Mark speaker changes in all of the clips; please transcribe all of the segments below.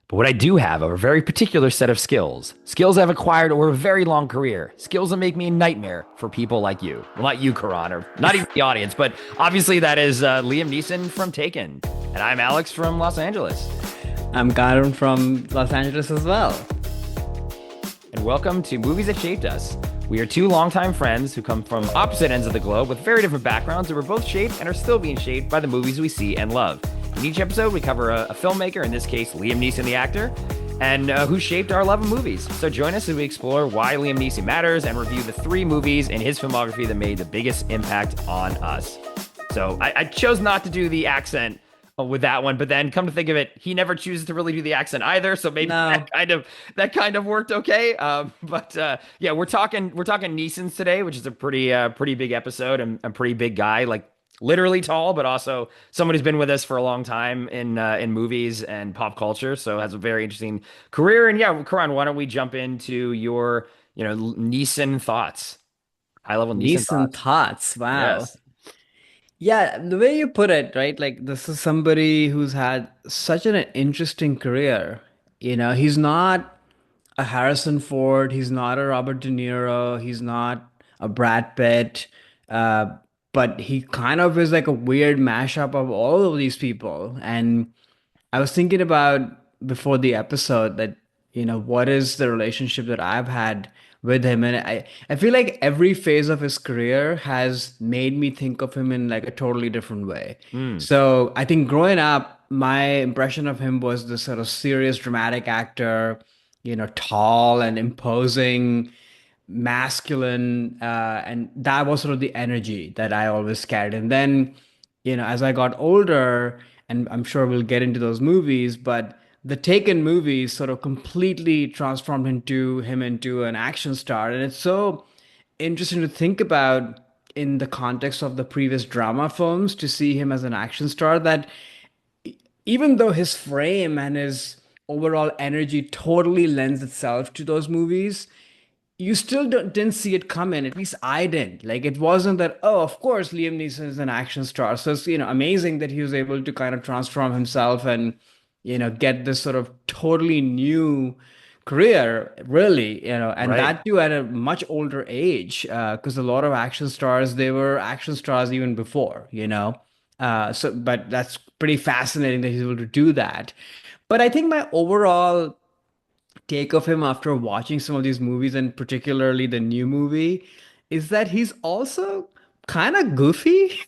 Speaker 1: But what I do have are a very particular set of skills. Skills I've acquired over a very long career. Skills that make me a nightmare for people like you. Well, not you, Karan, or not even the audience, but obviously that is Liam Neeson from Taken. And I'm Alex from Los Angeles.
Speaker 2: I'm Karan from Los Angeles as well.
Speaker 1: And welcome to Movies That Shaped Us. We are two longtime friends who come from opposite ends of the globe with very different backgrounds, and we're both shaped and are still being shaped by the movies we see and love. In each episode, we cover a filmmaker, in this case, Liam Neeson, the actor, and who shaped our love of movies. So join us as we explore why Liam Neeson matters and review the three movies in his filmography that made the biggest impact on us. So I chose not to do the accent with that one, but then come to think of it, he never chooses to really do the accent either. So maybe
Speaker 2: No,
Speaker 1: that kind of worked okay. But yeah, we're talking Neeson's today, which is a pretty big episode and a pretty big guy, like literally tall, but also someone who's been with us for a long time in movies and pop culture. So has a very interesting career. And yeah, Karan, why don't we jump into your Neeson thoughts, high level Neeson
Speaker 2: recent
Speaker 1: thoughts?
Speaker 2: thoughts. Wow.
Speaker 1: Yes.
Speaker 2: Yeah, the way you put it, right? Like this is somebody who's had such an interesting career. He's not a Harrison Ford, he's not a Robert De Niro, he's not a Brad Pitt, uh, but he kind of is like a weird mashup of all of these people. And I was thinking about before the episode that, what is the relationship that I've had with him? And I feel like every phase of his career has made me think of him in like a totally different way.
Speaker 1: Hmm.
Speaker 2: So I think growing up, my impression of him was this sort of serious, dramatic actor, tall and imposing, masculine, and that was sort of the energy that I always carried. And then, as I got older, and I'm sure we'll get into those movies, but the Taken movies sort of completely transformed him into an action star, and it's so interesting to think about in the context of the previous drama films to see him as an action star that even though his frame and his overall energy totally lends itself to those movies, you still didn't see it come in. At least I didn't. Like it wasn't that, oh, of course, Liam Neeson is an action star. So it's, amazing that he was able to kind of transform himself and, get this sort of totally new career, really, and
Speaker 1: Right.
Speaker 2: that too at a much older age, because a lot of action stars, they were action stars even before. But that's pretty fascinating that he's able to do that. But I think my overall take of him after watching some of these movies, and particularly the new movie, is that he's also kind of goofy.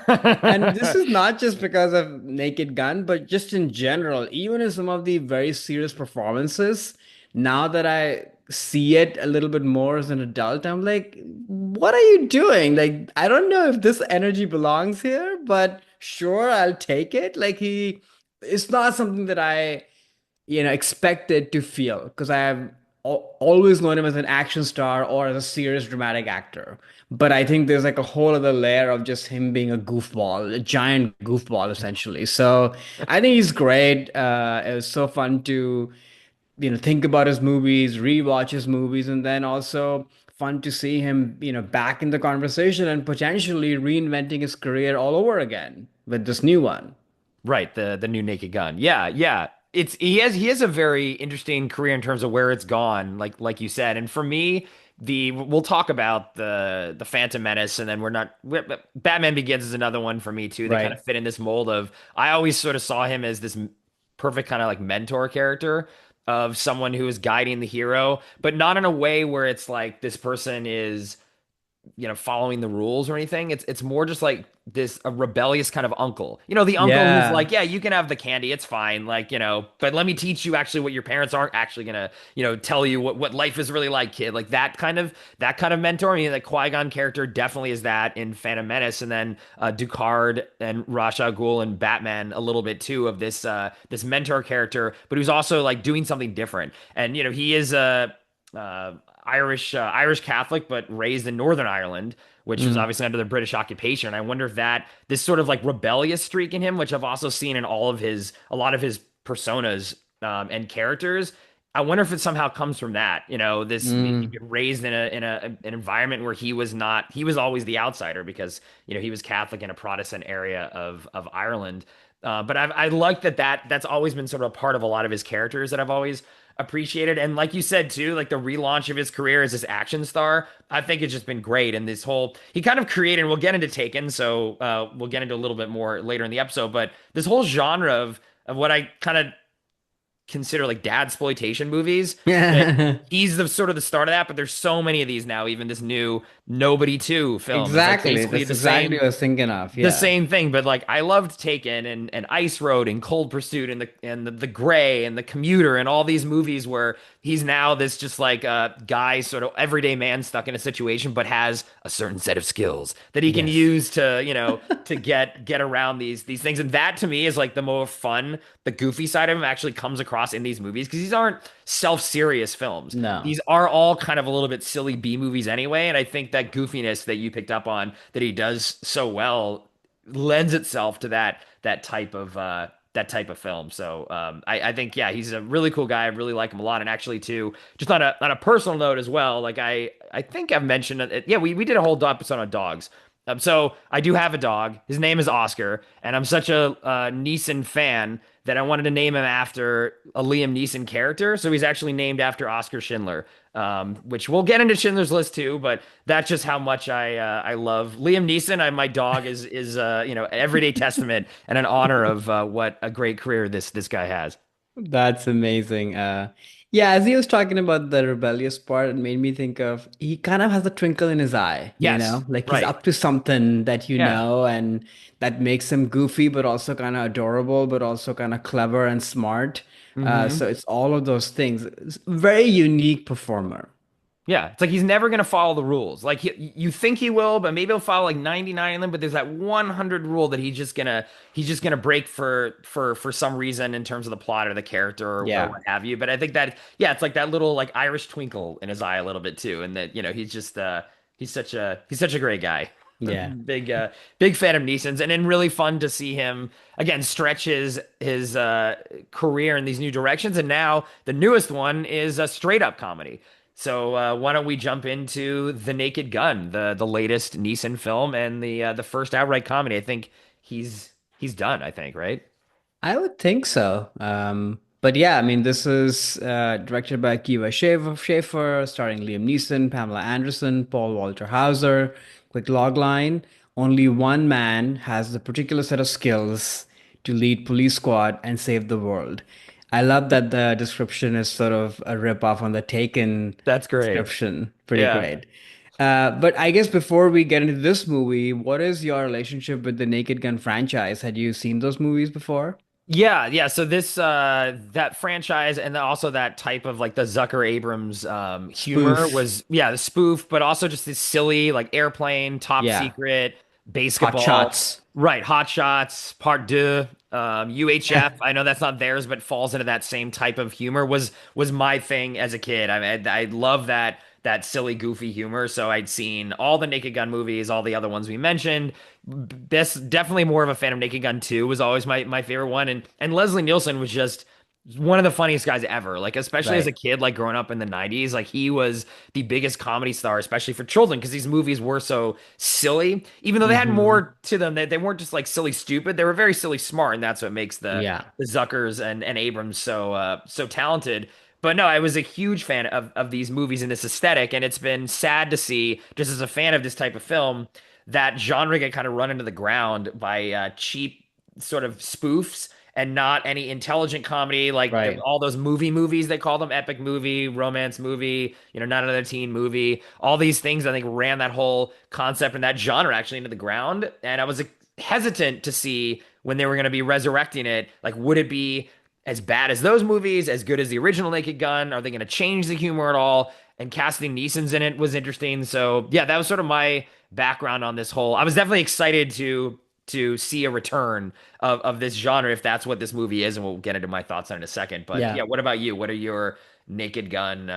Speaker 2: And this is not just because of Naked Gun, but just in general, even in some of the very serious performances, now that I see it a little bit more as an adult, I'm like, what are you doing? Like, I don't know if this energy belongs here, but sure, I'll take it. It's not something that I expected to feel because I have always known him as an action star or as a serious dramatic actor. But I think there's like a whole other layer of just him being a goofball, a giant goofball, essentially. So I think he's great. It was so fun to, think about his movies, rewatch his movies, and then also fun to see him, back in the conversation and potentially reinventing his career all over again with this new one.
Speaker 1: Right, the new Naked Gun. Yeah, yeah. It's he has a very interesting career in terms of where it's gone, like you said. And for me, we'll talk about the Phantom Menace, and then Batman Begins is another one for me too that kind
Speaker 2: Right.
Speaker 1: of fit in this mold of I always sort of saw him as this perfect kind of like mentor character of someone who is guiding the hero, but not in a way where it's like this person is following the rules or anything. It's more just like this a rebellious kind of uncle. The uncle who's
Speaker 2: Yeah.
Speaker 1: like, yeah, you can have the candy, it's fine. Like, but let me teach you actually what your parents aren't actually gonna, tell you what life is really like, kid. Like that kind of mentor. I mean, the Qui-Gon character definitely is that in Phantom Menace, and then Ducard and Ra's al Ghul and Batman a little bit too of this mentor character, but who's also like doing something different. And he is uh, Irish Catholic, but raised in Northern Ireland, which was
Speaker 2: Mm.
Speaker 1: obviously under the British occupation. And I wonder if that this sort of like rebellious streak in him, which I've also seen in a lot of his personas and characters. I wonder if it somehow comes from that. This being
Speaker 2: Mm.
Speaker 1: raised in an environment where he was always the outsider because he was Catholic in a Protestant area of Ireland. But I like that's always been sort of a part of a lot of his characters that I've always appreciated. And like you said too, like the relaunch of his career as this action star, I think it's just been great. And this whole he kind of created, and we'll get into Taken, so we'll get into a little bit more later in the episode. But this whole genre of what I kind of consider like dad exploitation movies. That he's the sort of the start of that, but there's so many of these now. Even this new Nobody 2 film is like
Speaker 2: Exactly.
Speaker 1: basically
Speaker 2: That's exactly what I was thinking of.
Speaker 1: the
Speaker 2: Yeah.
Speaker 1: same thing. But like I loved Taken and Ice Road and Cold Pursuit the Gray and The Commuter and all these movies where he's now this just like guy, sort of everyday man stuck in a situation, but has a certain set of skills that he can
Speaker 2: Yes.
Speaker 1: use to, to get around these things. And that to me is like the more fun, the goofy side of him actually comes across in these movies because these aren't self-serious films.
Speaker 2: No.
Speaker 1: These are all kind of a little bit silly B movies anyway. And I think that goofiness that you picked up on that he does so well lends itself to that type of film. So I think yeah, he's a really cool guy. I really like him a lot. And actually too, just on a personal note as well, like I think I've mentioned it. Yeah, we did a whole episode on dogs. So I do have a dog. His name is Oscar, and I'm such a Neeson fan that I wanted to name him after a Liam Neeson character. So he's actually named after Oscar Schindler, which we'll get into Schindler's List too. But that's just how much I love Liam Neeson. My dog is everyday testament and an honor of what a great career this guy has.
Speaker 2: That's amazing. Yeah, as he was talking about the rebellious part, it made me think of he kind of has a twinkle in his eye,
Speaker 1: Yes,
Speaker 2: like he's
Speaker 1: right.
Speaker 2: up to something that
Speaker 1: Yeah.
Speaker 2: and that makes him goofy, but also kind of adorable, but also kind of clever and smart. So
Speaker 1: Hmm.
Speaker 2: it's all of those things. It's a very unique performer.
Speaker 1: Yeah, it's like he's never gonna follow the rules. Like you think he will, but maybe he'll follow like 99 of them. But there's that 100 rule that he's just gonna break for some reason in terms of the plot or the character or
Speaker 2: Yeah.
Speaker 1: what have you. But I think that yeah, it's like that little like Irish twinkle in his eye a little bit too, and that he's such a great guy.
Speaker 2: Yeah.
Speaker 1: Big fan of Neeson's, and then really fun to see him again stretch his career in these new directions. And now the newest one is a straight up comedy. So why don't we jump into The Naked Gun, the latest Neeson film and the first outright comedy? I think he's done. I think right.
Speaker 2: I would think so. But yeah, I mean, this is directed by Kiva Schaffer, starring Liam Neeson, Pamela Anderson, Paul Walter Hauser. Quick logline: only one man has the particular set of skills to lead police squad and save the world. I love that the description is sort of a rip off on the Taken
Speaker 1: That's great.
Speaker 2: description. Pretty
Speaker 1: Yeah.
Speaker 2: great. But I guess before we get into this movie, what is your relationship with the Naked Gun franchise? Had you seen those movies before?
Speaker 1: Yeah, yeah. So this that franchise and then also that type of like the Zucker Abrams humor
Speaker 2: Spoof.
Speaker 1: was the spoof, but also just this silly like Airplane, Top
Speaker 2: Yeah.
Speaker 1: Secret,
Speaker 2: Hot
Speaker 1: Basketball,
Speaker 2: Shots.
Speaker 1: right? Hot Shots, Part Deux, UHF. I know that's not theirs, but falls into that same type of humor. Was my thing as a kid. I love that silly, goofy humor. So I'd seen all the Naked Gun movies, all the other ones we mentioned. Best, definitely more of a fan of Naked Gun 2 was always my favorite one. And Leslie Nielsen was just one of the funniest guys ever. Like, especially as a
Speaker 2: Right.
Speaker 1: kid, like growing up in the 90s, like he was the biggest comedy star, especially for children, because these movies were so silly. Even though they had
Speaker 2: Hmm.
Speaker 1: more to them, they weren't just like silly stupid. They were very silly smart, and that's what makes the
Speaker 2: Yeah.
Speaker 1: the Zuckers and Abrams so talented. But no, I was a huge fan of these movies and this aesthetic, and it's been sad to see, just as a fan of this type of film, that genre get kind of run into the ground by cheap sort of spoofs and not any intelligent comedy like
Speaker 2: Right.
Speaker 1: all those movies they call them, epic movie, romance movie, not another teen movie. All these things I think ran that whole concept and that genre actually into the ground. And I was hesitant to see when they were going to be resurrecting it. Like, would it be as bad as those movies, as good as the original Naked Gun? Are they going to change the humor at all? And casting Neeson's in it was interesting. So yeah, that was sort of my background on this whole. I was definitely excited to see a return of this genre if that's what this movie is, and we'll get into my thoughts on it in a second. But
Speaker 2: Yeah.
Speaker 1: yeah, what about you? What are your Naked Gun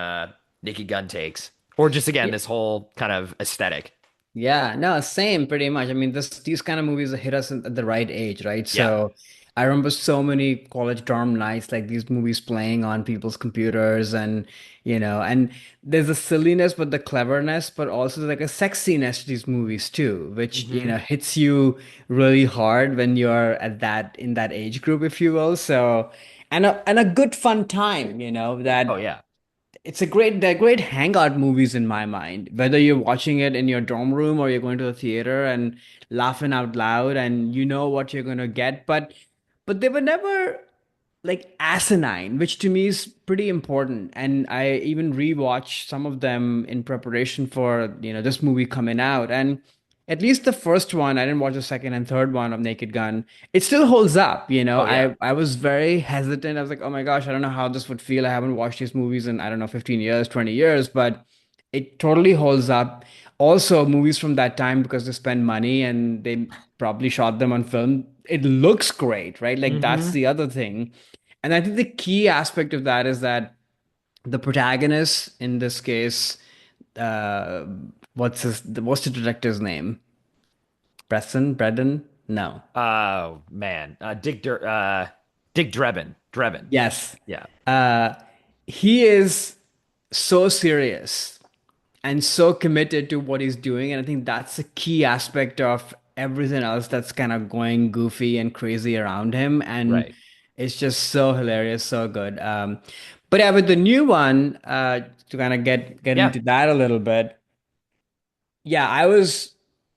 Speaker 1: takes, or just again
Speaker 2: Yeah.
Speaker 1: this whole kind of aesthetic?
Speaker 2: Yeah. No, same pretty much. I mean, these kind of movies hit us at the right age, right?
Speaker 1: Yeah,
Speaker 2: So I remember so many college dorm nights, like these movies playing on people's computers, and there's a silliness, but the cleverness, but also like a sexiness to these movies too, which,
Speaker 1: Hmm.
Speaker 2: hits you really hard when you're at that in that age group, if you will. So, and a good fun time,
Speaker 1: Oh
Speaker 2: that
Speaker 1: yeah.
Speaker 2: they're great hangout movies in my mind. Whether you're watching it in your dorm room or you're going to the theater and laughing out loud and you know what you're gonna get, but they were never like asinine, which to me is pretty important. And I even rewatched some of them in preparation for, this movie coming out. And at least the first one, I didn't watch the second and third one of Naked Gun. It still holds up,
Speaker 1: Oh yeah.
Speaker 2: I was very hesitant. I was like, oh my gosh, I don't know how this would feel. I haven't watched these movies in, I don't know, 15 years, 20 years, but it totally holds up. Also, movies from that time, because they spend money and they probably shot them on film, it looks great, right? Like that's
Speaker 1: Hmm.
Speaker 2: the other thing. And I think the key aspect of that is that the protagonist in this case, uh, what's the director's name? Bredden? No.
Speaker 1: Oh man, Dick Drebin.
Speaker 2: Yes.
Speaker 1: Yeah.
Speaker 2: Uh, he is so serious and so committed to what he's doing. And I think that's a key aspect of everything else that's kind of going goofy and crazy around him. And
Speaker 1: Right.
Speaker 2: it's just so hilarious, so good. But yeah, with the new one, to kind of get
Speaker 1: Yeah.
Speaker 2: into that a little bit, yeah, I was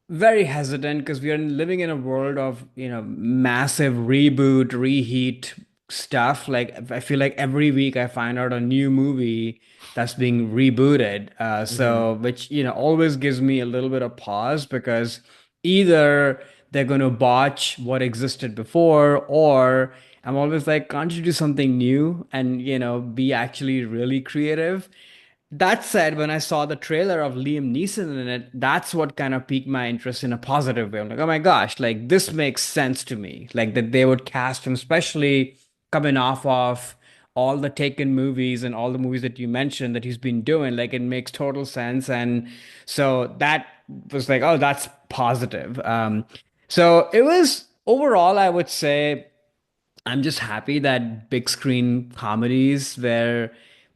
Speaker 2: very hesitant because we are living in a world of, massive reboot, reheat stuff. Like I feel like every week I find out a new movie that's being rebooted.
Speaker 1: Hmm.
Speaker 2: So which, always gives me a little bit of pause because either they're going to botch what existed before, or I'm always like, can't you do something new and, be actually really creative? That said, when I saw the trailer of Liam Neeson in it, that's what kind of piqued my interest in a positive way. I'm like, oh my gosh, like this makes sense to me. Like that they would cast him, especially coming off of all the Taken movies and all the movies that you mentioned that he's been doing. Like it makes total sense. And so that was like, oh, that's positive. So it was overall, I would say I'm just happy that big screen comedies where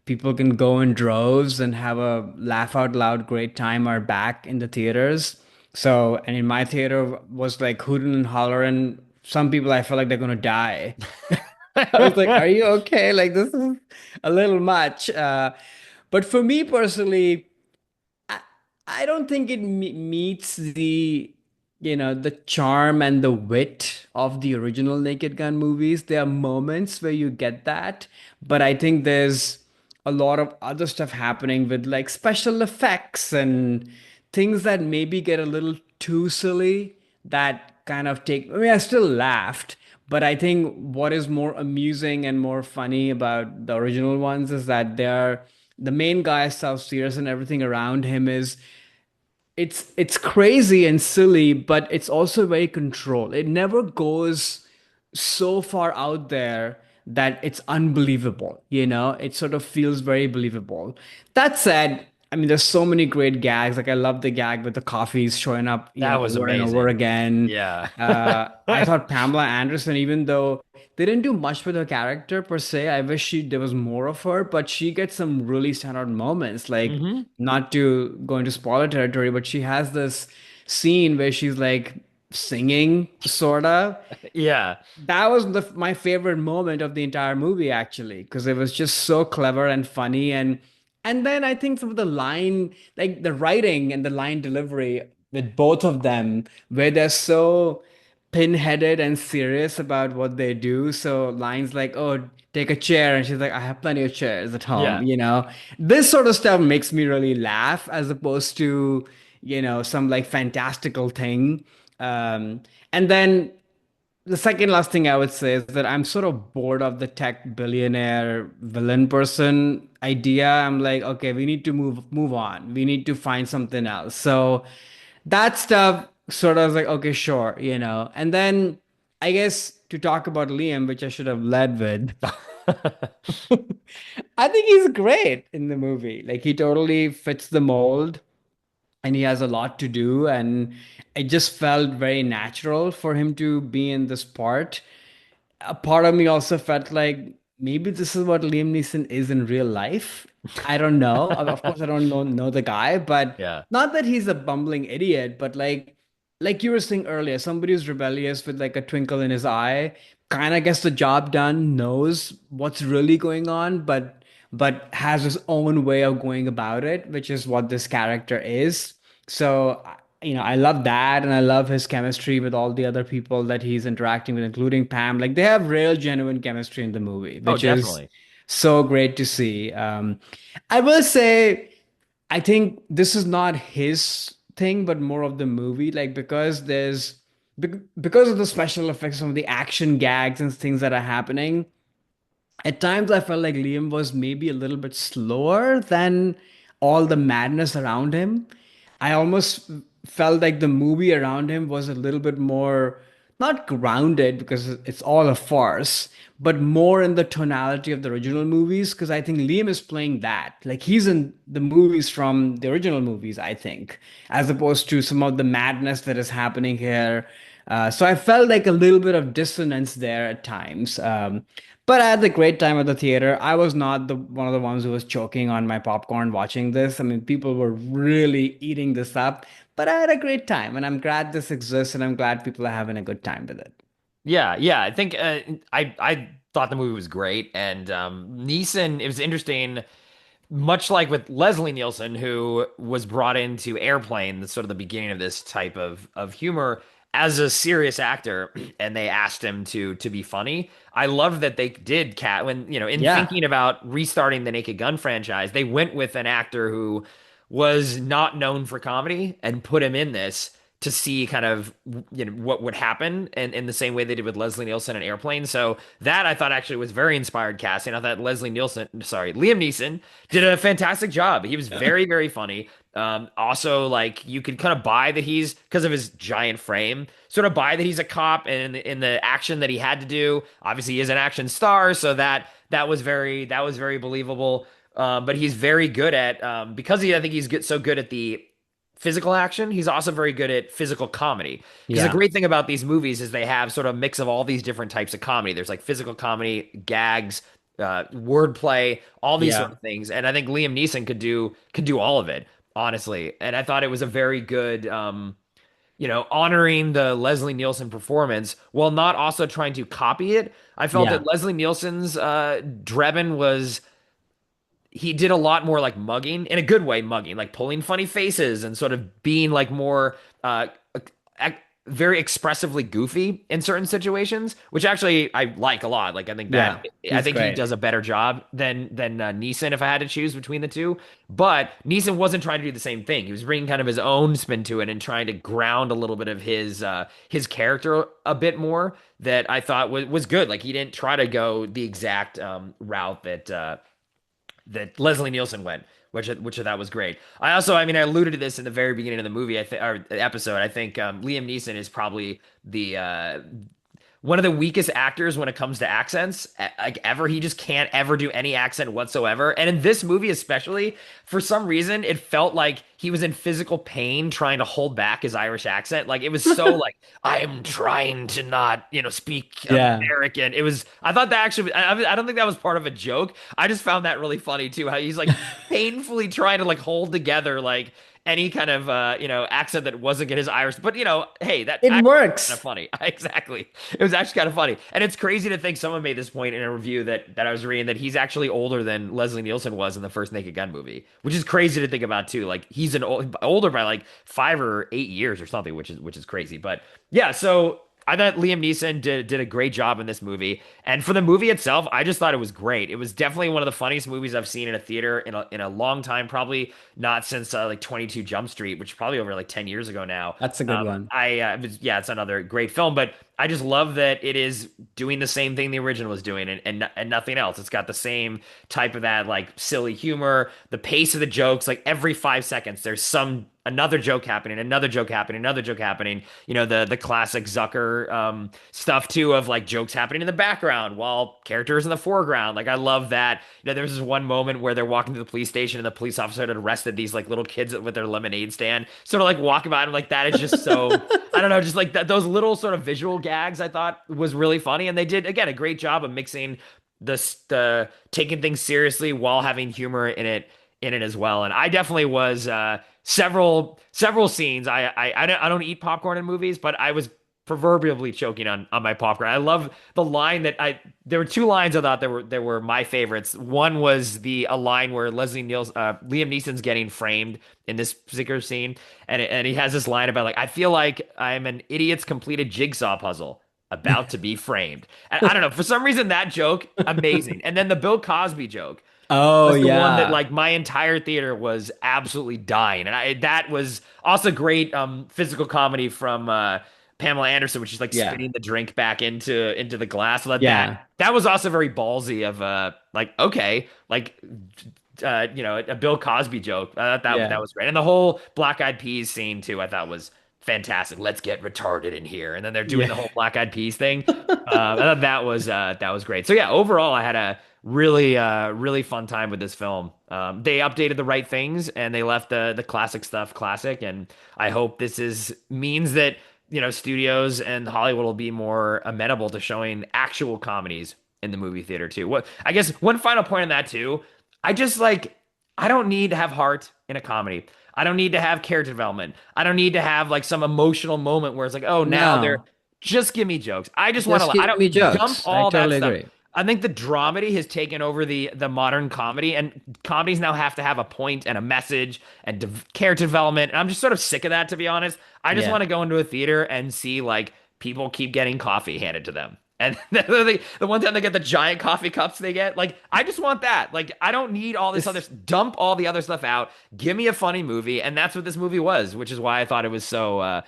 Speaker 2: people can go in droves and have a laugh out loud great time are back in the theaters. So, and in my theater was like hooting and hollering. Some people I felt like they're gonna die. I was like, "Are you okay? Like this is a little much." But for me personally, I, I don't think it meets the charm and the wit of the original Naked Gun movies. There are moments where you get that, but I think there's a lot of other stuff happening with like special effects and things that maybe get a little too silly that kind of I mean, I still laughed, but I think what is more amusing and more funny about the original ones is that the main guy is self-serious and everything around him is it's crazy and silly, but it's also very controlled. It never goes so far out there that it's unbelievable, It sort of feels very believable. That said, I mean, there's so many great gags. Like I love the gag with the coffees showing up,
Speaker 1: That was
Speaker 2: over and over
Speaker 1: amazing.
Speaker 2: again.
Speaker 1: Yeah.
Speaker 2: I thought Pamela Anderson, even though they didn't do much with her character per se, I wish there was more of her, but she gets some really standout moments. Like,
Speaker 1: Hmm.
Speaker 2: not to go into spoiler territory, but she has this scene where she's like singing, sorta.
Speaker 1: Yeah.
Speaker 2: That was my favorite moment of the entire movie, actually, because it was just so clever and funny. And then I think some of the line, like the writing and the line delivery with both of them, where they're so pinheaded and serious about what they do. So lines like, "Oh, take a chair," and she's like, "I have plenty of chairs at home."
Speaker 1: Yeah.
Speaker 2: This sort of stuff makes me really laugh, as opposed to some like fantastical thing. Um, and then the second last thing I would say is that I'm sort of bored of the tech billionaire villain person idea. I'm like, okay, we need to move on. We need to find something else. So that stuff sort of like, okay, sure, And then I guess to talk about Liam, which I should have led with, I think he's great in the movie. Like he totally fits the mold and he has a lot to do, and it just felt very natural for him to be in this part. a part of me also felt like maybe this is what Liam Neeson is in real life. I don't know. Of course, I don't know the guy, but
Speaker 1: Yeah.
Speaker 2: not that he's a bumbling idiot, but like you were saying earlier, somebody who's rebellious with like a twinkle in his eye, kind of gets the job done, knows what's really going on, but has his own way of going about it, which is what this character is. So, I love that, and I love his chemistry with all the other people that he's interacting with, including Pam. Like they have real, genuine chemistry in the movie,
Speaker 1: Oh,
Speaker 2: which is
Speaker 1: definitely.
Speaker 2: so great to see. I will say, I think this is not his thing, but more of the movie. Like because of the special effects, some of the action gags and things that are happening. At times, I felt like Liam was maybe a little bit slower than all the madness around him. I almost felt like the movie around him was a little bit more, not grounded because it's all a farce, but more in the tonality of the original movies. Because I think Liam is playing that. Like he's in the movies from the original movies, I think, as opposed to some of the madness that is happening here. So I felt like a little bit of dissonance there at times. But I had a great time at the theater. I was not the one of the ones who was choking on my popcorn watching this. I mean, people were really eating this up, but I had a great time, and I'm glad this exists, and I'm glad people are having a good time with it.
Speaker 1: Yeah, yeah. I think I thought the movie was great, and Neeson. It was interesting, much like with Leslie Nielsen, who was brought into Airplane, the sort of the beginning of this type of humor as a serious actor, and they asked him to be funny. I love that they did cat when in
Speaker 2: Yeah,
Speaker 1: thinking about restarting the Naked Gun franchise, they went with an actor who was not known for comedy and put him in this to see kind of what would happen and in the same way they did with Leslie Nielsen and Airplane. So that I thought actually was very inspired casting. I thought Liam Neeson did a fantastic job. He was very, very funny. Also, like you could kind of buy that he's because of his giant frame, sort of buy that he's a cop and in the action that he had to do. Obviously, he is an action star, so that was very believable. But he's very good at because I think so good at the physical action. He's also very good at physical comedy. Because the
Speaker 2: yeah,
Speaker 1: great thing about these movies is they have sort of a mix of all these different types of comedy. There's like physical comedy, gags, wordplay, all these sort
Speaker 2: yeah,
Speaker 1: of things. And I think Liam Neeson could do all of it, honestly. And I thought it was a very good honoring the Leslie Nielsen performance while not also trying to copy it. I felt that
Speaker 2: yeah,
Speaker 1: Leslie Nielsen's Drebin was he did a lot more like mugging in a good way, mugging, like pulling funny faces and sort of being like more ac- very expressively goofy in certain situations, which actually I like a lot. Like
Speaker 2: yeah.
Speaker 1: I
Speaker 2: He's
Speaker 1: think he
Speaker 2: great.
Speaker 1: does a better job than Neeson if I had to choose between the two. But Neeson wasn't trying to do the same thing. He was bringing kind of his own spin to it and trying to ground a little bit of his character a bit more. That I thought was good. Like he didn't try to go the exact route that Leslie Nielsen went, which I thought was great. I mean, I alluded to this in the very beginning of the movie, or episode. I think Liam Neeson is probably the one of the weakest actors when it comes to accents, like ever. He just can't ever do any accent whatsoever. And in this movie, especially, for some reason, it felt like he was in physical pain trying to hold back his Irish accent. Like it was so like, I'm trying to not, speak
Speaker 2: Yeah.
Speaker 1: American. I thought that actually, I don't think that was part of a joke. I just found that really funny too, how he's like painfully trying to like hold together like any kind of accent that wasn't his Irish. But hey, that
Speaker 2: It
Speaker 1: actually kind of
Speaker 2: works.
Speaker 1: funny. Exactly. It was actually kind of funny. And it's crazy to think someone made this point in a review that I was reading that he's actually older than Leslie Nielsen was in the first Naked Gun movie, which is crazy to think about too. Like he's older by like 5 or 8 years or something, which is crazy. But yeah, so I thought Liam Neeson did a great job in this movie. And for the movie itself, I just thought it was great. It was definitely one of the funniest movies I've seen in a theater in a long time, probably not since like 22 Jump Street, which is probably over like 10 years ago now.
Speaker 2: That's a good one.
Speaker 1: Yeah, it's another great film, but I just love that it is doing the same thing the original was doing and nothing else. It's got the same type of that like silly humor, the pace of the jokes, like every 5 seconds there's some another joke happening, another joke happening, another joke happening. You know, the classic Zucker stuff too of like jokes happening in the background while characters in the foreground. Like I love that. You know, there's this one moment where they're walking to the police station and the police officer had arrested these like little kids with their lemonade stand, sort of like walking by and like that is just so I don't know, just like those little sort of visual gags I thought was really funny, and they did again a great job of mixing the taking things seriously while having humor in it as well. And I definitely was several scenes. I don't eat popcorn in movies, but I was proverbially choking on my popcorn. I love the line that I there were two lines I thought there were my favorites. One was a line where Liam Neeson's getting framed in this particular scene, and he has this line about like I feel like I'm an idiot's completed jigsaw puzzle about to be framed. And I don't know, for some reason that joke amazing. And then the Bill Cosby joke
Speaker 2: Oh
Speaker 1: was the one that
Speaker 2: yeah.
Speaker 1: like my entire theater was absolutely dying. And that was also great physical comedy from Pamela Anderson, which is like
Speaker 2: Yeah.
Speaker 1: spitting the drink back into the glass. So that
Speaker 2: Yeah.
Speaker 1: that was also very ballsy of like okay, like a Bill Cosby joke. That
Speaker 2: Yeah.
Speaker 1: was great. And the whole Black Eyed Peas scene too, I thought was fantastic. Let's get retarded in here. And then they're doing the
Speaker 2: Yeah.
Speaker 1: whole Black Eyed Peas thing. I thought that was great. So yeah, overall, I had a really fun time with this film. They updated the right things and they left the classic stuff classic. And I hope means that studios and Hollywood will be more amenable to showing actual comedies in the movie theater too. What I guess one final point on that too. I just like I don't need to have heart in a comedy. I don't need to have character development. I don't need to have like some emotional moment where it's like, oh, now they're
Speaker 2: No,
Speaker 1: just give me jokes. I just want
Speaker 2: just
Speaker 1: to. I
Speaker 2: give
Speaker 1: don't
Speaker 2: me
Speaker 1: dump
Speaker 2: jokes. I
Speaker 1: all that
Speaker 2: totally
Speaker 1: stuff.
Speaker 2: agree.
Speaker 1: I think the dramedy has taken over the modern comedy, and comedies now have to have a point and a message and character development. And I'm just sort of sick of that, to be honest. I just want
Speaker 2: Yeah.
Speaker 1: to go into a theater and see like people keep getting coffee handed to them. And the one time they get the giant coffee cups they get, like, I just want that. Like, I don't need all this other,
Speaker 2: This
Speaker 1: dump all the other stuff out. Give me a funny movie. And that's what this movie was, which is why I thought it was so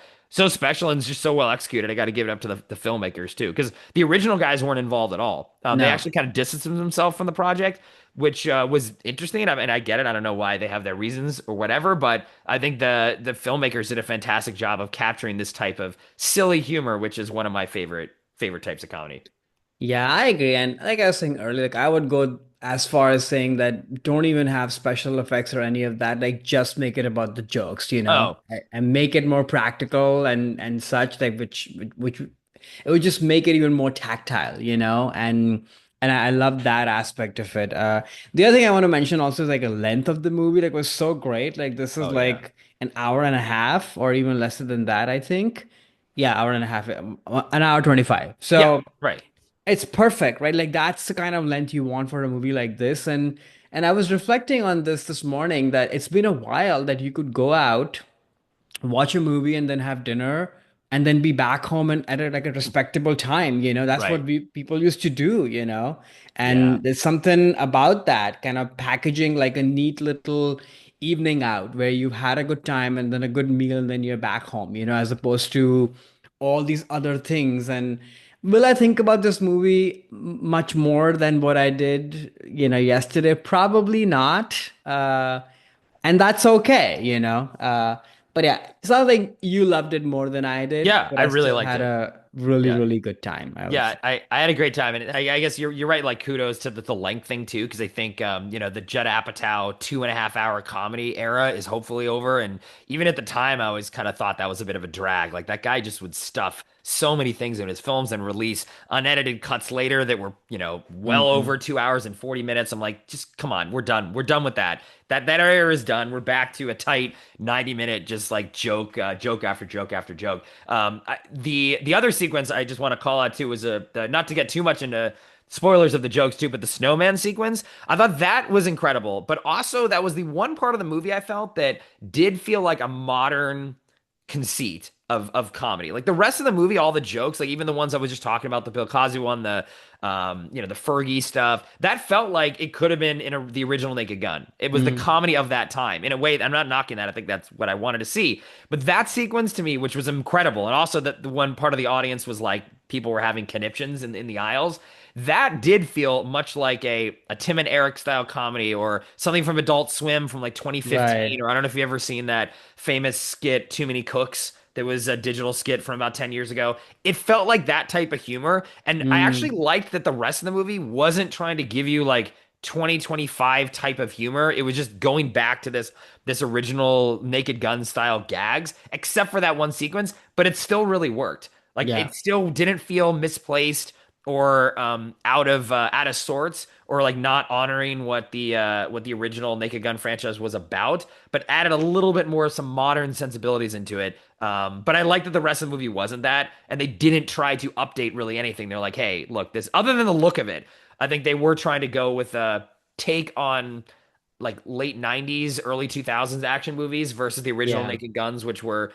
Speaker 1: special and just so well executed. I got to give it up to the filmmakers too, because the original guys weren't involved at all. They
Speaker 2: no.
Speaker 1: actually kind of distanced themselves from the project, which was interesting. And I get it. I don't know why they have their reasons or whatever, but I think the filmmakers did a fantastic job of capturing this type of silly humor, which is one of my favorite types of comedy.
Speaker 2: Yeah, I agree. And like I was saying earlier, like I would go as far as saying that don't even have special effects or any of that. Like just make it about the jokes,
Speaker 1: Oh,
Speaker 2: and make it more practical and such, like which it would just make it even more tactile, and I love that aspect of it. The other thing I want to mention also is like a length of the movie, like was so great. Like this is
Speaker 1: oh yeah.
Speaker 2: like an hour and a half or even less than that, I think. Yeah, hour and a half, an hour 25.
Speaker 1: Yeah,
Speaker 2: So
Speaker 1: right.
Speaker 2: it's perfect, right? Like that's the kind of length you want for a movie like this. And I was reflecting on this morning that it's been a while that you could go out, watch a movie, and then have dinner, and then be back home and at like a respectable time. That's what
Speaker 1: Right.
Speaker 2: people used to do.
Speaker 1: Yeah.
Speaker 2: And there's something about that kind of packaging like a neat little evening out where you've had a good time and then a good meal and then you're back home. As opposed to all these other things. And will I think about this movie much more than what I did, yesterday? Probably not. And that's okay, but yeah, it sounds like you loved it more than I did,
Speaker 1: Yeah,
Speaker 2: but
Speaker 1: I
Speaker 2: I
Speaker 1: really
Speaker 2: still
Speaker 1: liked
Speaker 2: had
Speaker 1: it.
Speaker 2: a really,
Speaker 1: Yeah.
Speaker 2: really good time, I would
Speaker 1: Yeah,
Speaker 2: say.
Speaker 1: I had a great time, and I guess you're right. Like kudos to the length thing too, because I think the Judd Apatow 2.5 hour comedy era is hopefully over. And even at the time, I always kind of thought that was a bit of a drag. Like that guy just would stuff so many things in his films and release unedited cuts later that were well
Speaker 2: Mm-mm.
Speaker 1: over 2 hours and 40 minutes. I'm like, just come on, we're done. We're done with that. That era is done. We're back to a tight 90-minute, just like joke after joke after joke. The other sequence I just want to call out too was not to get too much into spoilers of the jokes too, but the snowman sequence. I thought that was incredible, but also that was the one part of the movie I felt that did feel like a modern conceit of comedy. Like the rest of the movie, all the jokes, like even the ones I was just talking about, the Bill Cosby one, the Fergie stuff, that felt like it could have been in the original Naked Gun. It was the
Speaker 2: Mm.
Speaker 1: comedy of that time. In a way, I'm not knocking that. I think that's what I wanted to see. But that sequence to me, which was incredible, and also that the one part of the audience was like people were having conniptions in the aisles. that did feel much like a Tim and Eric style comedy or something from Adult Swim from like 2015.
Speaker 2: Right.
Speaker 1: Or I don't know if you ever seen that famous skit, Too Many Cooks. That was a digital skit from about 10 years ago. It felt like that type of humor. And I actually
Speaker 2: Mm,
Speaker 1: liked that the rest of the movie wasn't trying to give you like 2025 type of humor. It was just going back to this original Naked Gun style gags, except for that one sequence, but it still really worked. Like
Speaker 2: yeah.
Speaker 1: it still didn't feel misplaced or out of sorts or like not honoring what the original Naked Gun franchise was about, but added a little bit more some modern sensibilities into it. But I like that the rest of the movie wasn't that, and they didn't try to update really anything. They're like, hey, look, this other than the look of it, I think they were trying to go with a take on like late 90s, early 2000s action movies versus the original
Speaker 2: Yeah.
Speaker 1: Naked Guns, which were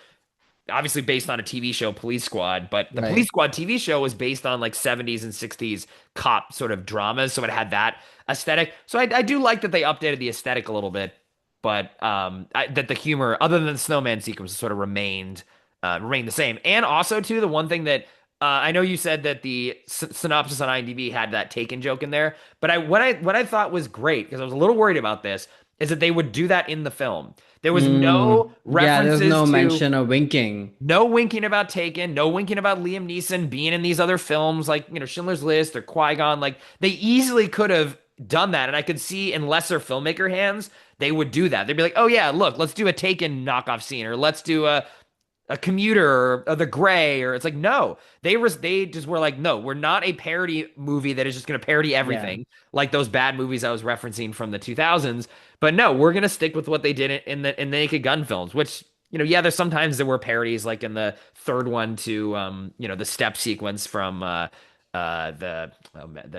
Speaker 1: obviously based on a TV show, Police Squad, but the Police
Speaker 2: Right.
Speaker 1: Squad TV show was based on like 70s and 60s cop sort of dramas, so it had that aesthetic. So I do like that they updated the aesthetic a little bit, but that the humor, other than the snowman sequence, sort of remained the same. And also, too, the one thing that I know you said that the synopsis on IMDb had that Taken joke in there, but what I thought was great because I was a little worried about this is that they would do that in the film. There was no
Speaker 2: Yeah, there's
Speaker 1: references
Speaker 2: no
Speaker 1: to
Speaker 2: mention of winking.
Speaker 1: no winking about Taken, no winking about Liam Neeson being in these other films like, Schindler's List or Qui-Gon. Like, they easily could have done that. And I could see in lesser filmmaker hands, they would do that. They'd be like, oh, yeah, look, let's do a Taken knockoff scene or let's do a commuter or the gray or it's like no they just were like no we're not a parody movie that is just going to parody
Speaker 2: Yeah.
Speaker 1: everything like those bad movies I was referencing from the 2000s but no we're going to stick with what they did in the Naked Gun films which yeah there's sometimes there were parodies like in the third one to the step sequence from the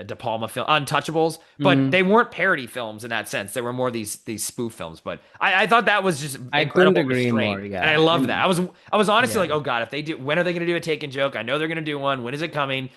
Speaker 1: De Palma film Untouchables, but
Speaker 2: Mm,
Speaker 1: they weren't parody films in that sense. They were more these spoof films. But I thought that was just
Speaker 2: I couldn't
Speaker 1: incredible
Speaker 2: agree
Speaker 1: restraint,
Speaker 2: more.
Speaker 1: and I
Speaker 2: Yeah.
Speaker 1: love that.
Speaker 2: And
Speaker 1: I was honestly
Speaker 2: yeah.
Speaker 1: like, oh god, if they do, when are they going to do a Taken joke? I know they're going to do one. When is it coming?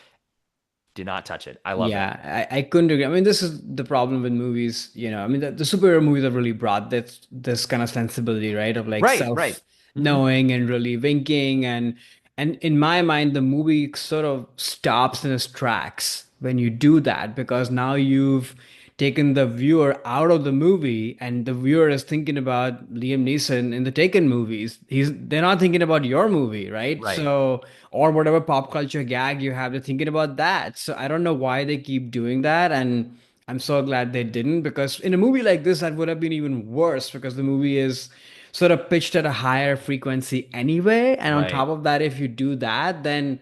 Speaker 1: Do not touch it. I loved it.
Speaker 2: Yeah, I couldn't agree. I mean, this is the problem with movies, I mean, the superhero movies have really brought this kind of sensibility, right? Of like
Speaker 1: Right, right. Hmm.
Speaker 2: self-knowing and really winking and in my mind, the movie sort of stops in its tracks when you do that because now you've taken the viewer out of the movie and the viewer is thinking about Liam Neeson in the Taken movies. They're not thinking about your movie, right?
Speaker 1: Right.
Speaker 2: So or whatever pop culture gag you have, they're thinking about that. So I don't know why they keep doing that. And I'm so glad they didn't because in a movie like this, that would have been even worse because the movie is sort of pitched at a higher frequency anyway. And on
Speaker 1: Right.
Speaker 2: top of that, if you do that, then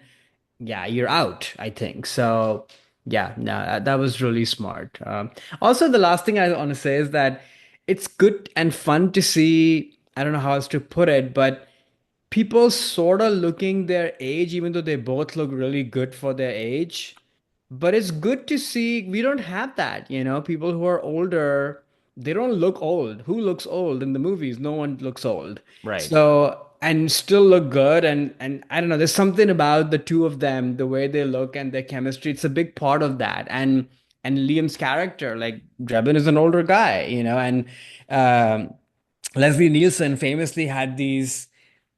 Speaker 2: yeah, you're out, I think. So yeah, no, that was really smart. Also, the last thing I want to say is that it's good and fun to see. I don't know how else to put it, but people sort of looking their age, even though they both look really good for their age. But it's good to see we don't have that, people who are older, they don't look old. Who looks old in the movies? No one looks old.
Speaker 1: Right.
Speaker 2: So, and still look good. And I don't know, there's something about the two of them, the way they look and their chemistry. It's a big part of that. And Liam's character, like Drebin is an older guy, and um Leslie Nielsen famously had these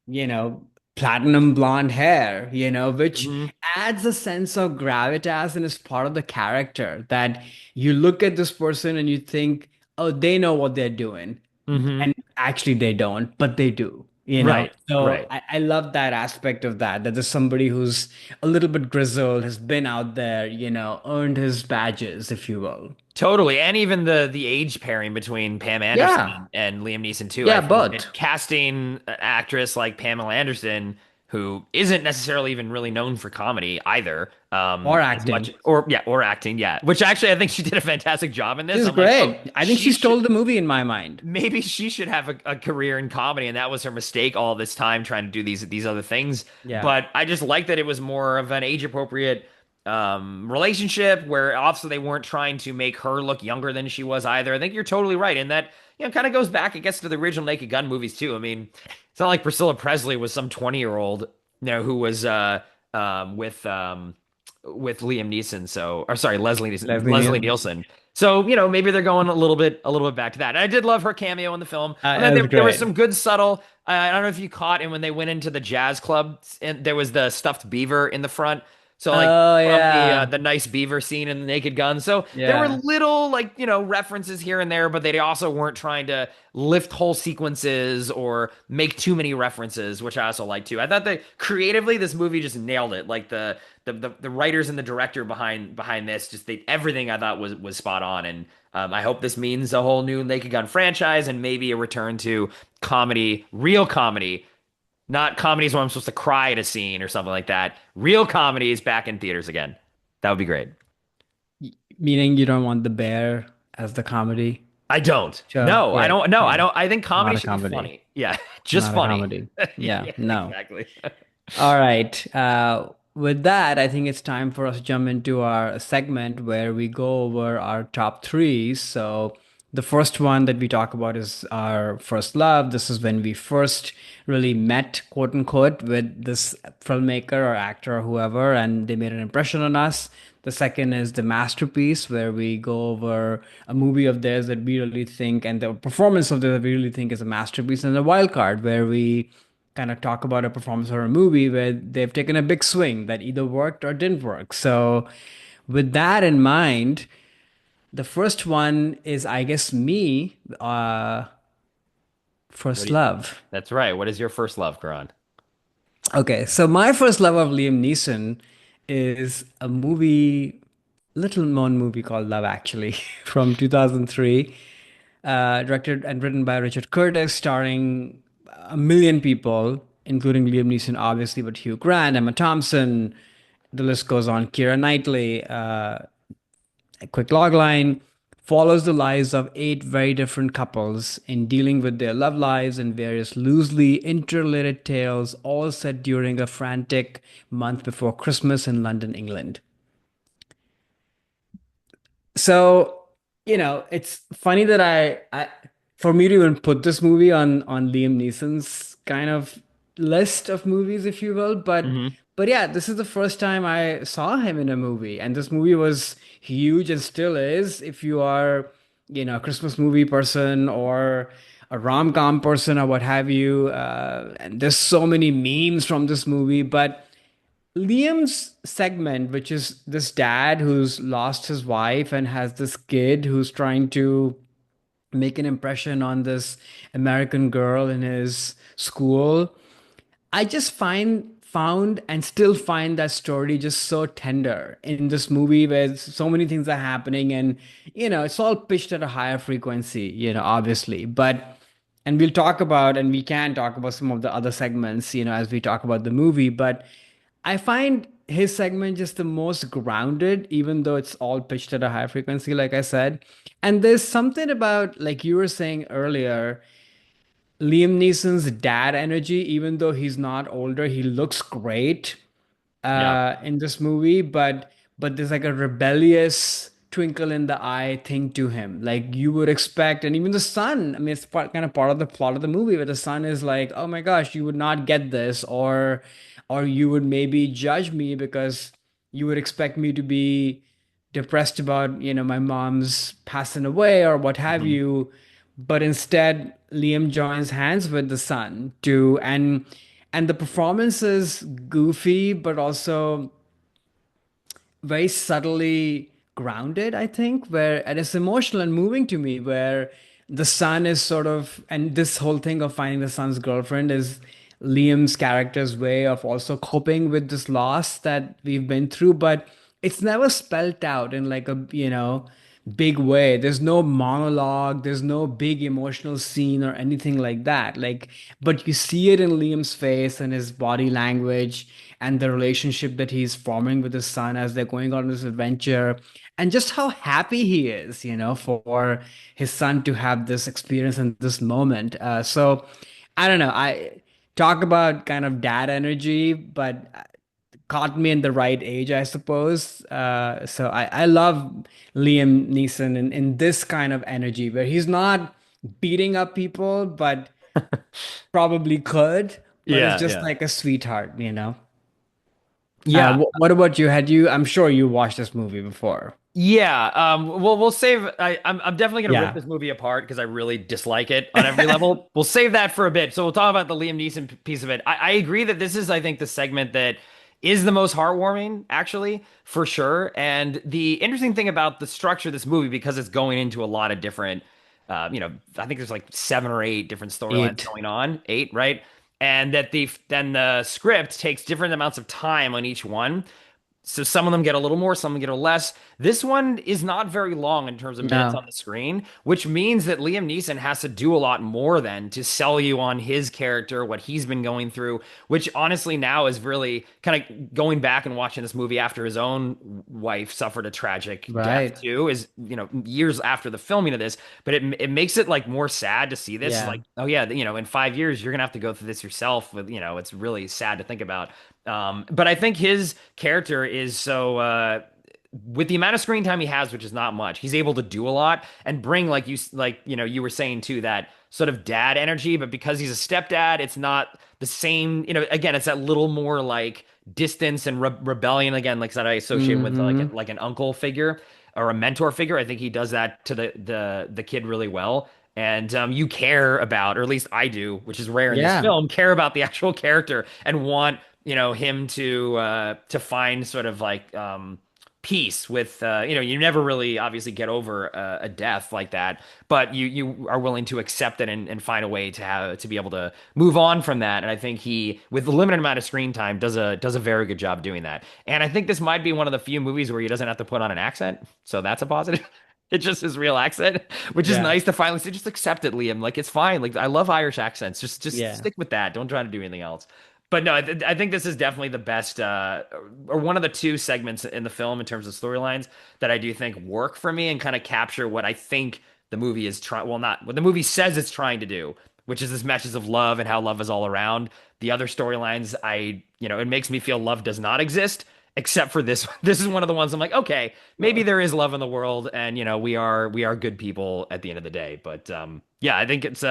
Speaker 2: you know, platinum blonde hair, which
Speaker 1: Hmm.
Speaker 2: adds a sense of gravitas and is part of the character that you look at this person and you think, oh, they know what they're doing.
Speaker 1: Hmm.
Speaker 2: And actually they don't, but they do.
Speaker 1: Right.
Speaker 2: So
Speaker 1: Right.
Speaker 2: I love that aspect of that there's somebody who's a little bit grizzled, has been out there, earned his badges, if you will.
Speaker 1: Totally, and even the age pairing between Pam
Speaker 2: Yeah.
Speaker 1: Anderson and Liam Neeson too. I
Speaker 2: Yeah,
Speaker 1: think that
Speaker 2: both.
Speaker 1: casting an actress like Pamela Anderson, who isn't necessarily even really known for comedy either,
Speaker 2: Or
Speaker 1: as much
Speaker 2: acting.
Speaker 1: or acting, yeah. Which actually I think she did a fantastic job in this.
Speaker 2: This is
Speaker 1: I'm like, oh,
Speaker 2: great. I think she stole the movie in my mind.
Speaker 1: maybe she should have a career in comedy, and that was her mistake all this time trying to do these other things.
Speaker 2: Yeah.
Speaker 1: But I just like that it was more of an age appropriate relationship where also they weren't trying to make her look younger than she was either. I think you're totally right, and that kind of goes back, I guess, to the original Naked Gun movies too. I mean, it's not like Priscilla Presley was some 20-year-old, who was with Liam Neeson. So, or sorry,
Speaker 2: Leslie
Speaker 1: Leslie
Speaker 2: Nielsen.
Speaker 1: Nielsen. So, maybe they're going a little bit back to that. And I did love her cameo in the film. And then
Speaker 2: That was
Speaker 1: there was
Speaker 2: great.
Speaker 1: some good subtle. I don't know if you caught, and when they went into the jazz club, and there was the stuffed beaver in the front. So like
Speaker 2: Oh
Speaker 1: from
Speaker 2: yeah.
Speaker 1: the nice beaver scene in the Naked Gun. So there were
Speaker 2: Yeah.
Speaker 1: little like, references here and there, but they also weren't trying to lift whole sequences or make too many references, which I also like too. I thought that creatively this movie just nailed it. Like the writers and the director behind this, just everything I thought was spot on. And I hope this means a whole new Naked Gun franchise and maybe a return to comedy, real comedy, not comedies where I'm supposed to cry at a scene or something like that. Real comedies back in theaters again. That would be great.
Speaker 2: Meaning you don't want the bear as the comedy
Speaker 1: I don't.
Speaker 2: show?
Speaker 1: No, I
Speaker 2: Yeah,
Speaker 1: don't. No, I
Speaker 2: yeah.
Speaker 1: don't. I think comedy
Speaker 2: Not a
Speaker 1: should be
Speaker 2: comedy.
Speaker 1: funny. Yeah, just
Speaker 2: Not a
Speaker 1: funny.
Speaker 2: comedy. Yeah,
Speaker 1: Yeah,
Speaker 2: no.
Speaker 1: exactly.
Speaker 2: All right. With that, I think it's time for us to jump into our segment where we go over our top threes. So, the first one that we talk about is our first love. This is when we first really met, quote unquote, with this filmmaker or actor or whoever, and they made an impression on us. The second is the masterpiece, where we go over a movie of theirs that we really think, and the performance of theirs that we really think is a masterpiece. And the wild card, where we kind of talk about a performance or a movie where they've taken a big swing that either worked or didn't work. So, with that in mind, the first one is, I guess, me,
Speaker 1: What
Speaker 2: First
Speaker 1: do you,
Speaker 2: Love.
Speaker 1: that's right. What is your first love, Karan?
Speaker 2: Okay, so my first love of Liam Neeson is a movie, little known movie called Love Actually from 2003, directed and written by Richard Curtis, starring a million people, including Liam Neeson, obviously, but Hugh Grant, Emma Thompson, the list goes on, Keira Knightley. A quick logline follows the lives of eight very different couples in dealing with their love lives and various loosely interrelated tales, all set during a frantic month before Christmas in London, England. So, it's funny that for me to even put this movie on Liam Neeson's kind of list of movies, if you will,
Speaker 1: Hmm.
Speaker 2: but yeah, this is the first time I saw him in a movie, and this movie was huge and still is. If you are, a Christmas movie person or a rom-com person or what have you, and there's so many memes from this movie, but Liam's segment, which is this dad who's lost his wife and has this kid who's trying to make an impression on this American girl in his school. I just found and still find that story just so tender in this movie where so many things are happening, and it's all pitched at a higher frequency, obviously. But and we'll talk about, and we can talk about some of the other segments, as we talk about the movie, but I find his segment just the most grounded, even though it's all pitched at a high frequency, like I said. And there's something about, like you were saying earlier, Liam Neeson's dad energy, even though he's not older, he looks great
Speaker 1: Yeah.
Speaker 2: in this movie, but there's like a rebellious twinkle in the eye thing to him, like you would expect. And even the son, I mean, it's kind of part of the plot of the movie, where the son is like, "Oh my gosh, you would not get this," or you would maybe judge me because you would expect me to be depressed about, my mom's passing away or what have
Speaker 1: Hmm.
Speaker 2: you. But instead, Liam joins hands with the son to and the performance is goofy, but also very subtly grounded, I think, where and it's emotional and moving to me, where the son is sort of, and this whole thing of finding the son's girlfriend is Liam's character's way of also coping with this loss that we've been through, but it's never spelt out in like a, big way. There's no monologue, there's no big emotional scene or anything like that. Like, but you see it in Liam's face and his body language and the relationship that he's forming with his son as they're going on this adventure, and just how happy he is, for his son to have this experience in this moment. So I don't know. I talk about kind of dad energy, but caught me in the right age, I suppose. So I love Liam Neeson in this kind of energy where he's not beating up people, but probably could, but it's
Speaker 1: Yeah,
Speaker 2: just
Speaker 1: yeah.
Speaker 2: like a sweetheart, you know?
Speaker 1: Yeah.
Speaker 2: What about you? I'm sure you watched this movie before.
Speaker 1: Yeah. Well, we'll save. I'm definitely gonna rip
Speaker 2: Yeah.
Speaker 1: this movie apart because I really dislike it on every level. We'll save that for a bit. So we'll talk about the Liam Neeson piece of it. I agree that this is, I think, the segment that is the most heartwarming, actually, for sure. And the interesting thing about the structure of this movie, because it's going into a lot of different, I think there's like seven or eight different storylines
Speaker 2: Eight.
Speaker 1: going on, eight, right? And that then the script takes different amounts of time on each one. So some of them get a little more, some of them get a little less. This one is not very long in terms of minutes on
Speaker 2: No.
Speaker 1: the screen, which means that Liam Neeson has to do a lot more then to sell you on his character, what he's been going through, which honestly now is really kind of going back and watching this movie after his own wife suffered a tragic death
Speaker 2: Right.
Speaker 1: too, is, years after the filming of this, but it makes it like more sad to see this. It's
Speaker 2: Yeah.
Speaker 1: like, oh yeah, in 5 years you're gonna have to go through this yourself with, it's really sad to think about. But I think his character is so with the amount of screen time he has, which is not much, he's able to do a lot and bring you were saying too, that sort of dad energy. But because he's a stepdad, it's not the same. Again, it's that little more like distance and rebellion again, like that I associate with
Speaker 2: Mm-hmm.
Speaker 1: like an uncle figure or a mentor figure. I think he does that to the kid really well. And you care about, or at least I do, which is rare in this
Speaker 2: Yeah.
Speaker 1: film, care about the actual character and want him to find sort of like peace with you never really obviously get over a death like that, but you are willing to accept it and find a way to be able to move on from that. And I think he, with the limited amount of screen time, does a very good job doing that. And I think this might be one of the few movies where he doesn't have to put on an accent, so that's a positive. It's just his real accent, which is
Speaker 2: Yeah.
Speaker 1: nice to finally say, just accept it, Liam. Like, it's fine. Like, I love Irish accents. Just
Speaker 2: Yeah.
Speaker 1: stick with that. Don't try to do anything else. But no, I think this is definitely the best, or one of the two segments in the film in terms of storylines that I do think work for me and kind of capture what I think the movie is trying. Well, not what the movie says it's trying to do, which is this message of love and how love is all around. The other storylines, it makes me feel love does not exist, except for this. This is one of the ones I'm like, okay, maybe there is love in the world, and we are good people at the end of the day. But yeah, I think it's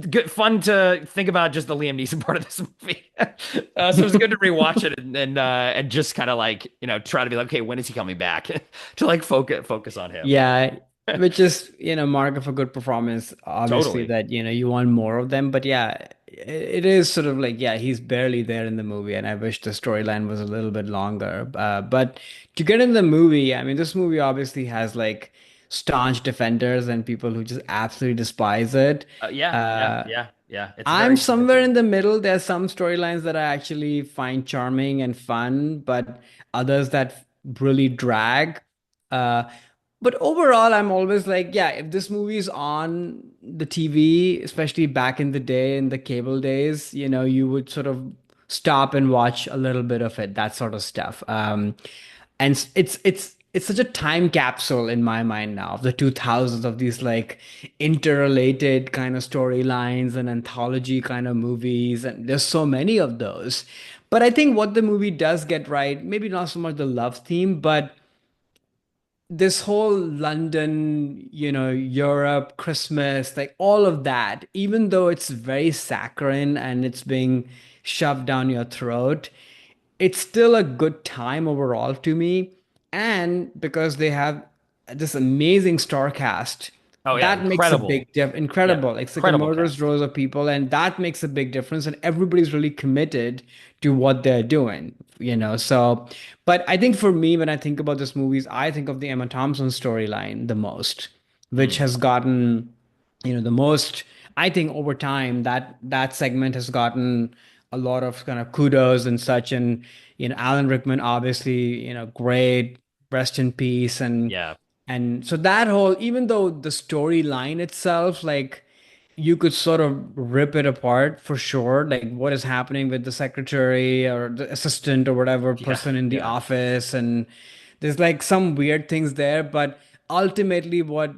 Speaker 1: good fun to think about just the Liam Neeson part of this movie. So it's good to rewatch it and just kind of like try to be like, okay, when is he coming back to like focus on him.
Speaker 2: Yeah, which is, mark of a good performance, obviously,
Speaker 1: Totally.
Speaker 2: that, you want more of them. But yeah, it is sort of like, yeah, he's barely there in the movie, and I wish the storyline was a little bit longer. But to get in the movie, I mean, this movie obviously has like staunch defenders and people who just absolutely despise it.
Speaker 1: Yeah, yeah,
Speaker 2: Uh,
Speaker 1: yeah, yeah. It's
Speaker 2: I'm
Speaker 1: very
Speaker 2: somewhere
Speaker 1: convincing.
Speaker 2: in the middle. There's some storylines that I actually find charming and fun, but others that really drag. Uh, but overall, I'm always like, yeah, if this movie is on the TV, especially back in the day, in the cable days, you would sort of stop and watch a little bit of it, that sort of stuff. And it's such a time capsule in my mind now of the 2000s, of these like interrelated kind of storylines and anthology kind of movies, and there's so many of those. But I think what the movie does get right, maybe not so much the love theme, but this whole London, Europe, Christmas, like all of that, even though it's very saccharine and it's being shoved down your throat, it's still a good time overall to me. And because they have this amazing star cast,
Speaker 1: Oh yeah,
Speaker 2: that makes a
Speaker 1: incredible.
Speaker 2: big diff.
Speaker 1: Yeah,
Speaker 2: Incredible. It's like a
Speaker 1: incredible
Speaker 2: murderous
Speaker 1: cast.
Speaker 2: rows of people, and that makes a big difference. And everybody's really committed to what they're doing, So, but I think for me, when I think about this movies, I think of the Emma Thompson storyline the most, which
Speaker 1: Mm,
Speaker 2: has gotten, the most. I think over time that segment has gotten a lot of kind of kudos and such. And Alan Rickman, obviously, great, rest in peace.
Speaker 1: yeah,
Speaker 2: And so that whole, even though the storyline itself, like, you could sort of rip it apart for sure, like what is happening with the secretary or the assistant or whatever
Speaker 1: yeah,
Speaker 2: person in the
Speaker 1: yeah.
Speaker 2: office, and there's like some weird things there, but ultimately what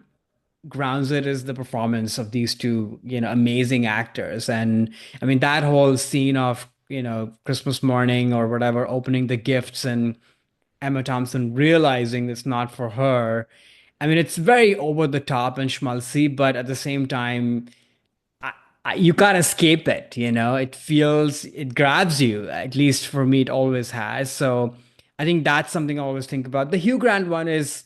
Speaker 2: grounds it is the performance of these two, amazing actors. And I mean, that whole scene of, Christmas morning or whatever, opening the gifts and Emma Thompson realizing it's not for her. I mean, it's very over the top and schmaltzy, but at the same time, you can't escape it. It grabs you. At least for me, it always has. So I think that's something I always think about. The Hugh Grant one is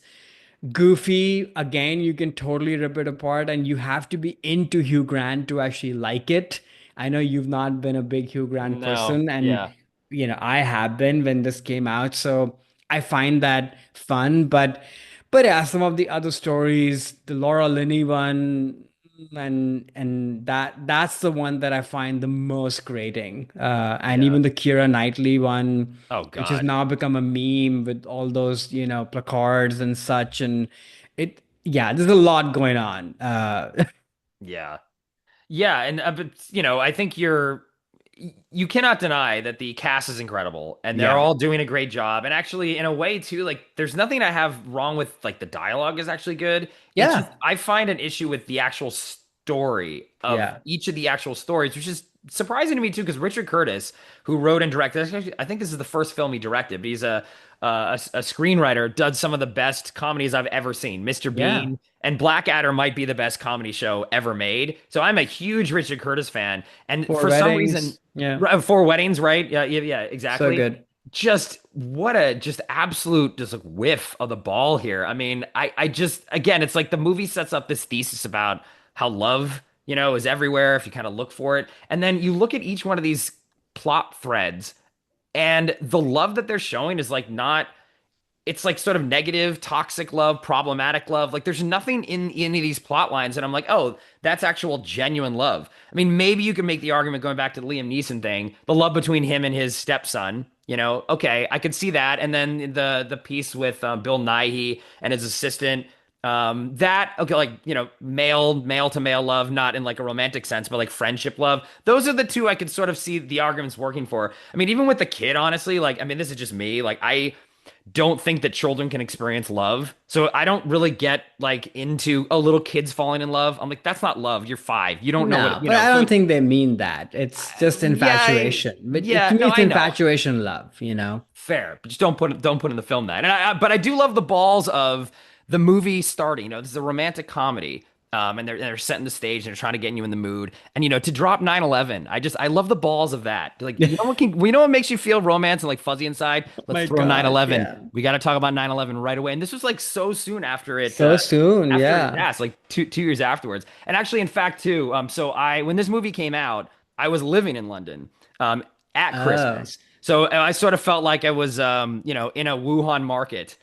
Speaker 2: goofy. Again, you can totally rip it apart, and you have to be into Hugh Grant to actually like it. I know you've not been a big Hugh Grant
Speaker 1: No,
Speaker 2: person, and
Speaker 1: yeah.
Speaker 2: I have been when this came out. So I find that fun. But yeah, some of the other stories, the Laura Linney one, and that's the one that I find the most grating. And
Speaker 1: Yeah.
Speaker 2: even the Keira Knightley one,
Speaker 1: Oh
Speaker 2: which has
Speaker 1: God.
Speaker 2: now become a meme with all those, placards and such. And yeah, there's a lot going on.
Speaker 1: Yeah. Yeah, and but I think you cannot deny that the cast is incredible and they're
Speaker 2: Yeah.
Speaker 1: all doing a great job. And actually, in a way too, like there's nothing I have wrong with like the dialogue is actually good. It's just
Speaker 2: Yeah.
Speaker 1: I find an issue with the actual story of
Speaker 2: Yeah.
Speaker 1: each of the actual stories, which is surprising to me too, because Richard Curtis, who wrote and directed, actually, I think this is the first film he directed, but he's a screenwriter, does some of the best comedies I've ever seen. Mr.
Speaker 2: Yeah.
Speaker 1: Bean and Blackadder might be the best comedy show ever made. So I'm a huge Richard Curtis fan. And
Speaker 2: For
Speaker 1: for some reason,
Speaker 2: weddings. Yeah.
Speaker 1: Four Weddings, right? Yeah, yeah, yeah,
Speaker 2: So
Speaker 1: exactly.
Speaker 2: good.
Speaker 1: Just what a just absolute just like whiff of the ball here. I mean, I just again, it's like the movie sets up this thesis about how love, is everywhere if you kind of look for it. And then you look at each one of these plot threads and the love that they're showing is like not it's like sort of negative, toxic love, problematic love. Like there's nothing in any of these plot lines and I'm like, oh, that's actual genuine love. I mean, maybe you can make the argument going back to the Liam Neeson thing, the love between him and his stepson. Okay, I could see that. And then the piece with Bill Nighy and his assistant. That okay, like male to male love, not in like a romantic sense, but like friendship love. Those are the two I could sort of see the arguments working for. I mean, even with the kid, honestly, like I mean, this is just me. Like I don't think that children can experience love. So I don't really get like into little kids falling in love. I'm like, that's not love. You're 5. You don't know
Speaker 2: No,
Speaker 1: what,
Speaker 2: but I
Speaker 1: so
Speaker 2: don't
Speaker 1: it's
Speaker 2: think they mean that. It's just
Speaker 1: yeah,
Speaker 2: infatuation. But
Speaker 1: yeah,
Speaker 2: to me,
Speaker 1: no,
Speaker 2: it's
Speaker 1: I know.
Speaker 2: infatuation love.
Speaker 1: Fair, but just don't put in the film that. And but I do love the balls of the movie starting. This is a romantic comedy. And they're setting the stage and they're trying to get you in the mood. And to drop 9/11, I love the balls of that. Like we know what makes you feel romance and like fuzzy inside. Let's
Speaker 2: My
Speaker 1: throw
Speaker 2: God,
Speaker 1: 9/11.
Speaker 2: yeah.
Speaker 1: We got to talk about 9/11 right away. And this was like so soon
Speaker 2: So soon,
Speaker 1: after it
Speaker 2: yeah.
Speaker 1: passed, like two years afterwards. And actually, in fact, too, so when this movie came out, I was living in London at
Speaker 2: Oh,
Speaker 1: Christmas. So I sort of felt like I was, in a Wuhan market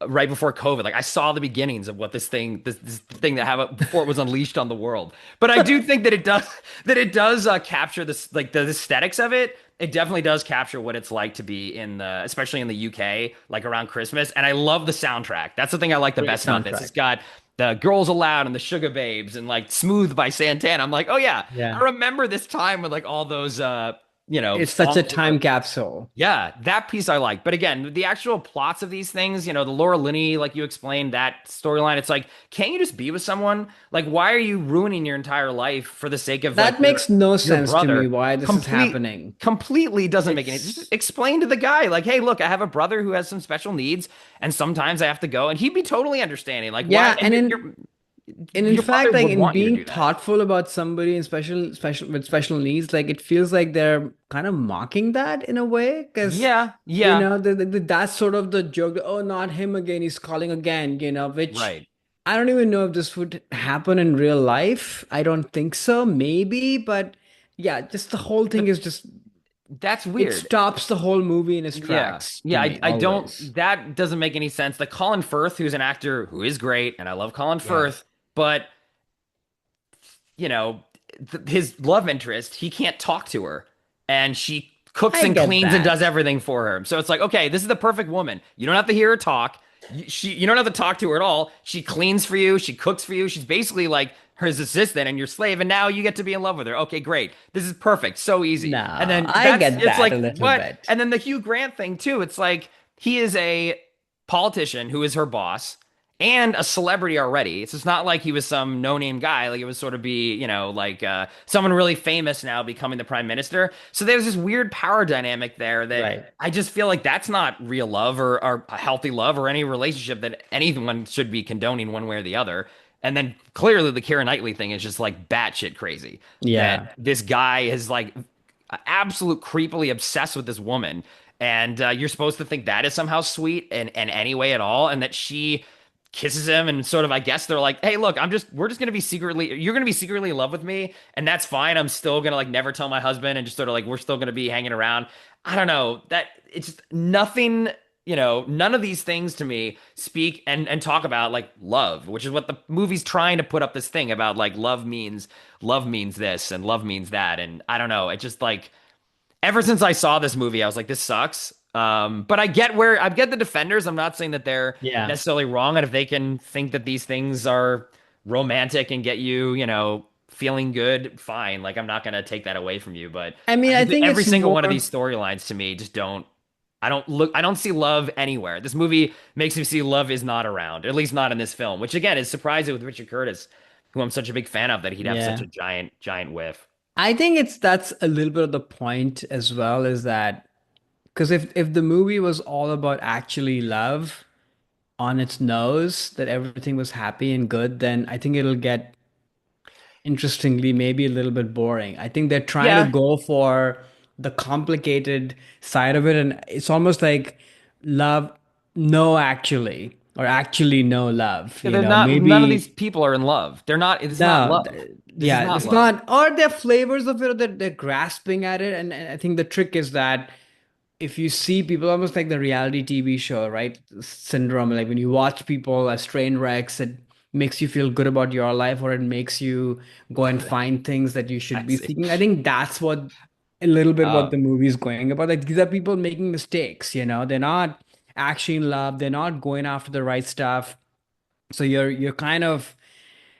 Speaker 1: right before COVID. Like I saw the beginnings of what this thing that happened before it was unleashed on the world. But I do think that it does capture this, like the aesthetics of it. It definitely does capture what it's like to be especially in the UK, like around Christmas. And I love the soundtrack. That's the thing I like the
Speaker 2: great
Speaker 1: best about this. It's
Speaker 2: soundtrack.
Speaker 1: got the Girls Aloud and the Sugar Babes and like Smooth by Santana. I'm like, oh yeah, I
Speaker 2: Yeah.
Speaker 1: remember this time with like all those
Speaker 2: It's such a
Speaker 1: songs
Speaker 2: time capsule.
Speaker 1: yeah, that piece I like. But again, the actual plots of these things, the Laura Linney, like you explained, that storyline, it's like, can't you just be with someone? Like, why are you ruining your entire life for the sake of like
Speaker 2: That makes no
Speaker 1: your
Speaker 2: sense to me
Speaker 1: brother?
Speaker 2: why this is
Speaker 1: Complete
Speaker 2: happening.
Speaker 1: completely doesn't make any just
Speaker 2: It's
Speaker 1: explain to the guy, like, hey, look, I have a brother who has some special needs, and sometimes I have to go, and he'd be totally understanding. Like, why
Speaker 2: yeah,
Speaker 1: and
Speaker 2: and in
Speaker 1: your
Speaker 2: fact,
Speaker 1: brother
Speaker 2: like
Speaker 1: would
Speaker 2: in
Speaker 1: want you to
Speaker 2: being
Speaker 1: do that.
Speaker 2: thoughtful about somebody in special with special needs, like it feels like they're kind of mocking that in a way, because
Speaker 1: Yeah, yeah,
Speaker 2: that's sort of the joke. Oh, not him again. He's calling again. Which
Speaker 1: right.
Speaker 2: I don't even know if this would happen in real life. I don't think so. Maybe, but yeah, just the whole thing
Speaker 1: But
Speaker 2: is just
Speaker 1: that's
Speaker 2: it
Speaker 1: weird.
Speaker 2: stops the whole movie in its
Speaker 1: Yeah.
Speaker 2: tracks to
Speaker 1: Yeah, I,
Speaker 2: me
Speaker 1: I don't
Speaker 2: always.
Speaker 1: that doesn't make any sense. Like Colin Firth, who's an actor who is great, and I love Colin
Speaker 2: Yeah,
Speaker 1: Firth, but you know, his love interest, he can't talk to her. And she cooks
Speaker 2: I
Speaker 1: and
Speaker 2: get
Speaker 1: cleans and does
Speaker 2: that.
Speaker 1: everything for her. So it's like, okay, this is the perfect woman. You don't have to hear her talk. You don't have to talk to her at all. She cleans for you, she cooks for you. She's basically like her assistant and your slave, and now you get to be in love with her. Okay, great. This is perfect. So easy. And
Speaker 2: No,
Speaker 1: then
Speaker 2: I
Speaker 1: that's
Speaker 2: get
Speaker 1: it's
Speaker 2: that
Speaker 1: like
Speaker 2: a little
Speaker 1: what?
Speaker 2: bit.
Speaker 1: And then the Hugh Grant thing too. It's like he is a politician who is her boss and a celebrity already. It's just not like he was some no-name guy. Like it was sort of be, like someone really famous now becoming the prime minister. So there's this weird power dynamic there that
Speaker 2: Right.
Speaker 1: I just feel like that's not real love or a healthy love or any relationship that anyone should be condoning one way or the other. And then clearly the Keira Knightley thing is just like batshit crazy. That
Speaker 2: Yeah.
Speaker 1: this guy is like absolute creepily obsessed with this woman. And you're supposed to think that is somehow sweet in any way at all. And that she kisses him and sort of, I guess they're like, hey, look, we're just gonna be secretly, you're gonna be secretly in love with me, and that's fine. I'm still gonna like never tell my husband and just sort of like we're still gonna be hanging around. I don't know. That it's just nothing, none of these things to me speak and talk about like love, which is what the movie's trying to put up this thing about like love means this and love means that. And I don't know. It just like ever since I saw this movie, I was like, this sucks. But I get the defenders. I'm not saying that they're
Speaker 2: Yeah.
Speaker 1: necessarily wrong. And if they can think that these things are romantic and get you, feeling good, fine. Like I'm not gonna take that away from you. But
Speaker 2: I mean, I think
Speaker 1: every
Speaker 2: it's
Speaker 1: single one of
Speaker 2: more.
Speaker 1: these storylines to me just don't. I don't see love anywhere. This movie makes me see love is not around, at least not in this film, which again is surprising with Richard Curtis, who I'm such a big fan of, that he'd have such
Speaker 2: Yeah.
Speaker 1: a giant whiff.
Speaker 2: I think that's a little bit of the point as well, is that because if the movie was all about actually love on its nose, that everything was happy and good, then I think it'll get, interestingly, maybe a little bit boring. I think they're trying to
Speaker 1: Yeah,
Speaker 2: go for the complicated side of it, and it's almost like love, no, actually, or actually no love,
Speaker 1: yeah, they're not. None of these
Speaker 2: maybe.
Speaker 1: people are in love. They're not. It's not
Speaker 2: No,
Speaker 1: love. This is
Speaker 2: yeah,
Speaker 1: not
Speaker 2: it's
Speaker 1: love.
Speaker 2: not, or they're flavors of it, or they're grasping at it. And I think the trick is that if you see people, almost like the reality TV show, right? Syndrome, like when you watch people as train wrecks, it makes you feel good about your life, or it makes you go and find things that you should
Speaker 1: I
Speaker 2: be
Speaker 1: see.
Speaker 2: seeking. I think that's what a little bit what
Speaker 1: Uh,
Speaker 2: the movie is going about. Like these are people making mistakes, they're not actually in love, they're not going after the right stuff. So you're kind of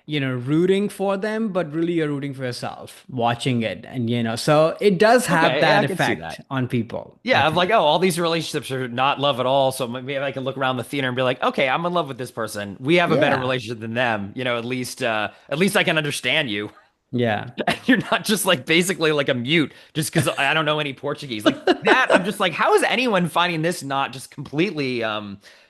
Speaker 2: rooting for them, but really you're rooting for yourself watching it. And, so it does have
Speaker 1: okay, yeah,
Speaker 2: that
Speaker 1: I can see
Speaker 2: effect
Speaker 1: that.
Speaker 2: on people, I
Speaker 1: Yeah, I'm like,
Speaker 2: think.
Speaker 1: oh, all these relationships are not love at all. So maybe I can look around the theater and be like, okay, I'm in love with this person. We have a better
Speaker 2: Yeah.
Speaker 1: relationship than them. At least I can understand you.
Speaker 2: Yeah.
Speaker 1: You're not just like basically like a mute just because I don't know any Portuguese. Like that, I'm just like, how is anyone finding this not just completely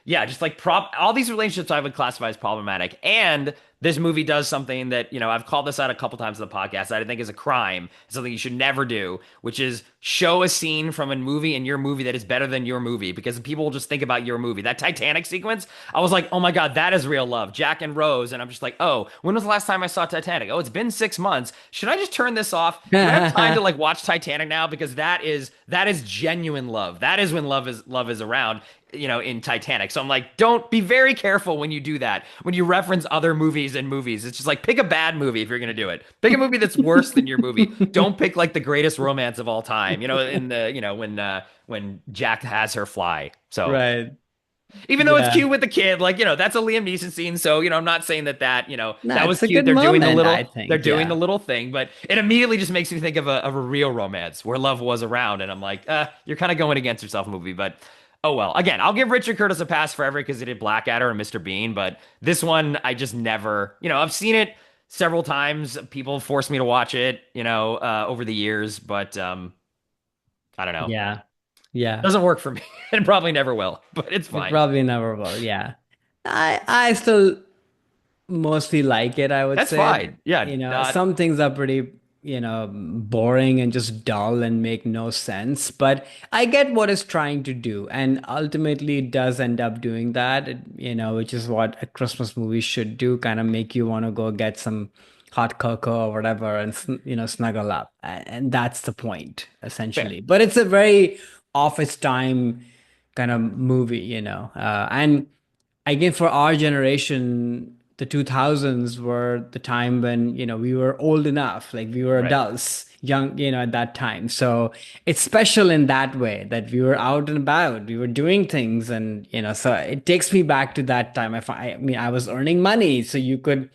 Speaker 1: yeah, just like all these relationships I would classify as problematic. And this movie does something that, I've called this out a couple times in the podcast that I think is a crime, something you should never do, which is show a scene from a movie in your movie that is better than your movie because people will just think about your movie. That Titanic sequence, I was like, oh my God, that is real love. Jack and Rose. And I'm just like, oh, when was the last time I saw Titanic? Oh, it's been 6 months. Should I just turn this off? Do I have time to like watch Titanic now? Because that is genuine love. That is when love is around, in Titanic. So I'm like, don't be very careful when you do that. When you reference other movies and movies, it's just like pick a bad movie if you're gonna do it. Pick a movie that's worse than your movie. Don't pick like the greatest romance of all time. In the when Jack has her fly. So
Speaker 2: Right.
Speaker 1: even though it's
Speaker 2: Yeah.
Speaker 1: cute with the kid, like that's a Liam Neeson scene. So I'm not saying that
Speaker 2: No,
Speaker 1: that was
Speaker 2: it's a
Speaker 1: cute.
Speaker 2: good moment, I
Speaker 1: They're
Speaker 2: think.
Speaker 1: doing the
Speaker 2: Yeah.
Speaker 1: little thing, but it immediately just makes me think of a real romance where love was around, and I'm like, you're kind of going against yourself, movie. But oh well. Again, I'll give Richard Curtis a pass forever because he did Blackadder and Mr. Bean, but this one I just never. I've seen it several times. People forced me to watch it, over the years, but I don't know.
Speaker 2: Yeah. Yeah.
Speaker 1: Doesn't work for me, and probably never will. But it's
Speaker 2: It
Speaker 1: fine.
Speaker 2: probably never will. Yeah. I still mostly like it, I would
Speaker 1: That's
Speaker 2: say.
Speaker 1: fine. Yeah, not
Speaker 2: Some things are pretty, boring and just dull and make no sense, but I get what it's trying to do. And ultimately, it does end up doing that, which is what a Christmas movie should do, kind of make you want to go get some hot cocoa or whatever and, snuggle up. And that's the point,
Speaker 1: fair.
Speaker 2: essentially. But it's a very office time kind of movie, and again, for our generation, the 2000s were the time when, we were old enough, like we were
Speaker 1: Right.
Speaker 2: adults, young, at that time. So it's special in that way that we were out and about, we were doing things. And, so it takes me back to that time. I mean, I was earning money, so you could,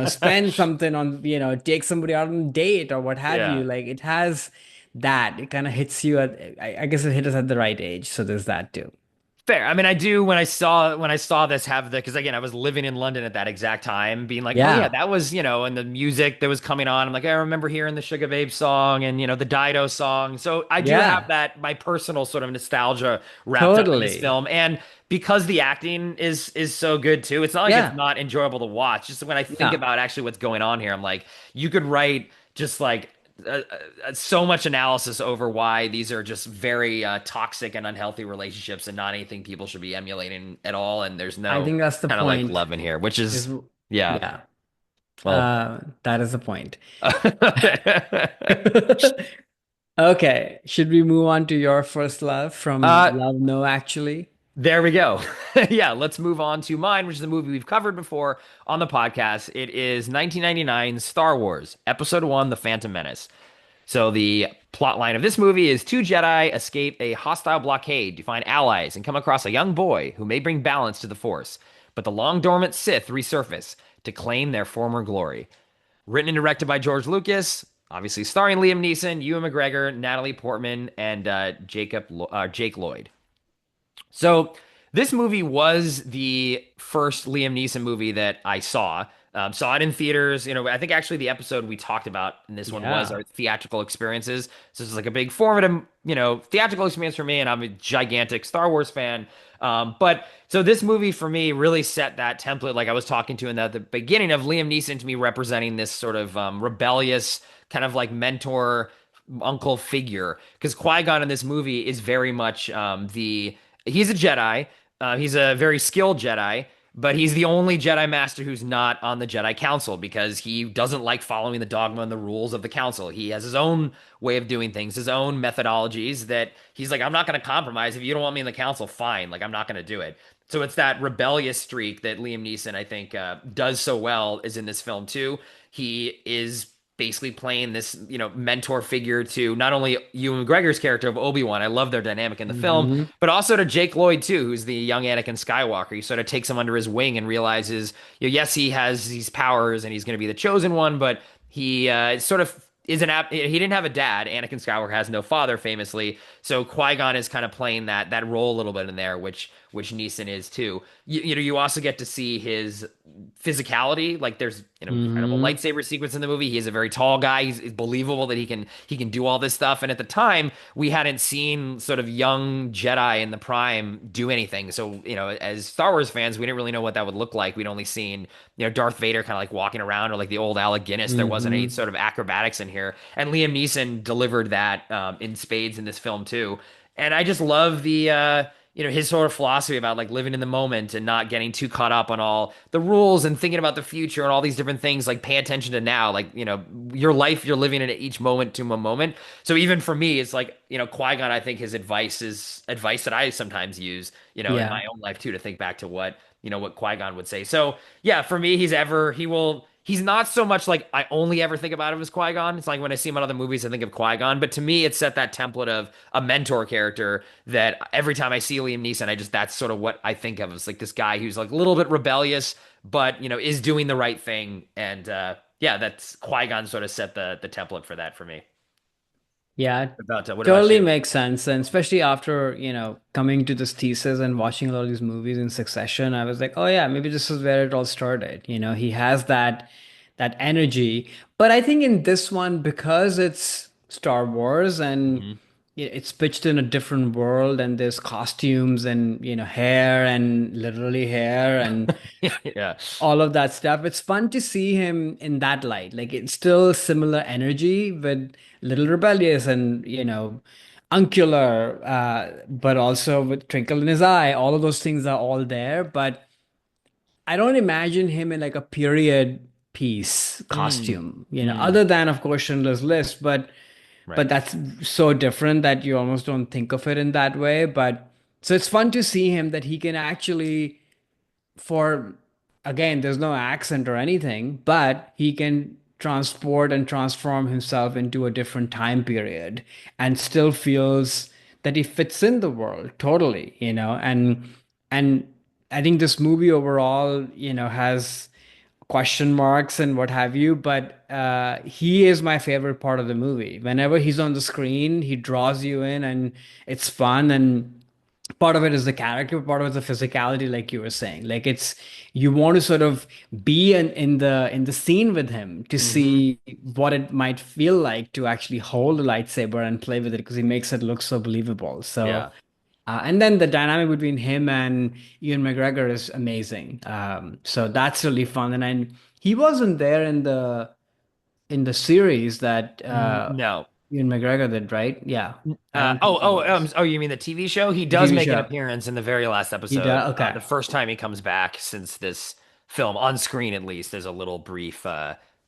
Speaker 2: spend something on, take somebody out on a date or what have you.
Speaker 1: Yeah.
Speaker 2: Like it has that, it kind of hits you at, I guess it hit us at the right age. So there's that too.
Speaker 1: Fair. I mean, I do when I saw this have the because again, I was living in London at that exact time, being like, oh yeah,
Speaker 2: Yeah.
Speaker 1: that was and the music that was coming on. I'm like, I remember hearing the Sugar Babe song and the Dido song. So I do have
Speaker 2: Yeah.
Speaker 1: that my personal sort of nostalgia wrapped up in this
Speaker 2: Totally.
Speaker 1: film, and because the acting is so good too, it's not like it's
Speaker 2: Yeah.
Speaker 1: not enjoyable to watch. Just when I think
Speaker 2: No.
Speaker 1: about actually what's going on here, I'm like, you could write just like so much analysis over why these are just very toxic and unhealthy relationships and not anything people should be emulating at all. And there's
Speaker 2: I
Speaker 1: no
Speaker 2: think that's the
Speaker 1: kind of like
Speaker 2: point.
Speaker 1: love in here, which is,
Speaker 2: Is
Speaker 1: yeah,
Speaker 2: yeah,
Speaker 1: well,
Speaker 2: that is the point. Okay, should we move on to your first love from
Speaker 1: uh,
Speaker 2: Love No Actually?
Speaker 1: there we go. Yeah, let's move on to mine, which is a movie we've covered before on the podcast. It is 1999's Star Wars, Episode 1, The Phantom Menace. So the plot line of this movie is two Jedi escape a hostile blockade to find allies and come across a young boy who may bring balance to the Force, but the long dormant Sith resurface to claim their former glory. Written and directed by George Lucas, obviously starring Liam Neeson, Ewan McGregor, Natalie Portman, and Jake Lloyd. So this movie was the first Liam Neeson movie that I saw. Saw it in theaters. You know, I think actually the episode we talked about in this one was
Speaker 2: Yeah.
Speaker 1: our theatrical experiences. So this is like a big formative, theatrical experience for me, and I'm a gigantic Star Wars fan. But so this movie for me really set that template, like I was talking to in the beginning of Liam Neeson to me representing this sort of rebellious kind of like mentor uncle figure. Because Qui-Gon in this movie is very much he's a Jedi. He's a very skilled Jedi, but he's the only Jedi Master who's not on the Jedi Council because he doesn't like following the dogma and the rules of the Council. He has his own way of doing things, his own methodologies that he's like, I'm not going to compromise. If you don't want me in the Council, fine. Like, I'm not going to do it. So it's that rebellious streak that Liam Neeson, I think, does so well is in this film too. He is basically playing this, mentor figure to not only Ewan McGregor's character of Obi-Wan. I love their dynamic in the film,
Speaker 2: Hmm.
Speaker 1: but also to Jake Lloyd too, who's the young Anakin Skywalker. He sort of takes him under his wing and realizes, yes, he has these powers and he's going to be the chosen one, but he sort of he didn't have a dad. Anakin Skywalker has no father, famously. So Qui-Gon is kind of playing that role a little bit in there, which Neeson is too. You also get to see his physicality. Like there's an incredible
Speaker 2: Hmm.
Speaker 1: lightsaber sequence in the movie. He's a very tall guy. He's believable that he can do all this stuff. And at the time, we hadn't seen sort of young Jedi in the prime do anything. So as Star Wars fans, we didn't really know what that would look like. We'd only seen Darth Vader kind of like walking around, or like the old Alec Guinness. There wasn't any
Speaker 2: Hmm.
Speaker 1: sort of acrobatics in here. And Liam Neeson delivered that in spades in this film too. And I just love the his sort of philosophy about like living in the moment and not getting too caught up on all the rules and thinking about the future and all these different things. Like pay attention to now, like your life you're living in at each moment to a moment. So even for me, it's like Qui-Gon. I think his advice is advice that I sometimes use in
Speaker 2: Yeah.
Speaker 1: my own life too, to think back to what Qui-Gon would say. So yeah, for me, he's not so much like I only ever think about him as Qui-Gon. It's like when I see him in other movies, I think of Qui-Gon. But to me, it set that template of a mentor character that every time I see Liam Neeson, that's sort of what I think of as like this guy who's like a little bit rebellious, but is doing the right thing. And yeah, that's Qui-Gon sort of set the template for that for me.
Speaker 2: Yeah,
Speaker 1: What about
Speaker 2: totally
Speaker 1: you?
Speaker 2: makes sense. And especially after, coming to this thesis and watching a lot of these movies in succession, I was like, oh yeah, maybe this is where it all started. He has that energy. But I think in this one, because it's Star Wars and
Speaker 1: Hmm.
Speaker 2: it's pitched in a different world and there's costumes and, hair and literally hair and
Speaker 1: Yeah.
Speaker 2: all of that stuff. It's fun to see him in that light. Like it's still similar energy, but little rebellious and uncular, but also with twinkle in his eye. All of those things are all there, but I don't imagine him in like a period piece
Speaker 1: Mm.
Speaker 2: costume.
Speaker 1: Mm.
Speaker 2: Other than of course Schindler's List, but
Speaker 1: Right.
Speaker 2: that's so different that you almost don't think of it in that way. But so it's fun to see him that he can actually for again, there's no accent or anything, but he can transport and transform himself into a different time period and still feels that he fits in the world totally, and I think this movie overall, has question marks and what have you, but he is my favorite part of the movie. Whenever he's on the screen, he draws you in and it's fun, and part of it is the character, part of it is the physicality, like you were saying. Like it's you want to sort of be in the scene with him to
Speaker 1: Hmm.
Speaker 2: see what it might feel like to actually hold a lightsaber and play with it because he makes it look so believable. So
Speaker 1: Yeah.
Speaker 2: and then the dynamic between him and Ewan McGregor is amazing. So that's really fun. And he wasn't there in the in the series that
Speaker 1: No.
Speaker 2: Ewan McGregor did, right? Yeah. I don't think he was.
Speaker 1: Oh, you mean the TV show? He
Speaker 2: The
Speaker 1: does
Speaker 2: TV
Speaker 1: make an
Speaker 2: show.
Speaker 1: appearance in the very last
Speaker 2: He
Speaker 1: episode.
Speaker 2: does. Okay.
Speaker 1: The first time he comes back since this film, on screen at least, there's a little brief,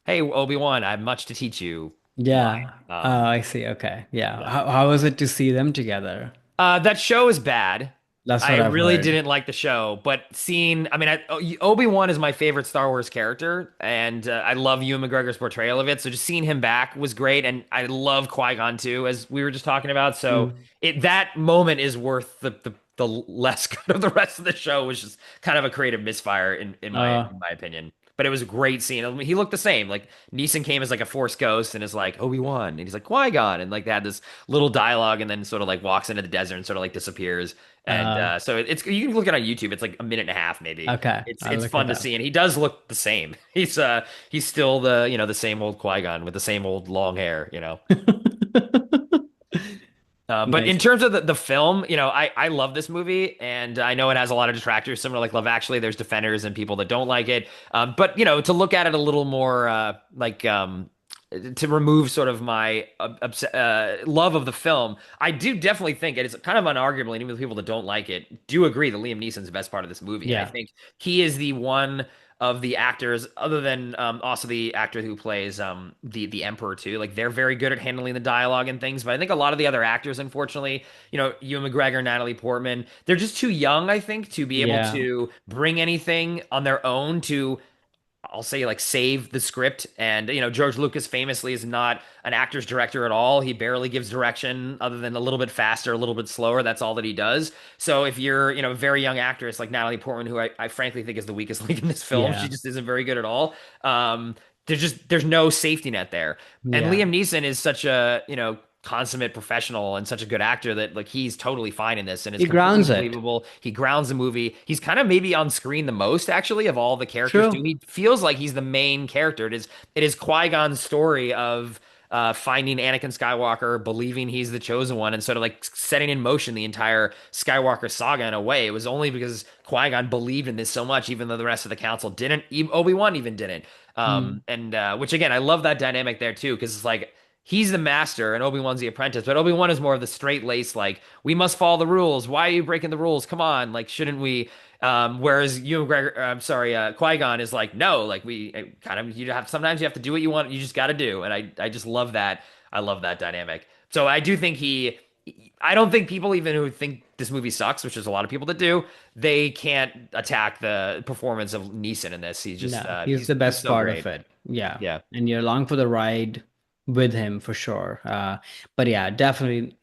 Speaker 1: "Hey, Obi-Wan, I have much to teach you" line.
Speaker 2: Yeah. Oh, I see. Okay. Yeah.
Speaker 1: Yeah.
Speaker 2: How was it to see them together?
Speaker 1: That show is bad.
Speaker 2: That's
Speaker 1: I
Speaker 2: what I've
Speaker 1: really
Speaker 2: heard.
Speaker 1: didn't like the show, but seeing, I mean, Obi-Wan is my favorite Star Wars character, and I love Ewan McGregor's portrayal of it. So just seeing him back was great, and I love Qui-Gon too, as we were just talking about. So
Speaker 2: Mm.
Speaker 1: that moment is worth the less good of the rest of the show, which is kind of a creative misfire
Speaker 2: Uh,
Speaker 1: in my opinion. But it was a great scene. I mean, he looked the same. Like Neeson came as like a Force ghost and is like Obi-Wan, and he's like Qui-Gon, and like they had this little dialogue, and then sort of like walks into the desert and sort of like disappears. And
Speaker 2: uh,
Speaker 1: so it's you can look it on YouTube. It's like a minute and a half maybe.
Speaker 2: okay. I'll
Speaker 1: It's
Speaker 2: look
Speaker 1: fun
Speaker 2: it
Speaker 1: to
Speaker 2: up.
Speaker 1: see, and he does look the same. He's still the the same old Qui-Gon with the same old long hair. But in
Speaker 2: Nice.
Speaker 1: terms of the film, I love this movie, and I know it has a lot of detractors, similar to like Love Actually. There's defenders and people that don't like it. But to look at it a little more to remove sort of my love of the film, I do definitely think it is kind of unarguably, and even the people that don't like it do agree that Liam Neeson's the best part of this movie. I
Speaker 2: Yeah.
Speaker 1: think he is the one of the actors, other than also the actor who plays the Emperor too. Like they're very good at handling the dialogue and things, but I think a lot of the other actors, unfortunately, Ewan McGregor, Natalie Portman, they're just too young, I think, to be able
Speaker 2: Yeah.
Speaker 1: to bring anything on their own to, I'll say, like save the script. And George Lucas famously is not an actor's director at all. He barely gives direction other than a little bit faster, a little bit slower. That's all that he does. So if you're a very young actress like Natalie Portman, who I frankly think is the weakest link in this film, she
Speaker 2: Yeah.
Speaker 1: just isn't very good at all. There's no safety net there. And
Speaker 2: Yeah.
Speaker 1: Liam Neeson is such a consummate professional and such a good actor that like he's totally fine in this, and it's
Speaker 2: He
Speaker 1: completely
Speaker 2: grounds it.
Speaker 1: believable. He grounds the movie. He's kind of maybe on screen the most actually of all the characters too.
Speaker 2: True.
Speaker 1: He feels like he's the main character. It is Qui-Gon's story of finding Anakin Skywalker, believing he's the chosen one, and sort of like setting in motion the entire Skywalker saga in a way. It was only because Qui-Gon believed in this so much, even though the rest of the council didn't. Obi-Wan even didn't.
Speaker 2: Mm.
Speaker 1: And which again, I love that dynamic there too, because it's like he's the master and Obi-Wan's the apprentice, but Obi-Wan is more of the straight lace, like, we must follow the rules. Why are you breaking the rules? Come on, like, shouldn't we? Whereas you, McGregor, I'm sorry, Qui-Gon is like, no, like we kind of you have sometimes you have to do what you want, you just got to do, and I just love that. I love that dynamic. So I do think I don't think people even who think this movie sucks, which is a lot of people that do, they can't attack the performance of Neeson in this. He's just
Speaker 2: No, he's the
Speaker 1: he's
Speaker 2: best
Speaker 1: so
Speaker 2: part of
Speaker 1: great.
Speaker 2: it. Yeah.
Speaker 1: Yeah.
Speaker 2: And you're along for the ride with him for sure. But yeah, definitely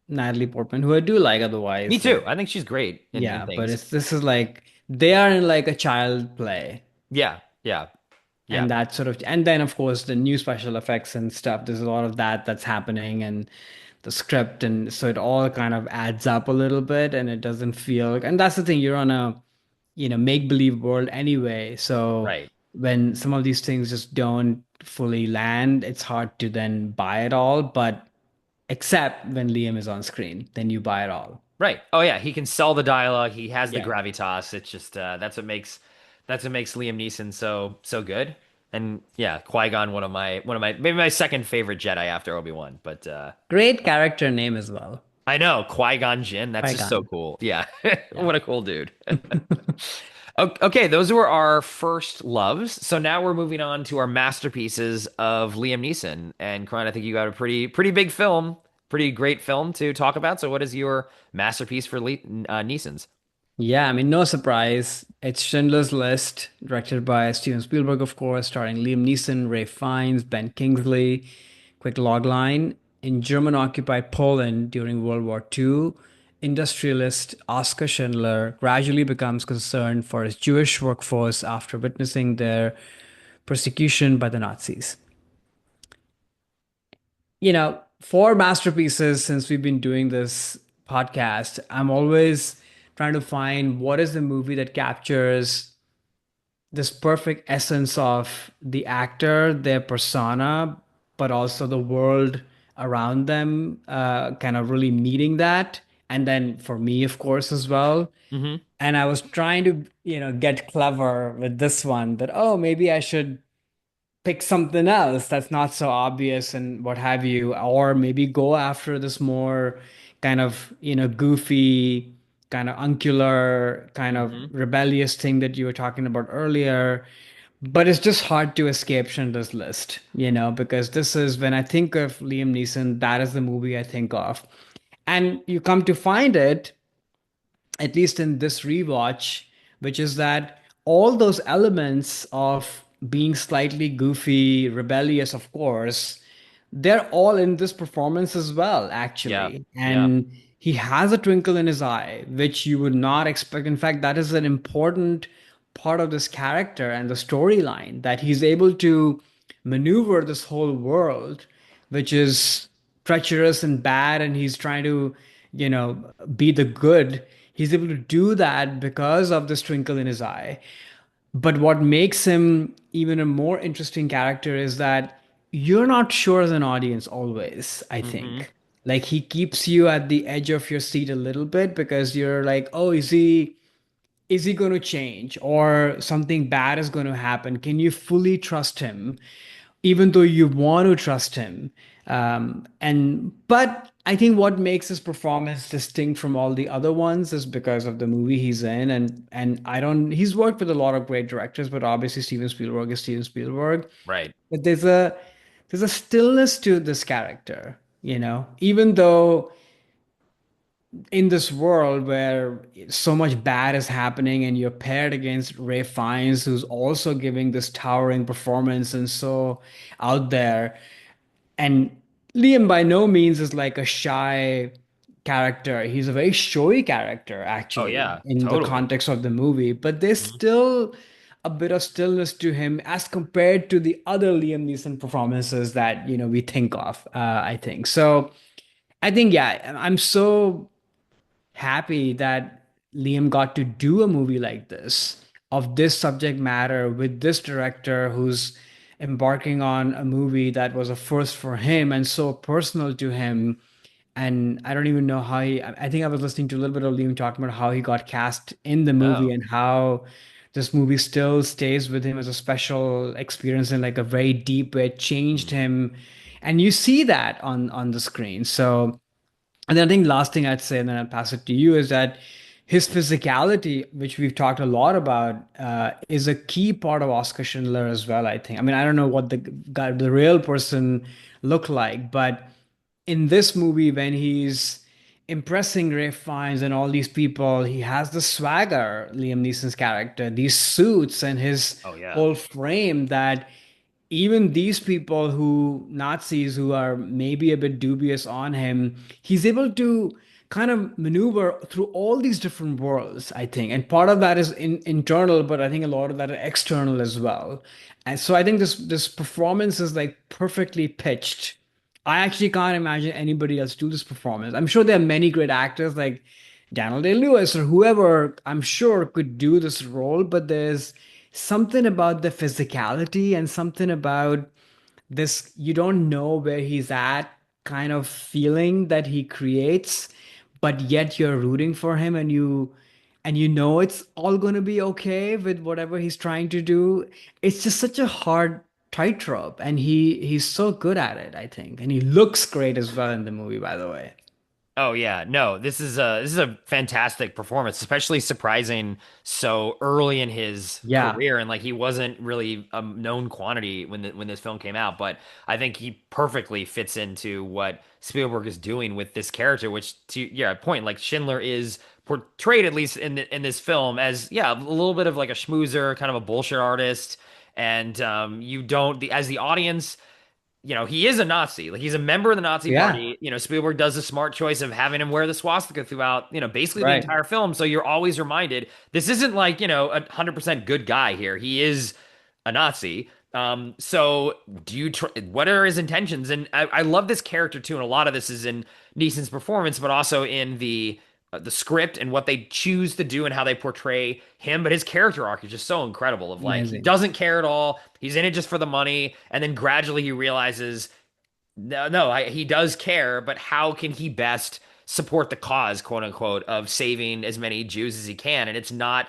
Speaker 2: Natalie Portman, who I do like
Speaker 1: Me
Speaker 2: otherwise.
Speaker 1: too. I think she's great in
Speaker 2: Yeah, but
Speaker 1: things.
Speaker 2: it's this is like they are in like a child play.
Speaker 1: Yeah, yeah, yeah.
Speaker 2: And that sort of, and then of course the new special effects and stuff, there's a lot of that that's happening, and the script, and so it all kind of adds up a little bit, and it doesn't feel, and that's the thing, you're on a make believe world anyway, so
Speaker 1: Right,
Speaker 2: when some of these things just don't fully land, it's hard to then buy it all, but except when Liam is on screen, then you buy it all.
Speaker 1: right. Oh yeah, he can sell the dialogue. He has the
Speaker 2: Yeah.
Speaker 1: gravitas. It's just that's what makes Liam Neeson so good. And yeah, Qui-Gon, one of my maybe my second favorite Jedi after Obi-Wan. But
Speaker 2: Great character name as well.
Speaker 1: I know Qui-Gon Jinn. That's just so
Speaker 2: Qui-Gon.
Speaker 1: cool. Yeah,
Speaker 2: Yeah.
Speaker 1: what a cool dude. Okay, those were our first loves. So now we're moving on to our masterpieces of Liam Neeson. And Karan, I think you got a pretty big film, pretty great film to talk about. So what is your masterpiece for Neeson's?
Speaker 2: Yeah, I mean, no surprise. It's Schindler's List, directed by Steven Spielberg, of course, starring Liam Neeson, Ray Fiennes, Ben Kingsley. Quick logline. In German-occupied Poland during World War II, industrialist Oskar Schindler gradually becomes concerned for his Jewish workforce after witnessing their persecution by the Nazis. For masterpieces, since we've been doing this podcast, I'm always trying to find what is the movie that captures this perfect essence of the actor, their persona, but also the world around them, kind of really meeting that. And then for me, of course, as well.
Speaker 1: Hmm.
Speaker 2: And I was trying to, get clever with this one that, oh, maybe I should pick something else that's not so obvious and what have you, or maybe go after this more kind of, goofy, kind of uncular, kind of
Speaker 1: Hmm.
Speaker 2: rebellious thing that you were talking about earlier. But it's just hard to escape Schindler's List, because this is when I think of Liam Neeson, that is the movie I think of. And you come to find it, at least in this rewatch, which is that all those elements of being slightly goofy, rebellious, of course, they're all in this performance as well,
Speaker 1: Yeah.
Speaker 2: actually.
Speaker 1: Yeah.
Speaker 2: And he has a twinkle in his eye, which you would not expect. In fact, that is an important part of this character and the storyline, that he's able to maneuver this whole world, which is treacherous and bad, and he's trying to, be the good. He's able to do that because of this twinkle in his eye. But what makes him even a more interesting character is that you're not sure as an audience always, I
Speaker 1: Hmm.
Speaker 2: think. Like, he keeps you at the edge of your seat a little bit because you're like, oh, is he going to change, or something bad is going to happen? Can you fully trust him, even though you want to trust him? And but I think what makes his performance distinct from all the other ones is because of the movie he's in, and I don't. He's worked with a lot of great directors, but obviously Steven Spielberg is Steven Spielberg.
Speaker 1: Right.
Speaker 2: But there's a stillness to this character, even though in this world where so much bad is happening and you're paired against Ray Fiennes, who's also giving this towering performance and so out there. And Liam by no means is like a shy character. He's a very showy character,
Speaker 1: Oh
Speaker 2: actually,
Speaker 1: yeah,
Speaker 2: in the
Speaker 1: totally.
Speaker 2: context of the movie. But there's still a bit of stillness to him as compared to the other Liam Neeson performances that, we think of, I think. So I think, yeah, I'm so happy that Liam got to do a movie like this, of this subject matter, with this director who's embarking on a movie that was a first for him and so personal to him. And I don't even know how I think I was listening to a little bit of Liam talking about how he got cast in the movie
Speaker 1: Oh.
Speaker 2: and how this movie still stays with him as a special experience in like a very deep way. It changed
Speaker 1: Mm.
Speaker 2: him. And you see that on the screen. So, and then I think last thing I'd say, and then I'll pass it to you, is that his physicality, which we've talked a lot about, is a key part of Oscar Schindler as well, I think. I mean, I don't know what the guy, the real person looked like, but in this movie, when he's impressing Ray Fiennes and all these people, he has the swagger, Liam Neeson's character, these suits and his
Speaker 1: Oh yeah.
Speaker 2: whole frame, that even these people who Nazis who are maybe a bit dubious on him, he's able to kind of maneuver through all these different worlds, I think. And part of that is internal, but I think a lot of that is external as well. And so I think this performance is like perfectly pitched. I actually can't imagine anybody else do this performance. I'm sure there are many great actors like Daniel Day-Lewis or whoever, I'm sure, could do this role, but there's something about the physicality and something about this you don't know where he's at kind of feeling that he creates, but yet you're rooting for him, and you know it's all going to be okay with whatever he's trying to do. It's just such a hard tightrope, and he's so good at it, I think. And he looks great as well in the movie, by the way.
Speaker 1: Oh yeah, no, this is a fantastic performance, especially surprising so early in his
Speaker 2: Yeah,
Speaker 1: career, and like he wasn't really a known quantity when this film came out, but I think he perfectly fits into what Spielberg is doing with this character, which to yeah, point like Schindler is portrayed at least in this film as yeah, a little bit of like a schmoozer, kind of a bullshit artist, and you don't as the audience he is a Nazi. Like he's a member of the Nazi
Speaker 2: yeah,
Speaker 1: party. Spielberg does a smart choice of having him wear the swastika throughout, basically the
Speaker 2: right.
Speaker 1: entire film. So you're always reminded this isn't like, 100% good guy here. He is a Nazi. So what are his intentions? And I love this character too. And a lot of this is in Neeson's performance, but also in the script and what they choose to do and how they portray him. But his character arc is just so incredible of like, he
Speaker 2: Amazing.
Speaker 1: doesn't care at all. He's in it just for the money. And then gradually he realizes, no, no, he does care, but how can he best support the cause, quote unquote, of saving as many Jews as he can? And it's not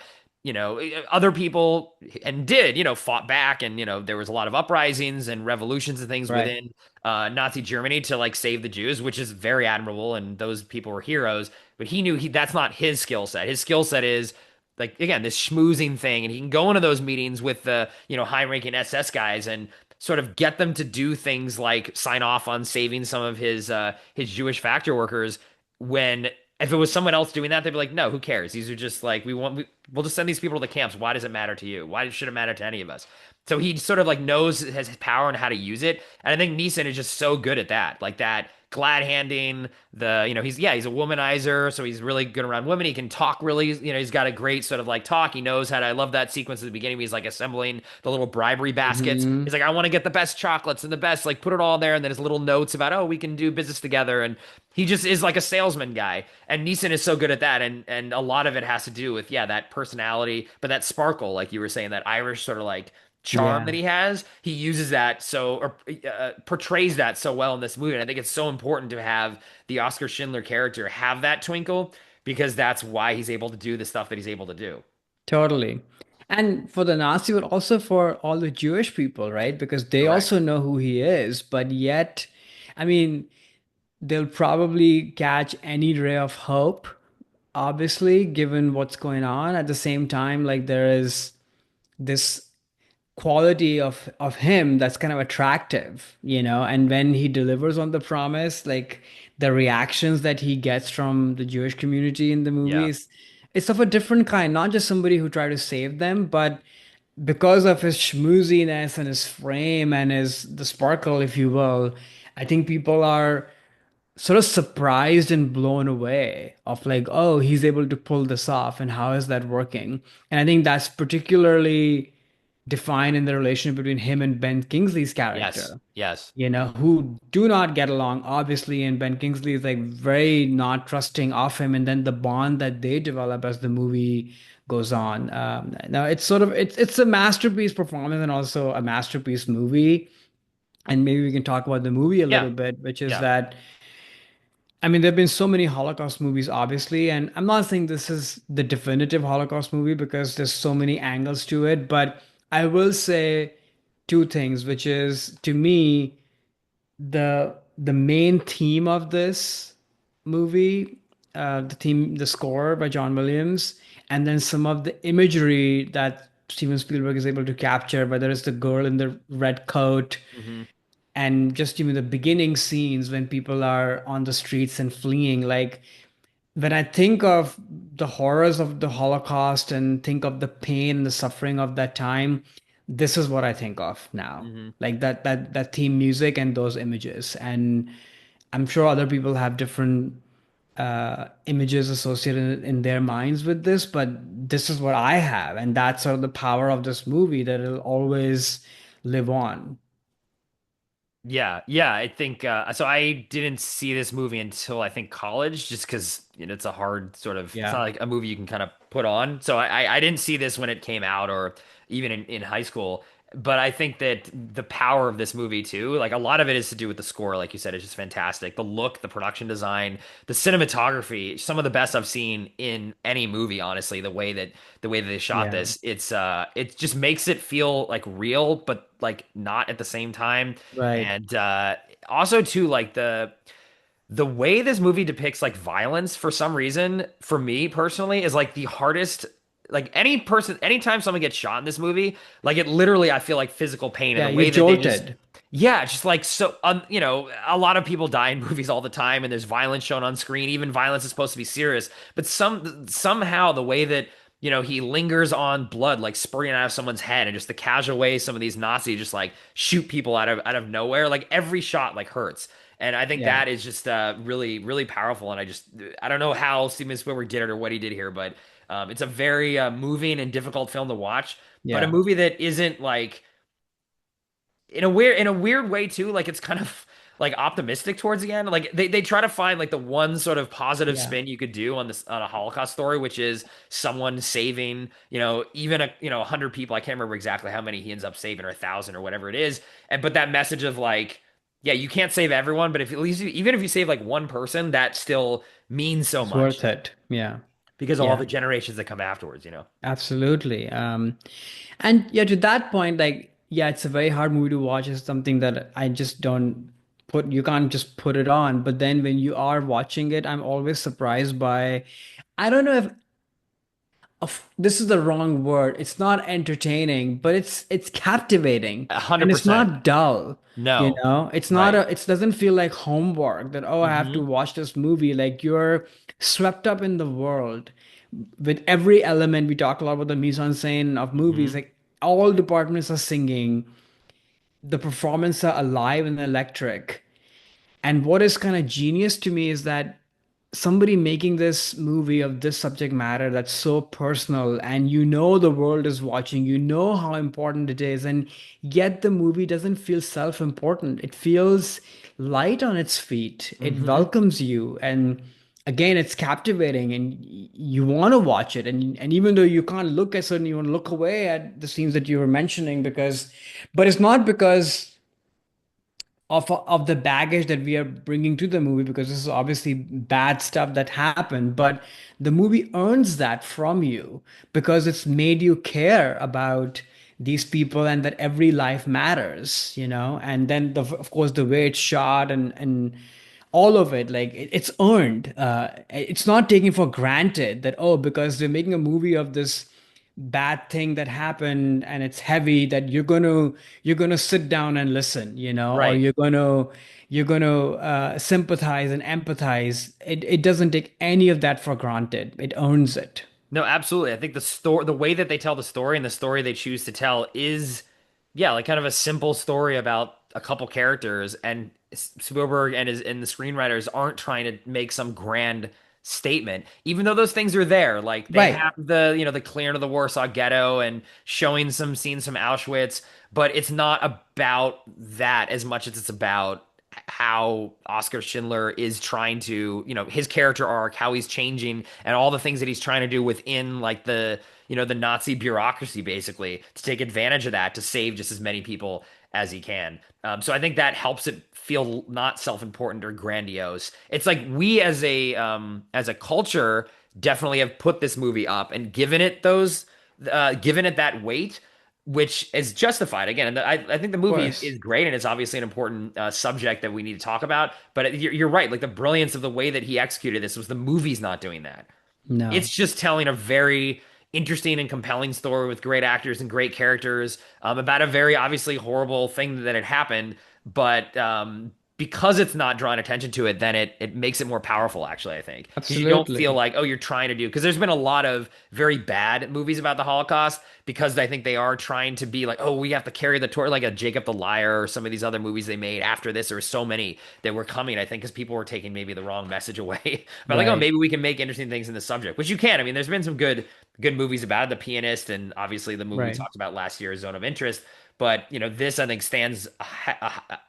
Speaker 1: other people and did, fought back, and there was a lot of uprisings and revolutions and things
Speaker 2: Right.
Speaker 1: within Nazi Germany to like save the Jews, which is very admirable, and those people were heroes. But he knew that's not his skill set. His skill set is like again this schmoozing thing, and he can go into those meetings with the high-ranking SS guys and sort of get them to do things like sign off on saving some of his Jewish factory workers when if it was someone else doing that, they'd be like, no, who cares? These are just like, we'll just send these people to the camps. Why does it matter to you? Why should it matter to any of us? So he sort of like knows his power and how to use it. And I think Neeson is just so good at that, like that glad handing he's a womanizer. So he's really good around women. He can talk really, he's got a great sort of like talk. He knows how to, I love that sequence at the beginning. Where he's like assembling the little bribery baskets. He's
Speaker 2: Hmm.
Speaker 1: like, I want to get the best chocolates and the best, like put it all there. And then his little notes about, oh, we can do business together. And he just is like a salesman guy, and Neeson is so good at that, and a lot of it has to do with that personality, but that sparkle, like you were saying, that Irish sort of like charm that
Speaker 2: Yeah,
Speaker 1: he has. He uses that or portrays that so well in this movie, and I think it's so important to have the Oscar Schindler character have that twinkle because that's why he's able to do the stuff that he's able to do.
Speaker 2: totally. And for the Nazi, but also for all the Jewish people, right? Because they
Speaker 1: Correct.
Speaker 2: also know who he is, but yet, I mean, they'll probably catch any ray of hope, obviously, given what's going on. At the same time, like there is this quality of him that's kind of attractive, and when he delivers on the promise, like the reactions that he gets from the Jewish community in the
Speaker 1: Yeah.
Speaker 2: movies, it's of a different kind, not just somebody who tried to save them, but because of his schmooziness and his frame and his the sparkle, if you will, I think people are sort of surprised and blown away of like, oh, he's able to pull this off and how is that working? And I think that's particularly defined in the relationship between him and Ben Kingsley's
Speaker 1: Yes.
Speaker 2: character,
Speaker 1: Yes.
Speaker 2: who do not get along, obviously, and Ben Kingsley is like very not trusting of him, and then the bond that they develop as the movie goes on. Now it's sort of it's a masterpiece performance and also a masterpiece movie. And maybe we can talk about the movie a
Speaker 1: Yeah.
Speaker 2: little bit, which is
Speaker 1: Yeah.
Speaker 2: that I mean, there have been so many Holocaust movies, obviously, and I'm not saying this is the definitive Holocaust movie because there's so many angles to it, but I will say two things, which is to me, the main theme of this movie, the score by John Williams, and then some of the imagery that Steven Spielberg is able to capture, whether it's the girl in the red coat
Speaker 1: Hmm.
Speaker 2: and just even the beginning scenes when people are on the streets and fleeing. Like when I think of the horrors of the Holocaust and think of the pain and the suffering of that time, this is what I think of now.
Speaker 1: Hmm.
Speaker 2: Like that theme music and those images. And I'm sure other people have different images associated in their minds with this, but this is what I have. And that's sort of the power of this movie that it'll always live on.
Speaker 1: Yeah, yeah, I think so. I didn't see this movie until I think college, just because it's a hard sort of. It's not
Speaker 2: Yeah.
Speaker 1: like a movie you can kind of put on. So I didn't see this when it came out or even in high school. But I think that the power of this movie too, like a lot of it is to do with the score, like you said, it's just fantastic. The look, the production design, the cinematography, some of the best I've seen in any movie, honestly, the way that they shot
Speaker 2: Yeah.
Speaker 1: this, it just makes it feel like real, but like not at the same time.
Speaker 2: Right.
Speaker 1: And also too, like the way this movie depicts like violence for some reason, for me personally, is like the hardest. Like anytime someone gets shot in this movie, like it literally, I feel like physical pain and
Speaker 2: Yeah,
Speaker 1: the
Speaker 2: you're
Speaker 1: way that they just,
Speaker 2: jolted.
Speaker 1: yeah, just like so, a lot of people die in movies all the time, and there's violence shown on screen. Even violence is supposed to be serious, but somehow the way that he lingers on blood like spurting out of someone's head, and just the casual way some of these Nazis just like shoot people out of nowhere, like every shot like hurts. And I think
Speaker 2: Yeah.
Speaker 1: that is just really, really powerful. And I don't know how Steven Spielberg did it or what he did here, but it's a very moving and difficult film to watch, but a
Speaker 2: Yeah.
Speaker 1: movie that isn't like in a weird way too. Like it's kind of like optimistic towards the end. Like they try to find like the one sort of positive
Speaker 2: Yeah.
Speaker 1: spin you could do on a Holocaust story, which is someone saving even 100 people. I can't remember exactly how many he ends up saving, or 1,000 or whatever it is. And but that message of like, yeah, you can't save everyone, but if at least even if you save like one person, that still means so
Speaker 2: It's
Speaker 1: much.
Speaker 2: worth it. Yeah.
Speaker 1: because of all
Speaker 2: Yeah,
Speaker 1: the generations that come afterwards, you know.
Speaker 2: absolutely. And yeah, to that point, like, yeah, it's a very hard movie to watch. It's something that I just don't put, you can't just put it on. But then when you are watching it, I'm always surprised by, I don't know if this is the wrong word. It's not entertaining, but it's captivating
Speaker 1: A hundred
Speaker 2: and it's
Speaker 1: percent.
Speaker 2: not dull. You
Speaker 1: No.
Speaker 2: know, it's not
Speaker 1: Right.
Speaker 2: a, it doesn't feel like homework that, oh, I have to
Speaker 1: Hmm.
Speaker 2: watch this movie. Like you're swept up in the world with every element. We talk a lot about the mise en scène of movies.
Speaker 1: Hmm.
Speaker 2: Like all departments are singing, the performances are alive and electric. And what is kind of genius to me is that somebody making this movie of this subject matter that's so personal, and you know the world is watching, you know how important it is, and yet the movie doesn't feel self-important. It feels light on its feet. It
Speaker 1: Hmm.
Speaker 2: welcomes you, and again, it's captivating, and you want to watch it. And even though you can't look at certain, you want to look away at the scenes that you were mentioning because, but it's not because of the baggage that we are bringing to the movie, because this is obviously bad stuff that happened, but the movie earns that from you because it's made you care about these people and that every life matters, you know. And then of course the way it's shot and all of it, like it's earned. It's not taken for granted that, oh, because they're making a movie of this bad thing that happened and it's heavy, that you're gonna sit down and listen, you know, or
Speaker 1: Right.
Speaker 2: you're gonna sympathize and empathize. It doesn't take any of that for granted. It owns it.
Speaker 1: No, absolutely. I think the way that they tell the story and the story they choose to tell is, yeah, like kind of a simple story about a couple characters, and Spielberg and the screenwriters aren't trying to make some grand statement, even though those things are there. Like they
Speaker 2: Right.
Speaker 1: have the clearing of the Warsaw Ghetto and showing some scenes from Auschwitz, but it's not about that as much as it's about how Oscar Schindler is trying to, his character arc, how he's changing, and all the things that he's trying to do within like the Nazi bureaucracy, basically, to take advantage of that to save just as many people as he can. So I think that helps it feel not self-important or grandiose. It's like we as a culture definitely have put this movie up and given it that weight, which is justified again. And I think the
Speaker 2: Of
Speaker 1: movie
Speaker 2: course.
Speaker 1: is great, and it's obviously an important subject that we need to talk about. But you're right. Like the brilliance of the way that he executed this was the movie's not doing that. It's
Speaker 2: No.
Speaker 1: just telling a very interesting and compelling story with great actors and great characters about a very obviously horrible thing that had happened. But because it's not drawing attention to it, then it makes it more powerful, actually, I think. Because you don't feel
Speaker 2: Absolutely.
Speaker 1: like, oh, you're trying to do, because there's been a lot of very bad movies about the Holocaust because I think they are trying to be like, oh, we have to carry the torch, like a Jacob the Liar or some of these other movies they made after this. There were so many that were coming, I think, because people were taking maybe the wrong message away. But like, oh,
Speaker 2: Right.
Speaker 1: maybe we can make interesting things in the subject, which you can. I mean, there's been some good movies about it, The Pianist, and obviously the movie we
Speaker 2: Right.
Speaker 1: talked about last year, Zone of Interest. But this I think stands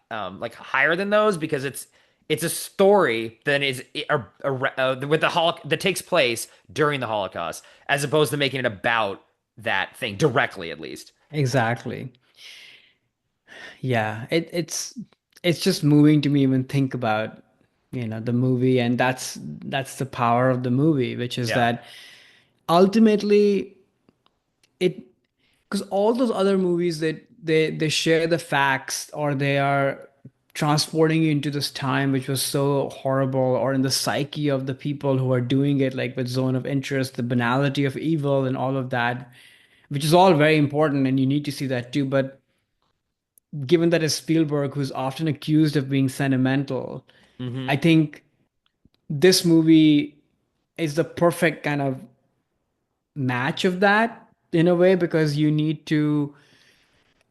Speaker 1: like higher than those because it's a story that is with the that takes place during the Holocaust, as opposed to making it about that thing directly, at least.
Speaker 2: Exactly. Yeah, it's just moving to me even think about, the movie, and that's the power of the movie, which is
Speaker 1: Yeah.
Speaker 2: that ultimately it, because all those other movies that they share the facts, or they are transporting you into this time which was so horrible, or in the psyche of the people who are doing it, like with Zone of Interest, the banality of evil and all of that, which is all very important, and you need to see that too. But given that it's Spielberg, who's often accused of being sentimental,
Speaker 1: Hmm.
Speaker 2: I think this movie is the perfect kind of match of that in a way, because you need to,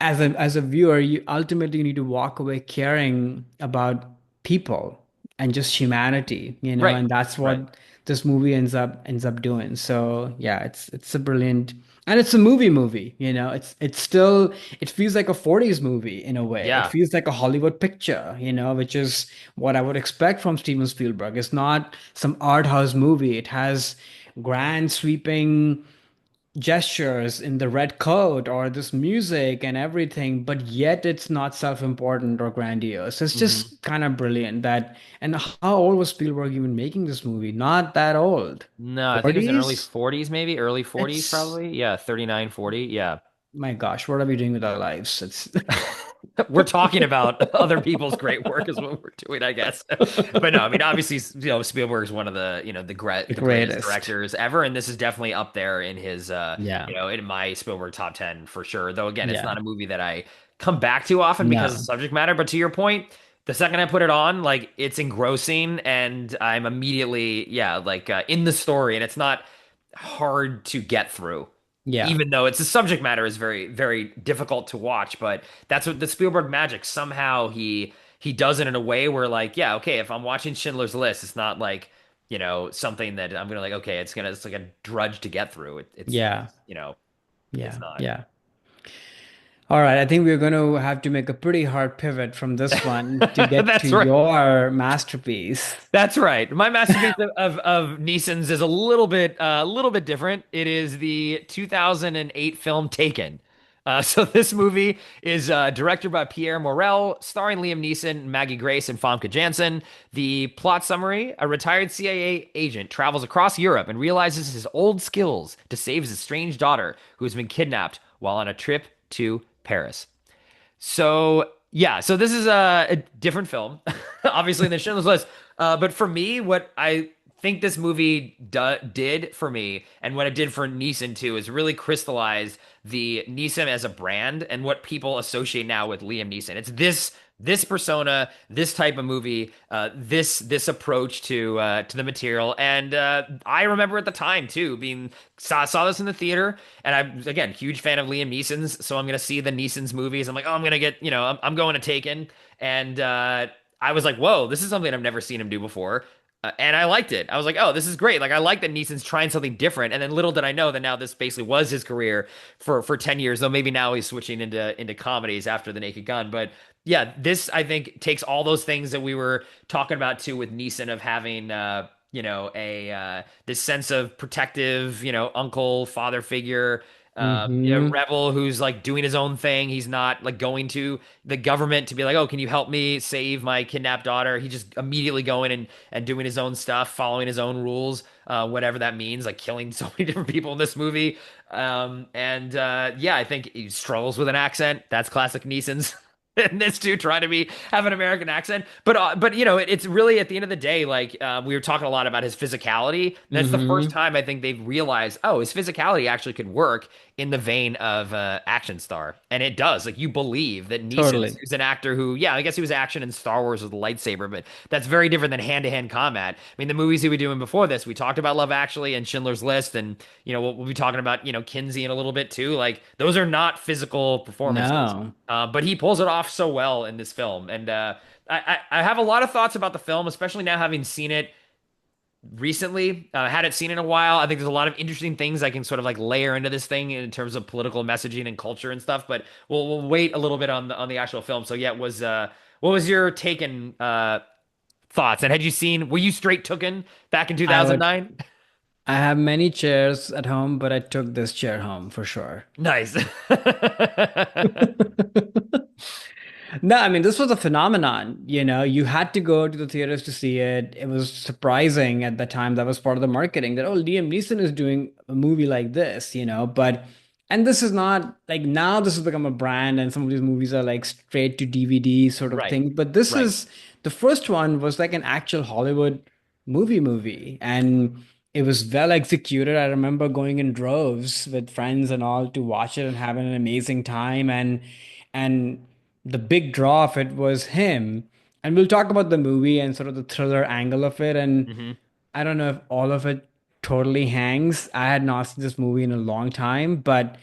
Speaker 2: as a viewer, you ultimately need to walk away caring about people and just humanity,
Speaker 1: Right.
Speaker 2: and that's
Speaker 1: Right.
Speaker 2: what this movie ends up doing. So yeah, it's a brilliant, and it's a movie, it's still, it feels like a 40s movie in a way. It
Speaker 1: Yeah.
Speaker 2: feels like a Hollywood picture, which is what I would expect from Steven Spielberg. It's not some art house movie. It has grand sweeping gestures in the red coat or this music and everything, but yet it's not self-important or grandiose. It's
Speaker 1: Hmm.
Speaker 2: just kind of brilliant that. And how old was Spielberg even making this movie? Not that old.
Speaker 1: No, I think it was in early
Speaker 2: 40s?
Speaker 1: 40s, maybe early 40s,
Speaker 2: It's,
Speaker 1: probably. Yeah, 39, 40. Yeah.
Speaker 2: my gosh, what are we doing with our lives? It's
Speaker 1: We're talking about other people's great work is what we're doing, I guess. But no, I mean, obviously, Spielberg is one of the,
Speaker 2: the
Speaker 1: the greatest
Speaker 2: greatest.
Speaker 1: directors ever, and this is definitely up there in his,
Speaker 2: Yeah.
Speaker 1: in my Spielberg top 10 for sure. Though again, it's
Speaker 2: Yeah.
Speaker 1: not a movie that I come back to often because of the
Speaker 2: No.
Speaker 1: subject matter. But to your point, the second I put it on, like it's engrossing, and I'm immediately, yeah, like in the story, and it's not hard to get through
Speaker 2: Yeah.
Speaker 1: even though it's the subject matter is very, very difficult to watch, but that's what the Spielberg magic. Somehow he does it in a way where like, yeah, okay, if I'm watching Schindler's List, it's not like, something that I'm gonna like, okay, it's like a drudge to get through.
Speaker 2: Yeah.
Speaker 1: It's
Speaker 2: Yeah.
Speaker 1: not.
Speaker 2: Yeah. All right, I think we're going to have to make a pretty hard pivot from this one to get to
Speaker 1: That's right.
Speaker 2: your masterpiece.
Speaker 1: That's right. My masterpiece of Neeson's is a little bit different. It is the 2008 film Taken. So this movie is directed by Pierre Morel, starring Liam Neeson, Maggie Grace, and Famke Janssen. The plot summary: a retired CIA agent travels across Europe and realizes his old skills to save his estranged daughter, who has been kidnapped while on a trip to Paris. So yeah, so this is a different film, obviously than Schindler's List. But for me, what I think this movie did for me, and what it did for Neeson too, is really crystallized the Neeson as a brand and what people associate now with Liam Neeson. It's this persona, this type of movie, this approach to the material, and I remember at the time too being saw this in the theater, and I'm again huge fan of Liam Neeson's, so I'm gonna see the Neeson's movies. I'm like, oh, I'm gonna get I'm going to Taken, and I was like, whoa, this is something I've never seen him do before. And I liked it. I was like, oh, this is great. Like, I like that Neeson's trying something different. And then little did I know that now this basically was his career for 10 years, though maybe now he's switching into comedies after The Naked Gun. But yeah, this I think takes all those things that we were talking about too with Neeson of having a this sense of protective, uncle, father figure,
Speaker 2: Hmm.
Speaker 1: rebel who's like doing his own thing. He's not like going to the government to be like, oh, can you help me save my kidnapped daughter? He just immediately going and doing his own stuff, following his own rules, whatever that means, like killing so many different people in this movie. And yeah, I think he struggles with an accent. That's classic Neeson's. And this dude trying to have an American accent, but it's really at the end of the day, like we were talking a lot about his physicality. And that's the first
Speaker 2: Hmm.
Speaker 1: time I think they've realized, oh, his physicality actually could work in the vein of action star, and it does. Like you believe that Neeson,
Speaker 2: Totally.
Speaker 1: who's an actor who, yeah, I guess he was action in Star Wars with the lightsaber, but that's very different than hand-to-hand combat. I mean, the movies he was doing before this, we talked about Love Actually and Schindler's List, and we'll be talking about Kinsey in a little bit too. Like those are not physical performances.
Speaker 2: No.
Speaker 1: But he pulls it off so well in this film. And I have a lot of thoughts about the film, especially now having seen it recently. Hadn't seen it in a while. I think there's a lot of interesting things I can sort of like layer into this thing in terms of political messaging and culture and stuff. But we'll wait a little bit on the actual film. So yeah, what was your Taken thoughts? And had you seen? Were you straight Tooken back in
Speaker 2: I would,
Speaker 1: 2009?
Speaker 2: I have many chairs at home, but I took this chair home for sure.
Speaker 1: Nice.
Speaker 2: No, I mean, this was a phenomenon. You had to go to the theaters to see it. It was surprising at the time. That was part of the marketing that, oh, Liam Neeson is doing a movie like this. And this is not like now this has become a brand, and some of these movies are like straight to DVD sort of
Speaker 1: Right.
Speaker 2: thing. But this
Speaker 1: Right.
Speaker 2: is the first one was like an actual Hollywood movie. And it was well executed. I remember going in droves with friends and all to watch it and having an amazing time. And the big draw of it was him. And we'll talk about the movie and sort of the thriller angle of it. And
Speaker 1: Hmm.
Speaker 2: I don't know if all of it totally hangs. I had not seen this movie in a long time, but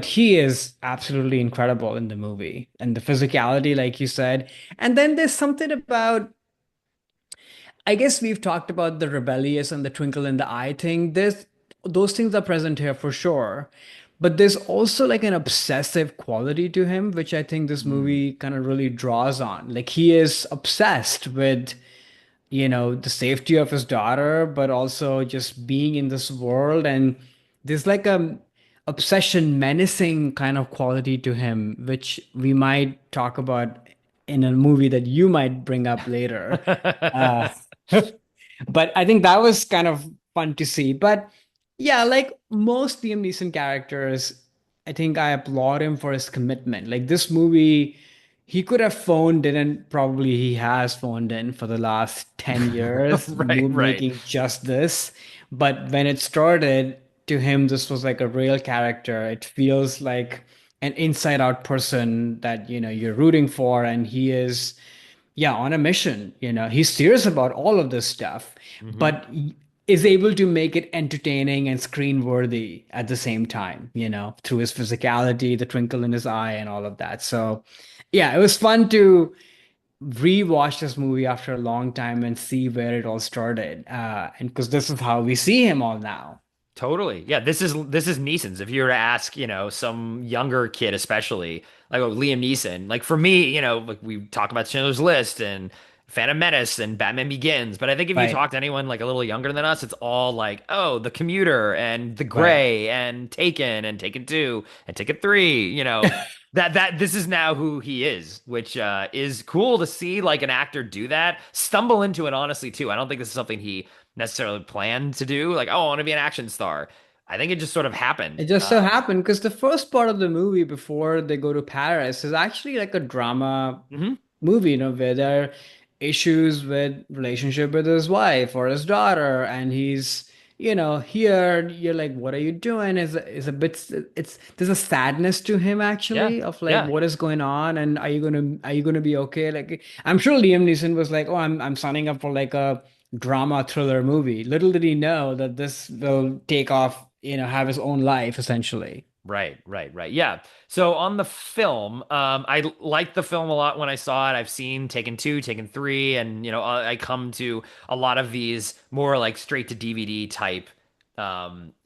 Speaker 2: he is absolutely incredible in the movie and the physicality, like you said. And then there's something about, I guess we've talked about the rebellious and the twinkle in the eye thing. There's those things are present here for sure. But there's also like an obsessive quality to him, which I think this movie kind of really draws on. Like he is obsessed with, the safety of his daughter, but also just being in this world. And there's like obsession, menacing kind of quality to him, which we might talk about in a movie that you might bring up later. Uh, but I think that was kind of fun to see. But yeah, like most Liam Neeson characters, I think I applaud him for his commitment. Like this movie, he could have phoned in, and probably he has phoned in for the last 10 years,
Speaker 1: Right, right.
Speaker 2: making just this. But when it started, to him, this was like a real character. It feels like an inside out person that, you're rooting for, and he is, yeah, on a mission. He's serious about all of this stuff,
Speaker 1: Hmm.
Speaker 2: but is able to make it entertaining and screen worthy at the same time, through his physicality, the twinkle in his eye, and all of that. So, yeah, it was fun to rewatch this movie after a long time and see where it all started. And because this is how we see him all now.
Speaker 1: Totally. Yeah, this is Neeson's. If you were to ask, some younger kid, especially like Liam Neeson, like for me, like we talk about Schindler's List and Phantom Menace and Batman Begins, but I think if you
Speaker 2: Right,
Speaker 1: talk to anyone like a little younger than us, it's all like, oh, The Commuter and The
Speaker 2: right.
Speaker 1: Gray and Taken 2 and Taken 3, that this is now who he is, which is cool to see like an actor do that, stumble into it honestly too. I don't think this is something he necessarily planned to do. Like, oh, I want to be an action star. I think it just sort of
Speaker 2: It
Speaker 1: happened.
Speaker 2: just so happened because the first part of the movie before they go to Paris is actually like a drama
Speaker 1: Mhm.
Speaker 2: movie, where there are issues with relationship with his wife or his daughter, and he's, here you're like, what are you doing? Is a bit it's there's a sadness to him
Speaker 1: Yeah,
Speaker 2: actually of like
Speaker 1: yeah,
Speaker 2: what is going on, and are you gonna be okay? Like I'm sure Liam Neeson was like, oh, I'm signing up for like a drama thriller movie. Little did he know that this will take off, have his own life essentially.
Speaker 1: right, right, right. Yeah. So on the film, I liked the film a lot when I saw it. I've seen Taken 2, Taken 3, and I come to a lot of these more like straight to DVD type,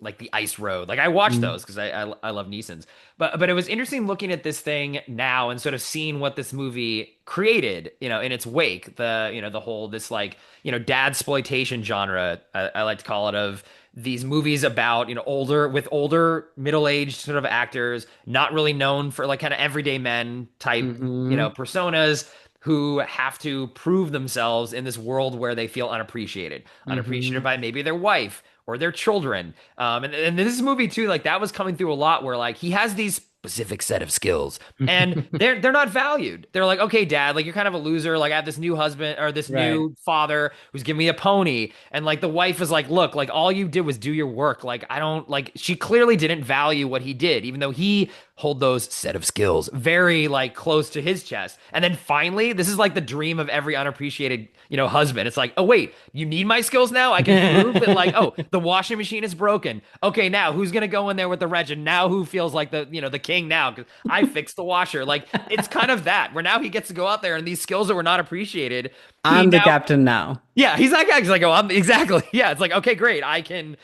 Speaker 1: like the Ice Road. Like I watched
Speaker 2: Mm.
Speaker 1: those because I love Neeson's. But it was interesting looking at this thing now and sort of seeing what this movie created, in its wake. The whole this like dad exploitation genre, I like to call it, of these movies about older middle-aged sort of actors not really known for like kind of everyday men type
Speaker 2: Hmm.
Speaker 1: personas who have to prove themselves in this world where they feel unappreciated
Speaker 2: Hmm.
Speaker 1: by maybe their wife or their children. And this movie too, like that was coming through a lot where like he has these specific set of skills and they're not valued. They're like, okay, dad, like you're kind of a loser. Like I have this new husband or this
Speaker 2: Right.
Speaker 1: new father who's giving me a pony. And like the wife is like, look, like all you did was do your work. Like I don't like she clearly didn't value what he did, even though he hold those set of skills very like close to his chest. And then finally, this is like the dream of every unappreciated, husband. It's like, oh wait, you need my skills now? I can prove that like, oh, the washing machine is broken. Okay, now who's gonna go in there with the wrench? And now who feels like the king now? Because I fixed the washer. Like it's kind of that where now he gets to go out there and these skills that were not appreciated, he
Speaker 2: I'm the
Speaker 1: now
Speaker 2: captain now.
Speaker 1: yeah, he's like, oh, I'm exactly. Yeah, it's like, okay, great. I can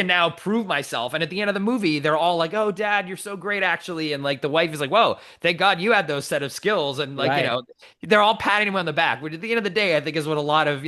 Speaker 1: now prove myself. And at the end of the movie, they're all like, oh, dad, you're so great, actually. And like the wife is like, whoa, thank God you had those set of skills. And like,
Speaker 2: Right.
Speaker 1: they're all patting him on the back, which at the end of the day, I think is what a lot of,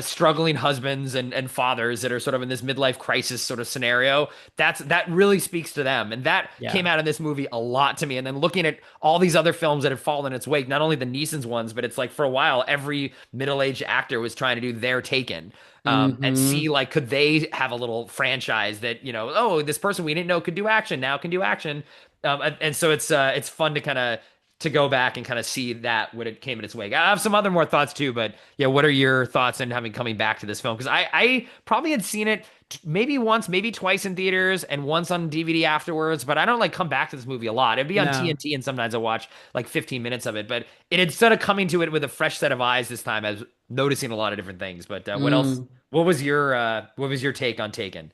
Speaker 1: struggling husbands and fathers that are sort of in this midlife crisis sort of scenario, that really speaks to them. And that came
Speaker 2: Yeah.
Speaker 1: out in this movie a lot to me. And then looking at all these other films that have fallen in its wake, not only the Neeson's ones, but it's like for a while, every middle-aged actor was trying to do their Taken. And see
Speaker 2: Hmm.
Speaker 1: like could they have a little franchise that oh, this person we didn't know could do action now can do action. And so it's fun to kind of to go back and kind of see that when it came in its wake. I have some other more thoughts too, but yeah, what are your thoughts on having coming back to this film? Because I probably had seen it maybe once, maybe twice in theaters and once on DVD afterwards, but I don't like come back to this movie a lot. It'd be on
Speaker 2: No.
Speaker 1: TNT and sometimes I watch like 15 minutes of it, but it instead of coming to it with a fresh set of eyes this time, I was noticing a lot of different things. But what else?
Speaker 2: Mm.
Speaker 1: What was your take on Taken?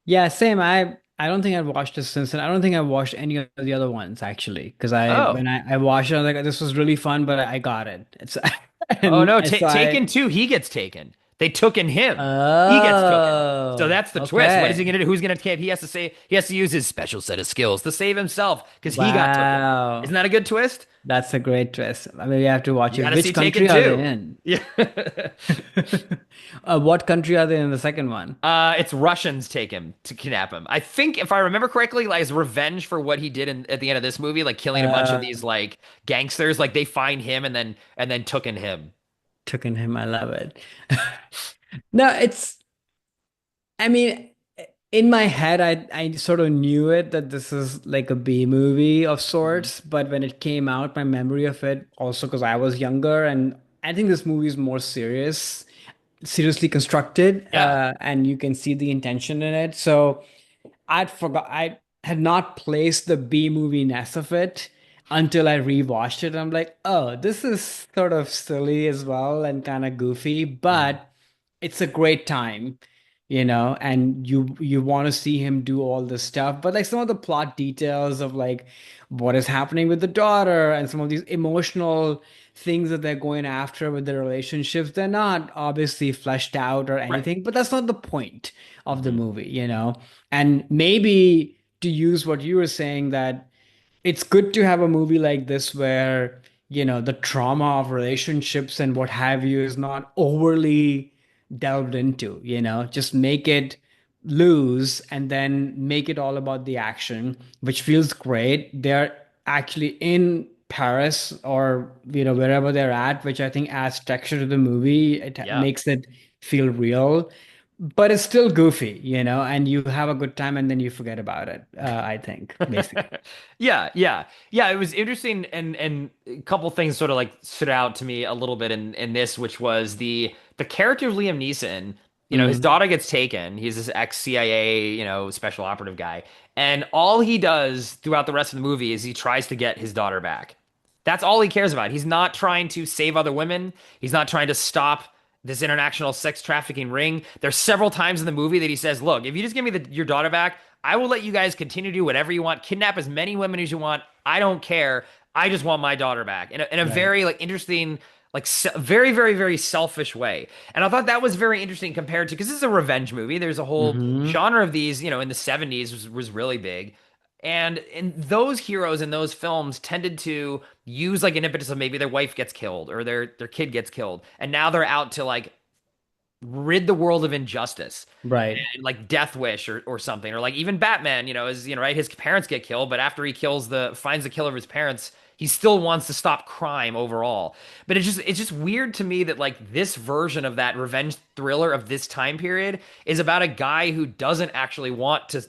Speaker 2: Yeah, same. I don't think I've watched this since, and I don't think I've watched any of the other ones actually. Because
Speaker 1: Oh,
Speaker 2: when I watched it, I was like, this was really fun, but I got it. It's
Speaker 1: oh
Speaker 2: and
Speaker 1: no,
Speaker 2: so I
Speaker 1: Taken 2, he gets taken. They took in him. He gets taken. So
Speaker 2: Oh,
Speaker 1: that's the twist. What is he
Speaker 2: okay.
Speaker 1: gonna do? Who's gonna take? He has to use his special set of skills to save himself because he got taken. Isn't
Speaker 2: Wow.
Speaker 1: that a good twist?
Speaker 2: That's a great twist. I mean, we have to watch
Speaker 1: You
Speaker 2: it.
Speaker 1: got to see
Speaker 2: Which
Speaker 1: Taken
Speaker 2: country are they
Speaker 1: too.
Speaker 2: in?
Speaker 1: Yeah.
Speaker 2: What country are they in the second one?
Speaker 1: It's Russians take him to kidnap him. I think if I remember correctly, like as revenge for what he did at the end of this movie, like killing a bunch of
Speaker 2: Uh,
Speaker 1: these like gangsters, like they find him and then took in him.
Speaker 2: Took in him. I love it. No, I mean, in my head, I sort of knew it that this is like a B movie of
Speaker 1: Mhm.
Speaker 2: sorts, but when it came out, my memory of it also because I was younger, and I think this movie is more seriously constructed,
Speaker 1: Yeah.
Speaker 2: and you can see the intention in it. So I had not placed the B movie-ness of it until I rewatched it. I'm like, oh, this is sort of silly as well and kind of goofy,
Speaker 1: Mhm.
Speaker 2: but it's a great time, and you want to see him do all this stuff. But like some of the plot details of like what is happening with the daughter and some of these emotional things that they're going after with their relationships, they're not obviously fleshed out or
Speaker 1: Right.
Speaker 2: anything, but that's not the point of the
Speaker 1: Mhm.
Speaker 2: movie. And maybe to use what you were saying, that it's good to have a movie like this where, the trauma of relationships and what have you is not overly delved into, just make it loose and then make it all about the action, which feels great. They're actually in Paris or, wherever they're at, which I think adds texture to the movie. It
Speaker 1: Yeah.
Speaker 2: makes it feel real, but it's still goofy, and you have a good time and then you forget about it, I think, basically.
Speaker 1: Yeah, yeah, yeah. It was interesting, and a couple things sort of like stood out to me a little bit in this, which was the character of Liam Neeson. His
Speaker 2: Mm,
Speaker 1: daughter gets taken. He's this ex-CIA, special operative guy, and all he does throughout the rest of the movie is he tries to get his daughter back. That's all he cares about. He's not trying to save other women. He's not trying to stop this international sex trafficking ring. There's several times in the movie that he says, "Look, if you just give me your daughter back, I will let you guys continue to do whatever you want, kidnap as many women as you want. I don't care. I just want my daughter back." In a
Speaker 2: right.
Speaker 1: very like interesting, like very, very, very selfish way. And I thought that was very interesting compared to because this is a revenge movie. There's a whole
Speaker 2: Hmm.
Speaker 1: genre of these, in the 70s was really big. And those heroes in those films tended to use like an impetus of maybe their wife gets killed or their kid gets killed, and now they're out to like rid the world of injustice
Speaker 2: Right.
Speaker 1: and like Death Wish or something, or like even Batman, is right, his parents get killed, but after he finds the killer of his parents, he still wants to stop crime overall. But it's just weird to me that like this version of that revenge thriller of this time period is about a guy who doesn't actually want to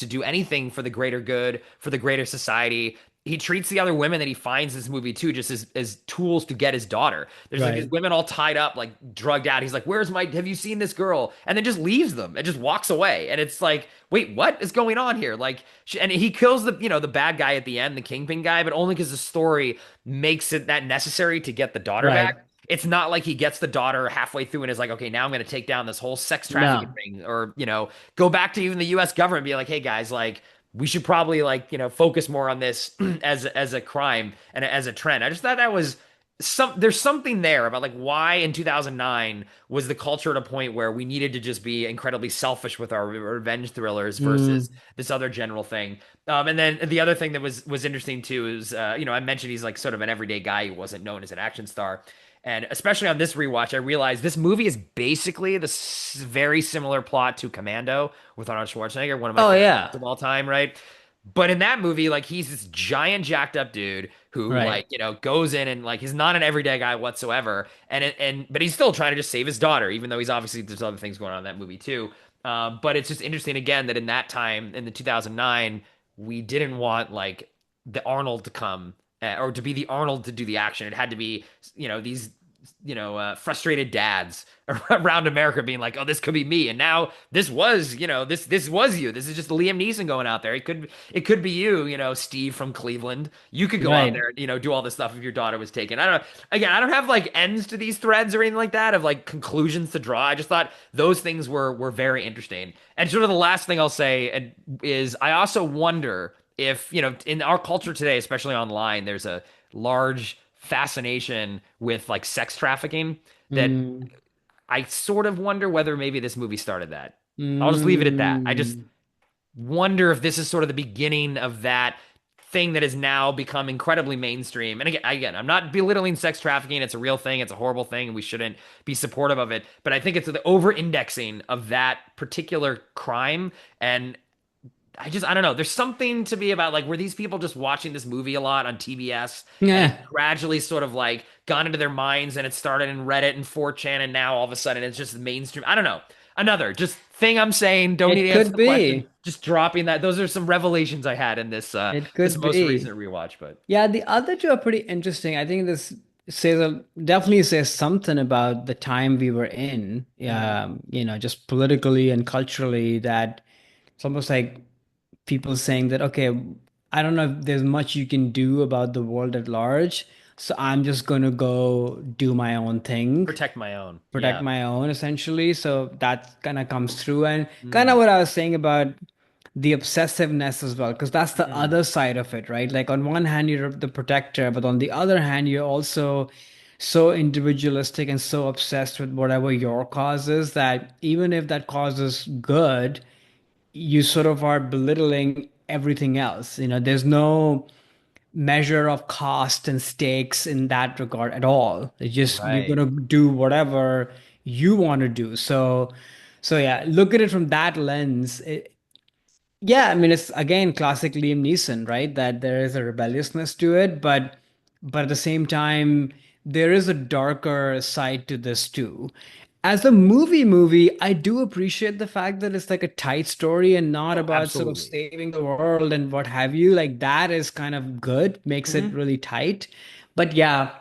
Speaker 1: do anything for the greater good, for the greater society. He treats the other women that he finds in this movie too just as tools to get his daughter. There's like these
Speaker 2: Right.
Speaker 1: women all tied up, like drugged out. He's like, have you seen this girl? And then just leaves them and just walks away. And it's like, wait, what is going on here? Like, and he kills the bad guy at the end, the kingpin guy, but only because the story makes it that necessary to get the daughter back.
Speaker 2: Right.
Speaker 1: It's not like he gets the daughter halfway through and is like, okay, now I'm going to take down this whole sex trafficking
Speaker 2: No.
Speaker 1: ring, or go back to even the U.S. government and be like, hey guys, like we should probably like focus more on this as a crime and as a trend. I just thought that was there's something there about like why in 2009 was the culture at a point where we needed to just be incredibly selfish with our revenge thrillers versus
Speaker 2: Mm,
Speaker 1: this other general thing. And then the other thing that was interesting too is I mentioned he's like sort of an everyday guy who wasn't known as an action star. And especially on this rewatch, I realized this movie is basically the very similar plot to Commando with Arnold Schwarzenegger, one of my
Speaker 2: oh
Speaker 1: favorite
Speaker 2: yeah.
Speaker 1: movies of all time, right? But in that movie, like he's this giant jacked up dude who
Speaker 2: Right.
Speaker 1: like, goes in and like he's not an everyday guy whatsoever. But he's still trying to just save his daughter, even though he's obviously there's other things going on in that movie too. But it's just interesting again that in that time in the 2009, we didn't want like the Arnold to come or to be the Arnold to do the action. It had to be, these frustrated dads around America being like, "Oh, this could be me," and now this was, this was you. This is just Liam Neeson going out there. It could be you, Steve from Cleveland. You could go out
Speaker 2: Right.
Speaker 1: there, and, do all this stuff if your daughter was taken. I don't know. Again, I don't have like ends to these threads or anything like that of like conclusions to draw. I just thought those things were very interesting. And sort of the last thing I'll say is I also wonder if, in our culture today, especially online, there's a large fascination with like sex trafficking that
Speaker 2: Mm,
Speaker 1: I sort of wonder whether maybe this movie started that. I'll just leave it at that. I just
Speaker 2: Mm.
Speaker 1: wonder if this is sort of the beginning of that thing that has now become incredibly mainstream. And again, I'm not belittling sex trafficking. It's a real thing. It's a horrible thing, and we shouldn't be supportive of it. But I think it's the over-indexing of that particular crime. And I don't know. There's something to be about like were these people just watching this movie a lot on TBS and it
Speaker 2: Yeah,
Speaker 1: gradually sort of like gone into their minds and it started in Reddit and 4chan and now all of a sudden it's just mainstream. I don't know. Another just thing I'm saying, don't need
Speaker 2: it
Speaker 1: to answer
Speaker 2: could
Speaker 1: the question.
Speaker 2: be.
Speaker 1: Just dropping that. Those are some revelations I had in
Speaker 2: It
Speaker 1: this
Speaker 2: could
Speaker 1: most
Speaker 2: be.
Speaker 1: recent rewatch, but
Speaker 2: Yeah, the other two are pretty interesting. I think this definitely says something about the time we were in,
Speaker 1: mhm.
Speaker 2: just politically and culturally, that it's almost like people saying that, okay, I don't know if there's much you can do about the world at large, so I'm just going to go do my own thing,
Speaker 1: Protect my own.
Speaker 2: protect
Speaker 1: Yeah.
Speaker 2: my own essentially. So that kind of comes through. And kind of
Speaker 1: Mm,
Speaker 2: what I was saying about the obsessiveness as well, because that's the
Speaker 1: mm.
Speaker 2: other side of it, right? Like on one hand, you're the protector, but on the other hand, you're also so individualistic and so obsessed with whatever your cause is that even if that cause is good, you sort of are belittling everything else. There's no measure of cost and stakes in that regard at all. It's just you're
Speaker 1: Right.
Speaker 2: gonna do whatever you want to do. So yeah, look at it from that lens. Yeah, I mean it's again classic Liam Neeson, right? That there is a rebelliousness to it, but at the same time, there is a darker side to this too. As a movie, I do appreciate the fact that it's like a tight story and not
Speaker 1: Oh,
Speaker 2: about sort of
Speaker 1: absolutely.
Speaker 2: saving the world and what have you. Like that is kind of good, makes it
Speaker 1: Hmm.
Speaker 2: really tight. But yeah,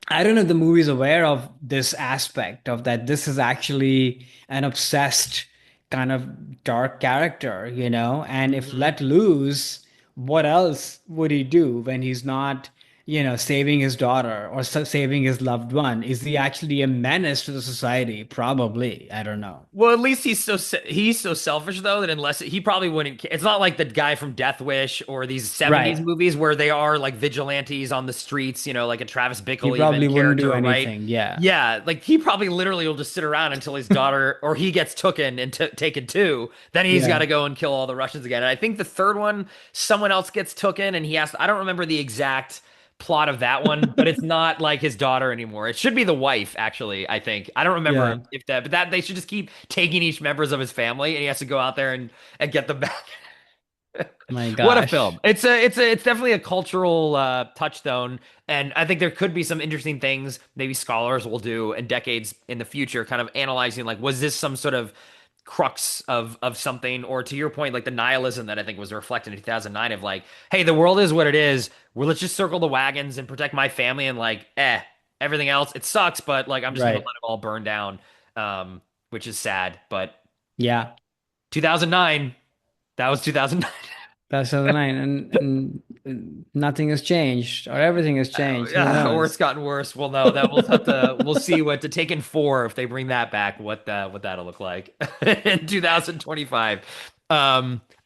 Speaker 2: I don't know if the movie's aware of this aspect of that this is actually an obsessed kind of dark character, and if
Speaker 1: Hmm.
Speaker 2: let loose, what else would he do when he's not, saving his daughter or saving his loved one? Is he actually a menace to the society? Probably. I don't know.
Speaker 1: Well, at least he's so selfish though that unless he probably wouldn't it's not like the guy from Death Wish or these 70s
Speaker 2: Right.
Speaker 1: movies where they are like vigilantes on the streets, like a Travis
Speaker 2: He
Speaker 1: Bickle even
Speaker 2: probably wouldn't do
Speaker 1: character, right?
Speaker 2: anything. Yeah.
Speaker 1: Yeah, like he probably literally will just sit around until his daughter or he gets taken and taken too. Then he's got
Speaker 2: Yeah.
Speaker 1: to go and kill all the Russians again. And I think the third one, someone else gets taken and he has I don't remember the exact plot of that one, but it's not like his daughter anymore. It should be the wife, actually, I think. I don't remember
Speaker 2: Yeah.
Speaker 1: if that, but that they should just keep taking each members of his family and he has to go out there and get them back.
Speaker 2: My
Speaker 1: What a
Speaker 2: gosh.
Speaker 1: film. It's definitely a cultural touchstone. And I think there could be some interesting things maybe scholars will do in decades in the future, kind of analyzing like, was this some sort of crux of something, or to your point, like the nihilism that I think was reflected in 2009 of like, hey, the world is what it is. Well, let's just circle the wagons and protect my family and like, everything else, it sucks, but like I'm just gonna let
Speaker 2: Right.
Speaker 1: it all burn down. Which is sad. But
Speaker 2: Yeah.
Speaker 1: 2009, that was 2009.
Speaker 2: That's 2009, and nothing has changed, or everything has changed. Who
Speaker 1: Or it's
Speaker 2: knows?
Speaker 1: gotten worse. Well, no, that we'll see what to Taken 4 if they bring that back, what that'll look like in 2025.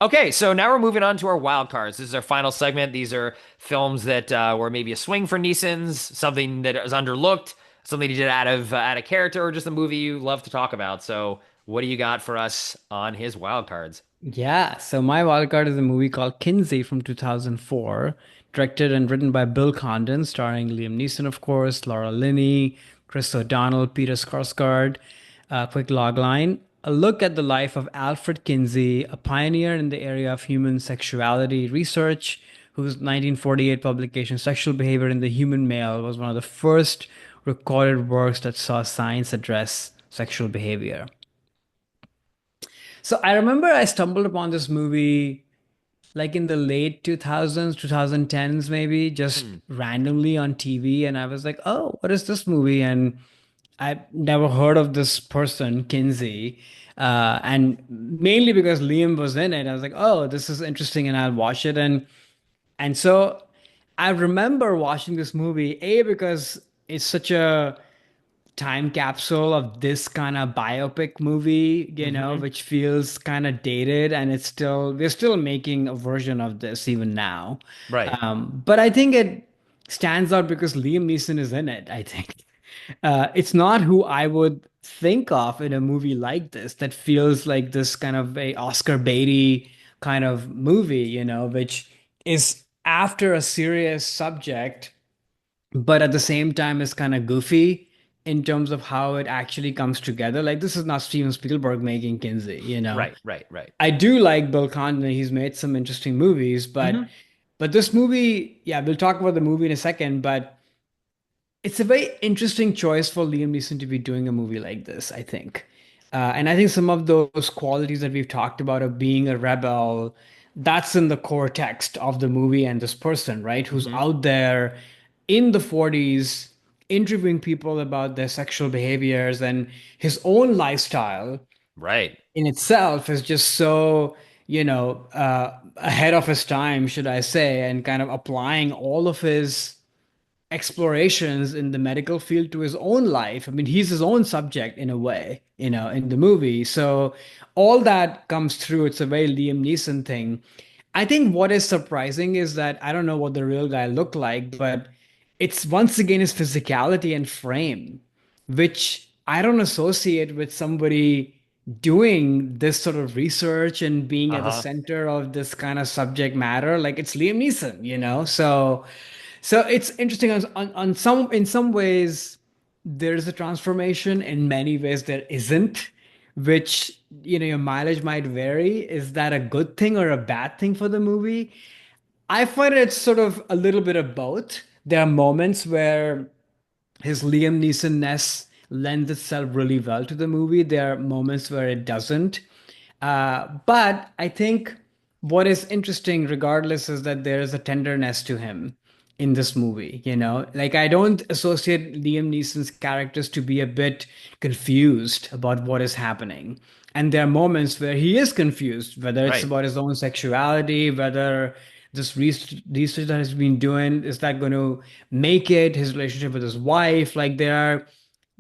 Speaker 1: Okay, so now we're moving on to our wild cards. This is our final segment. These are films that were maybe a swing for Neeson's, something that was underlooked, something he did out of character, or just a movie you love to talk about. So, what do you got for us on his wild cards?
Speaker 2: Yeah, so my wild card is a movie called Kinsey from 2004, directed and written by Bill Condon, starring Liam Neeson, of course, Laura Linney, Chris O'Donnell, Peter Skarsgård. Quick logline: a look at the life of Alfred Kinsey, a pioneer in the area of human sexuality research, whose 1948 publication Sexual Behavior in the Human Male was one of the first recorded works that saw science address sexual behavior. So I remember I stumbled upon this movie like in the late 2000s, 2010s, maybe just
Speaker 1: Hmm.
Speaker 2: randomly on TV. And I was like, oh, what is this movie? And I never heard of this person, Kinsey. And mainly because Liam was in it, I was like, oh, this is interesting and I'll watch it. And so I remember watching this movie, A, because it's such a time capsule of this kind of biopic movie,
Speaker 1: Mm-hmm.
Speaker 2: which feels kind of dated, and we're still making a version of this even now.
Speaker 1: Right.
Speaker 2: But I think it stands out because Liam Neeson is in it, I think. It's not who I would think of in a movie like this that feels like this kind of a Oscar Beatty kind of movie, which is after a serious subject, but at the same time is kind of goofy in terms of how it actually comes together. Like this is not Steven Spielberg making Kinsey.
Speaker 1: Right, right, right.
Speaker 2: I do like Bill Condon. He's made some interesting movies, but
Speaker 1: Hmm.
Speaker 2: this movie, yeah, we'll talk about the movie in a second, but it's a very interesting choice for Liam Neeson to be doing a movie like this, I think. And I think some of those qualities that we've talked about of being a rebel, that's in the core text of the movie and this person, right? Who's
Speaker 1: Hmm.
Speaker 2: out there in the 40s interviewing people about their sexual behaviors and his own lifestyle
Speaker 1: Right.
Speaker 2: in itself is just so, ahead of his time, should I say, and kind of applying all of his explorations in the medical field to his own life. I mean, he's his own subject in a way, in the movie. So all that comes through. It's a very Liam Neeson thing. I think what is surprising is that I don't know what the real guy looked like, but it's once again his physicality and frame, which I don't associate with somebody doing this sort of research and being at the
Speaker 1: Uh-huh.
Speaker 2: center of this kind of subject matter. Like it's Liam Neeson. So it's interesting on some in some ways there's a transformation, in many ways there isn't, which your mileage might vary. Is that a good thing or a bad thing for the movie? I find it's sort of a little bit of both. There are moments where his Liam Neeson-ness lends itself really well to the movie. There are moments where it doesn't. But I think what is interesting, regardless, is that there is a tenderness to him in this movie. Like I don't associate Liam Neeson's characters to be a bit confused about what is happening. And there are moments where he is confused, whether it's
Speaker 1: Right.
Speaker 2: about his own sexuality, whether this research that he's been doing, is that going to make it, his relationship with his wife. Like there are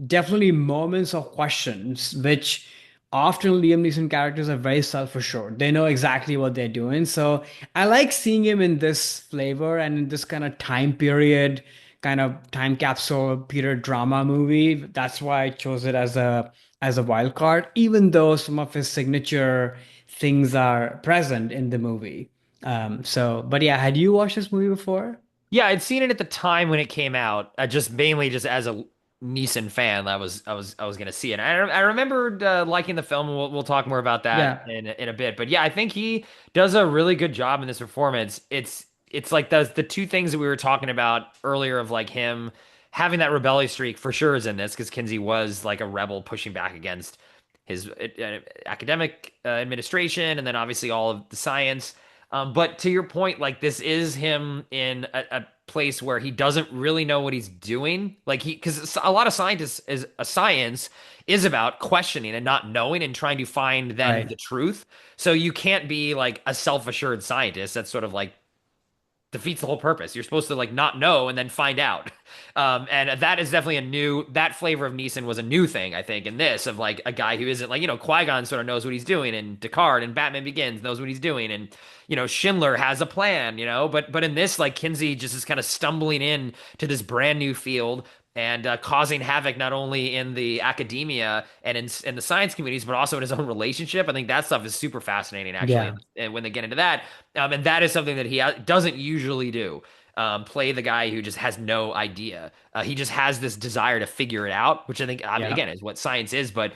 Speaker 2: definitely moments of questions, which often Liam Neeson characters are very self-assured. They know exactly what they're doing. So I like seeing him in this flavor and in this kind of time period, kind of time capsule period drama movie. That's why I chose it as a wild card, even though some of his signature things are present in the movie. But yeah, had you watched this movie before?
Speaker 1: Yeah, I'd seen it at the time when it came out, just mainly just as a Neeson fan. I was gonna see it. I remembered liking the film. And we'll talk more about that
Speaker 2: Yeah,
Speaker 1: in a bit. But yeah, I think he does a really good job in this performance. It's like the two things that we were talking about earlier of like him having that rebellious streak for sure is in this because Kinsey was like a rebel pushing back against his academic administration and then obviously all of the science. But to your point, like this is him in a place where he doesn't really know what he's doing. Like because a lot of scientists is a science is about questioning and not knowing and trying to find then
Speaker 2: right.
Speaker 1: the truth. So you can't be like a self-assured scientist. That's sort of like defeats the whole purpose. You're supposed to like not know and then find out. And that is definitely that flavor of Neeson was a new thing, I think, in this of like a guy who isn't like, Qui-Gon sort of knows what he's doing and Descartes and Batman Begins knows what he's doing. And, Schindler has a plan, but in this, like Kinsey just is kind of stumbling in to this brand new field and causing havoc not only in the academia and in the science communities, but also in his own relationship. I think that stuff is super fascinating, actually,
Speaker 2: Yeah,
Speaker 1: and when they get into that. And that is something that he doesn't usually do. Play the guy who just has no idea. He just has this desire to figure it out, which I think,
Speaker 2: yeah,
Speaker 1: again, is what science is. But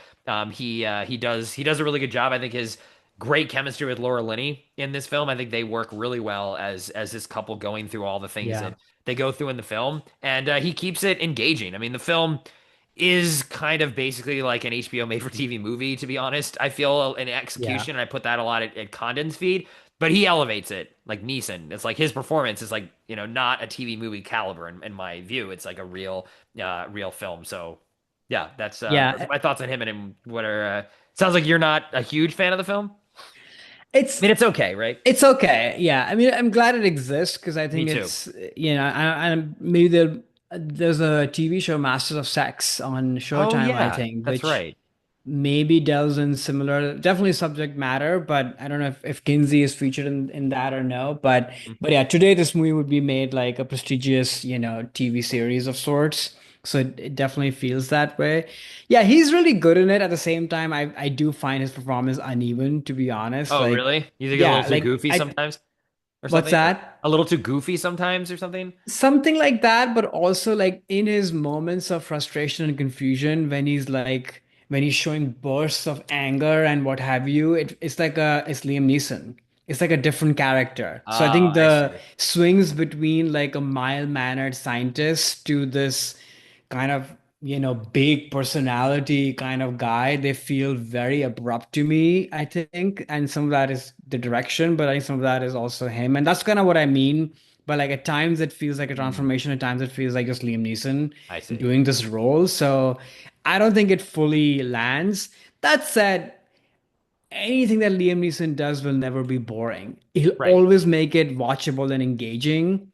Speaker 1: he does a really good job. I think his great chemistry with Laura Linney in this film. I think they work really well as this couple going through all the things
Speaker 2: yeah,
Speaker 1: that they go through in the film, and he keeps it engaging. I mean, the film is kind of basically like an HBO made for TV movie, to be honest. I feel in
Speaker 2: yeah,
Speaker 1: execution, I put that a lot at Condon's feed, but he elevates it like Neeson. It's like his performance is like, not a TV movie caliber in my view. It's like a real film. So yeah, that's
Speaker 2: yeah.
Speaker 1: my thoughts on him and him. What are sounds like you're not a huge fan of the film. I
Speaker 2: It's
Speaker 1: mean, it's okay, right?
Speaker 2: it's okay. Yeah, I mean, I'm glad it exists because I
Speaker 1: Me
Speaker 2: think
Speaker 1: too.
Speaker 2: it's maybe there's a TV show, Masters of Sex, on
Speaker 1: Oh
Speaker 2: Showtime, I
Speaker 1: yeah,
Speaker 2: think,
Speaker 1: that's
Speaker 2: which
Speaker 1: right.
Speaker 2: maybe delves in similar, definitely subject matter, but I don't know if Kinsey is featured in that or no. But yeah, today this movie would be made like a prestigious, TV series of sorts. So it definitely feels that way. Yeah, he's really good in it. At the same time, I do find his performance uneven, to be honest.
Speaker 1: Oh,
Speaker 2: Like,
Speaker 1: really? You think it's a little
Speaker 2: yeah,
Speaker 1: too
Speaker 2: like
Speaker 1: goofy
Speaker 2: I
Speaker 1: sometimes or
Speaker 2: what's
Speaker 1: something?
Speaker 2: that?
Speaker 1: A little too goofy sometimes or something?
Speaker 2: Something like that, but also like in his moments of frustration and confusion, when he's showing bursts of anger and what have you, it's Liam Neeson. It's like a different character. So I
Speaker 1: Oh,
Speaker 2: think
Speaker 1: I
Speaker 2: the
Speaker 1: see.
Speaker 2: swings between like a mild-mannered scientist to this kind of, big personality kind of guy, they feel very abrupt to me, I think. And some of that is the direction, but I think some of that is also him. And that's kind of what I mean. But like at times it feels like a
Speaker 1: Hmm,
Speaker 2: transformation, at times it feels like just Liam Neeson
Speaker 1: I see.
Speaker 2: doing this role. So I don't think it fully lands. That said, anything that Liam Neeson does will never be boring. He'll
Speaker 1: Right.
Speaker 2: always make it watchable and engaging.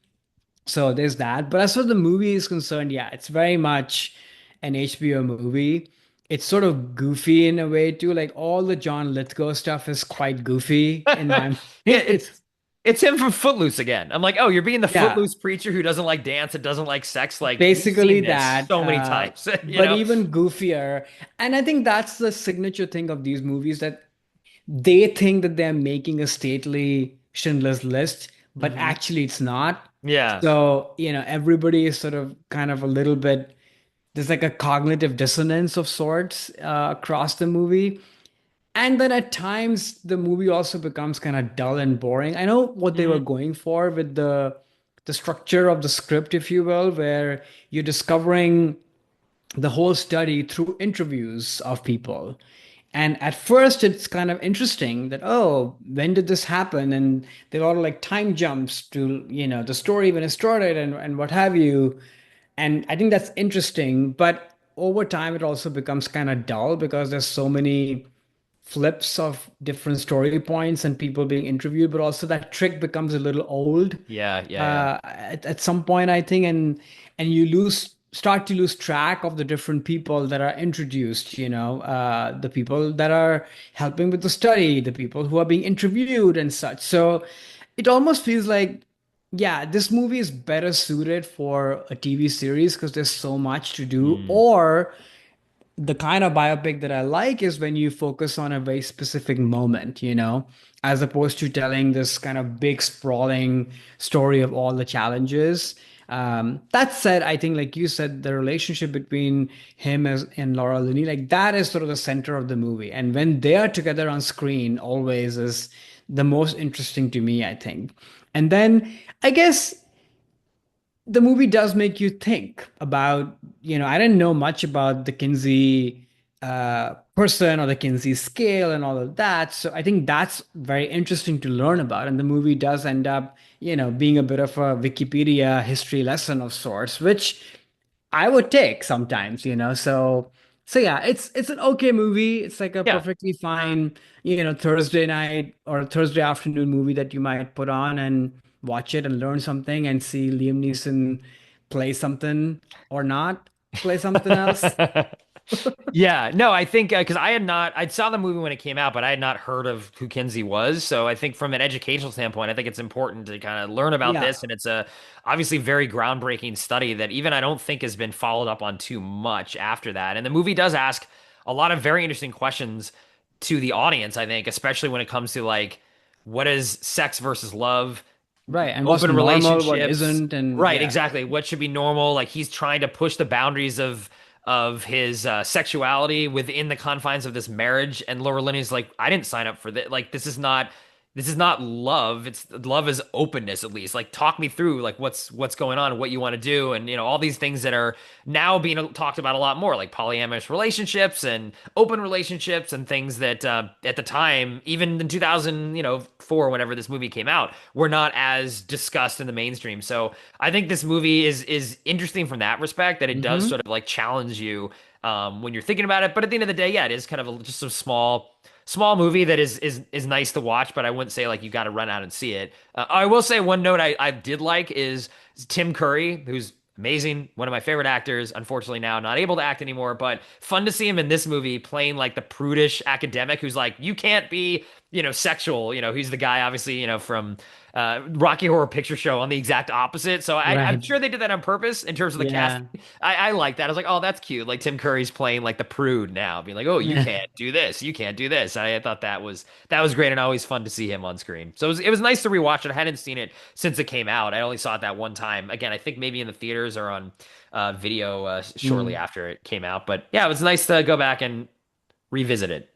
Speaker 2: So there's that. But as far as the movie is concerned, yeah, it's very much an HBO movie. It's sort of goofy in a way too. Like all the John Lithgow stuff is quite goofy in my mind.
Speaker 1: Yeah,
Speaker 2: It's
Speaker 1: it's him from Footloose again. I'm like, oh, you're being the
Speaker 2: yeah,
Speaker 1: Footloose preacher who doesn't like dance and doesn't like sex. Like we've
Speaker 2: basically
Speaker 1: seen this
Speaker 2: that.
Speaker 1: so many times, you
Speaker 2: But
Speaker 1: know?
Speaker 2: even goofier. And I think that's the signature thing of these movies, that they think that they're making a stately Schindler's List, but
Speaker 1: Hmm.
Speaker 2: actually it's not.
Speaker 1: Yeah.
Speaker 2: So, everybody is sort of kind of a little bit, there's like a cognitive dissonance of sorts across the movie. And then at times the movie also becomes kind of dull and boring. I know what they were
Speaker 1: Hmm.
Speaker 2: going for with the structure of the script, if you will, where you're discovering the whole study through interviews of people. And at first, it's kind of interesting that, oh, when did this happen? And there are a lot of like time jumps to, the story when it started and what have you. And I think that's interesting. But over time, it also becomes kind of dull because there's so many flips of different story points and people being interviewed, but also that trick becomes a little old
Speaker 1: Yeah, yeah,
Speaker 2: at some point, I think, and you start to lose track of the different people that are introduced, the people that are helping with the study, the people who are being interviewed and such. So it almost feels like, yeah, this movie is better suited for a TV series because there's so much to do,
Speaker 1: yeah.
Speaker 2: or the kind of biopic that I like is when you focus on a very specific moment, as opposed to telling this kind of big, sprawling story of all the challenges. That said, I think, like you said, the relationship between him as and Laura Linney, like that is sort of the center of the movie. And when they are together on screen, always is the most interesting to me, I think. And then I guess the movie does make you think about, I didn't know much about the Kinsey person or the Kinsey scale and all of that. So I think that's very interesting to learn about. And the movie does end up, being a bit of a Wikipedia history lesson of sorts, which I would take sometimes, so yeah, it's an okay movie. It's like a
Speaker 1: Yeah.
Speaker 2: perfectly fine, Thursday night or Thursday afternoon movie that you might put on and watch it and learn something and see Liam Neeson play something or not play something else.
Speaker 1: Yeah, no, I think because I saw the movie when it came out, but I had not heard of who Kinsey was. So I think from an educational standpoint, I think it's important to kind of learn about
Speaker 2: Yeah.
Speaker 1: this. And it's a obviously very groundbreaking study that even I don't think has been followed up on too much after that. And the movie does ask a lot of very interesting questions to the audience, I think, especially when it comes to like, what is sex versus love?
Speaker 2: Right. And what's
Speaker 1: Open
Speaker 2: normal, what
Speaker 1: relationships.
Speaker 2: isn't, and
Speaker 1: Right,
Speaker 2: yeah.
Speaker 1: exactly. What should be normal? Like he's trying to push the boundaries of his sexuality within the confines of this marriage, and Laura Linney's like, I didn't sign up for this. Like this is not love. It's love is openness at least. Like talk me through like what's going on and what you want to do, and all these things that are now being talked about a lot more, like polyamorous relationships and open relationships and things that at the time, even in 2000, 4, whenever this movie came out, were not as discussed in the mainstream. So I think this movie is interesting from that respect, that it does
Speaker 2: Hmm.
Speaker 1: sort of like challenge you when you're thinking about it. But at the end of the day, yeah, it is kind of just a small movie that is nice to watch, but I wouldn't say like you got to run out and see it. I will say one note I did like is Tim Curry, who's amazing, one of my favorite actors. Unfortunately, now not able to act anymore, but fun to see him in this movie playing like the prudish academic who's like, you can't be sexual. He's the guy, obviously, from Rocky Horror Picture Show on the exact opposite. So I'm
Speaker 2: Right.
Speaker 1: sure they did that on purpose in terms of the cast.
Speaker 2: Yeah.
Speaker 1: I like that. I was like, oh, that's cute. Like Tim Curry's playing like the prude now, being like, oh, you
Speaker 2: Yeah.
Speaker 1: can't do this, you can't do this. I thought that was great and always fun to see him on screen. So it was nice to rewatch it. I hadn't seen it since it came out. I only saw it that one time. Again, I think maybe in the theaters or on video shortly
Speaker 2: Mm.
Speaker 1: after it came out. But yeah, it was nice to go back and revisit it.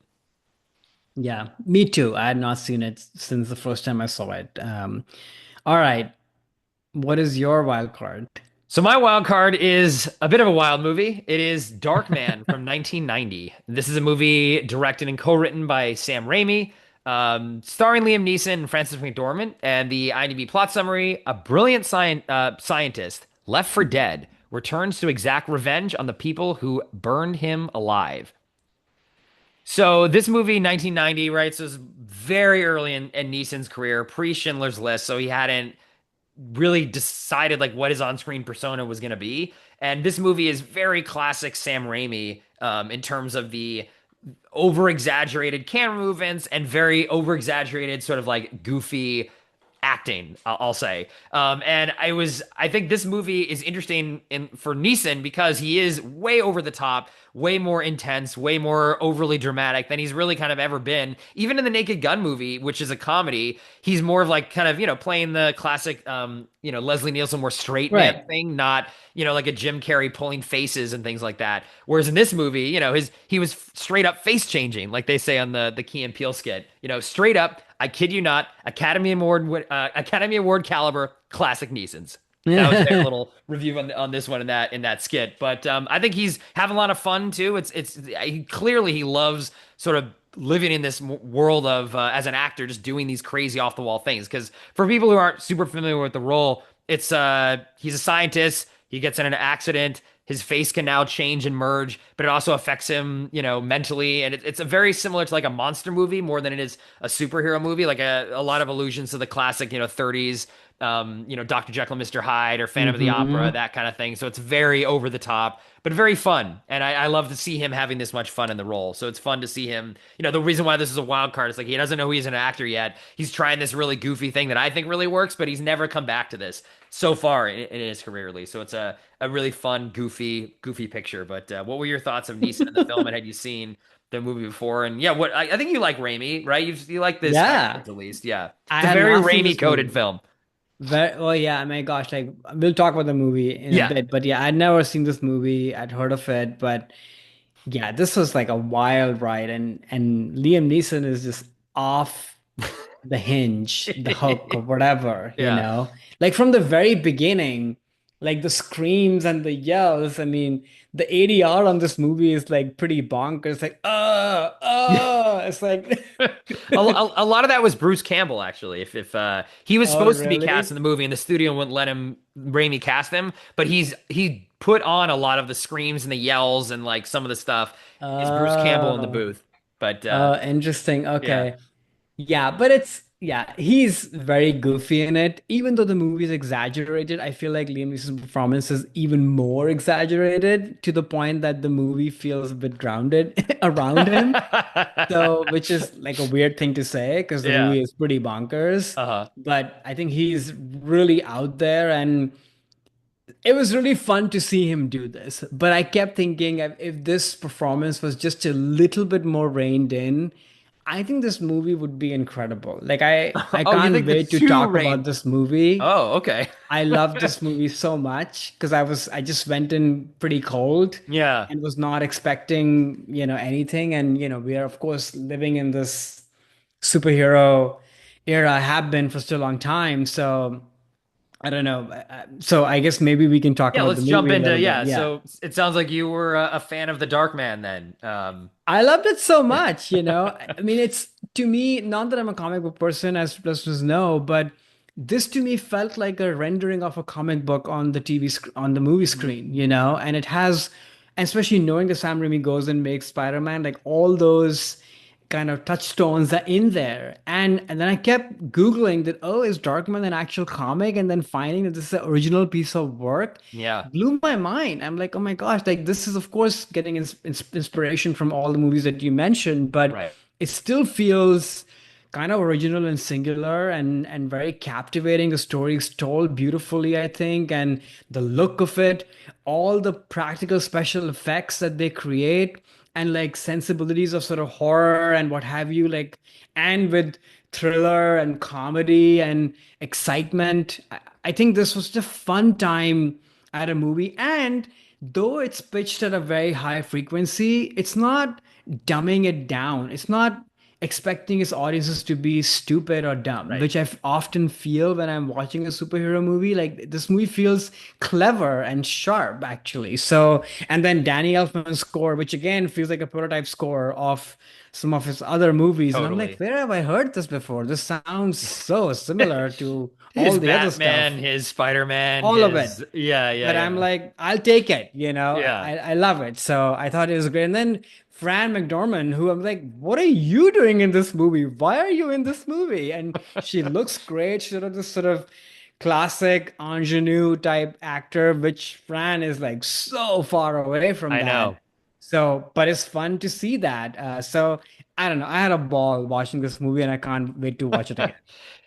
Speaker 2: Yeah, me too. I had not seen it since the first time I saw it. All right. What is your wild card?
Speaker 1: So my wild card is a bit of a wild movie. It is Darkman from 1990. This is a movie directed and co-written by Sam Raimi, starring Liam Neeson and Frances McDormand. And the IMDb plot summary: a brilliant scientist left for dead returns to exact revenge on the people who burned him alive. So this movie, 1990, right? So it's very early in Neeson's career, pre-Schindler's List. So he hadn't really decided like what his on-screen persona was going to be. And this movie is very classic Sam Raimi in terms of the over-exaggerated camera movements and very over-exaggerated sort of like goofy acting, I'll say. And I think this movie is interesting for Neeson because he is way over the top, way more intense, way more overly dramatic than he's really kind of ever been. Even in the Naked Gun movie, which is a comedy, he's more of like kind of, playing the classic, Leslie Nielsen more straight man
Speaker 2: Right.
Speaker 1: thing, not, like a Jim Carrey pulling faces and things like that. Whereas in this movie, he was straight up face changing, like they say on the Key and Peele skit, straight up, I kid you not, Academy Award caliber classic Neeson's. That was their little review on this one in that skit. But I think he's having a lot of fun too. Clearly he loves sort of living in this world of as an actor, just doing these crazy off the wall things. Because for people who aren't super familiar with the role, it's he's a scientist. He gets in an accident. His face can now change and merge, but it also affects him, mentally. And it's a very similar to like a monster movie more than it is a superhero movie. Like a lot of allusions to the classic, 30s, Dr. Jekyll and Mr. Hyde or Phantom of the Opera,
Speaker 2: Hmm.
Speaker 1: that kind of thing. So it's very over the top, but very fun. And I love to see him having this much fun in the role. So it's fun to see him. The reason why this is a wild card is like he doesn't know he's an actor yet. He's trying this really goofy thing that I think really works, but he's never come back to this so far in his career, at least. So it's a really fun, goofy picture. But what were your thoughts of Neeson in the film, and had you seen the movie before? And yeah, what I think you like Raimi, right? You like this
Speaker 2: Yeah.
Speaker 1: at least, yeah.
Speaker 2: I
Speaker 1: It's a
Speaker 2: had
Speaker 1: very
Speaker 2: not seen
Speaker 1: Raimi
Speaker 2: this
Speaker 1: coded
Speaker 2: movie.
Speaker 1: film.
Speaker 2: Very, oh yeah, my gosh, like we'll talk about the movie in a
Speaker 1: Yeah.
Speaker 2: bit, but yeah, I'd never seen this movie. I'd heard of it, but yeah, this was like a wild ride, and Liam Neeson is just off the hinge, the hook or whatever,
Speaker 1: Yeah.
Speaker 2: Like from the very beginning, like the screams and the yells. I mean, the ADR on this movie is like pretty bonkers. Like, it's like,
Speaker 1: A lot of that was Bruce Campbell, actually. If he was
Speaker 2: oh,
Speaker 1: supposed to be cast in
Speaker 2: really?
Speaker 1: the movie, and the studio wouldn't let him Raimi cast him, but he put on a lot of the screams and the yells and like some of the stuff is Bruce Campbell in the
Speaker 2: Oh,
Speaker 1: booth. But
Speaker 2: interesting.
Speaker 1: yeah.
Speaker 2: Okay. Yeah, but yeah, he's very goofy in it. Even though the movie is exaggerated, I feel like Liam Neeson's performance is even more exaggerated to the point that the movie feels a bit grounded around him. So, which is like a weird thing to say because the
Speaker 1: Yeah.
Speaker 2: movie is pretty bonkers.
Speaker 1: Uh-huh.
Speaker 2: But I think he's really out there, and it was really fun to see him do this. But I kept thinking if this performance was just a little bit more reined in, I think this movie would be incredible. Like I
Speaker 1: Oh, you
Speaker 2: can't
Speaker 1: think the
Speaker 2: wait to
Speaker 1: two
Speaker 2: talk about
Speaker 1: rain?
Speaker 2: this movie.
Speaker 1: Oh, okay.
Speaker 2: I love this movie so much because I just went in pretty cold
Speaker 1: Yeah.
Speaker 2: and was not expecting, anything. And, we are of course living in this superhero era, have been for such a long time. So I don't know. So I guess maybe we can talk
Speaker 1: Yeah,
Speaker 2: about the
Speaker 1: let's jump
Speaker 2: movie a
Speaker 1: into
Speaker 2: little bit.
Speaker 1: yeah.
Speaker 2: Yeah.
Speaker 1: So it sounds like you were a fan of the Darkman then.
Speaker 2: I loved it so much. I mean, it's to me, not that I'm a comic book person, as listeners know, but this to me felt like a rendering of a comic book on the on the movie
Speaker 1: Mhm.
Speaker 2: screen, and it has, and especially knowing that Sam Raimi goes and makes Spider-Man, like all those kind of touchstones are in there. And then I kept Googling that, oh, is Darkman an actual comic? And then finding that this is the original piece of work
Speaker 1: Yeah.
Speaker 2: blew my mind. I'm like, oh my gosh, like this is of course getting inspiration from all the movies that you mentioned, but
Speaker 1: Right.
Speaker 2: it still feels kind of original and singular and very captivating. The story is told beautifully, I think, and the look of it, all the practical special effects that they create, and like sensibilities of sort of horror and what have you, like, and with thriller and comedy and excitement. I think this was just a fun time at a movie. And though it's pitched at a very high frequency, it's not dumbing it down. It's not expecting its audiences to be stupid or dumb,
Speaker 1: Right.
Speaker 2: which often feel when I'm watching a superhero movie. Like this movie feels clever and sharp, actually. So, and then Danny Elfman's score, which again feels like a prototype score of some of his other movies. And I'm like,
Speaker 1: Totally.
Speaker 2: where have I heard this before? This sounds so similar to
Speaker 1: His
Speaker 2: all the other
Speaker 1: Batman,
Speaker 2: stuff,
Speaker 1: his Spider-Man,
Speaker 2: all of it.
Speaker 1: his yeah, yeah,
Speaker 2: But I'm
Speaker 1: yeah.
Speaker 2: like, I'll take it, you know.
Speaker 1: Yeah.
Speaker 2: I love it. So I thought it was great. And then Fran McDormand, who I'm like, what are you doing in this movie? Why are you in this movie? And she looks great. She's sort of this sort of classic ingenue type actor, which Fran is like so far away from
Speaker 1: I
Speaker 2: that.
Speaker 1: know.
Speaker 2: So, but it's fun to see that. So I don't know. I had a ball watching this movie, and I can't wait to watch it again.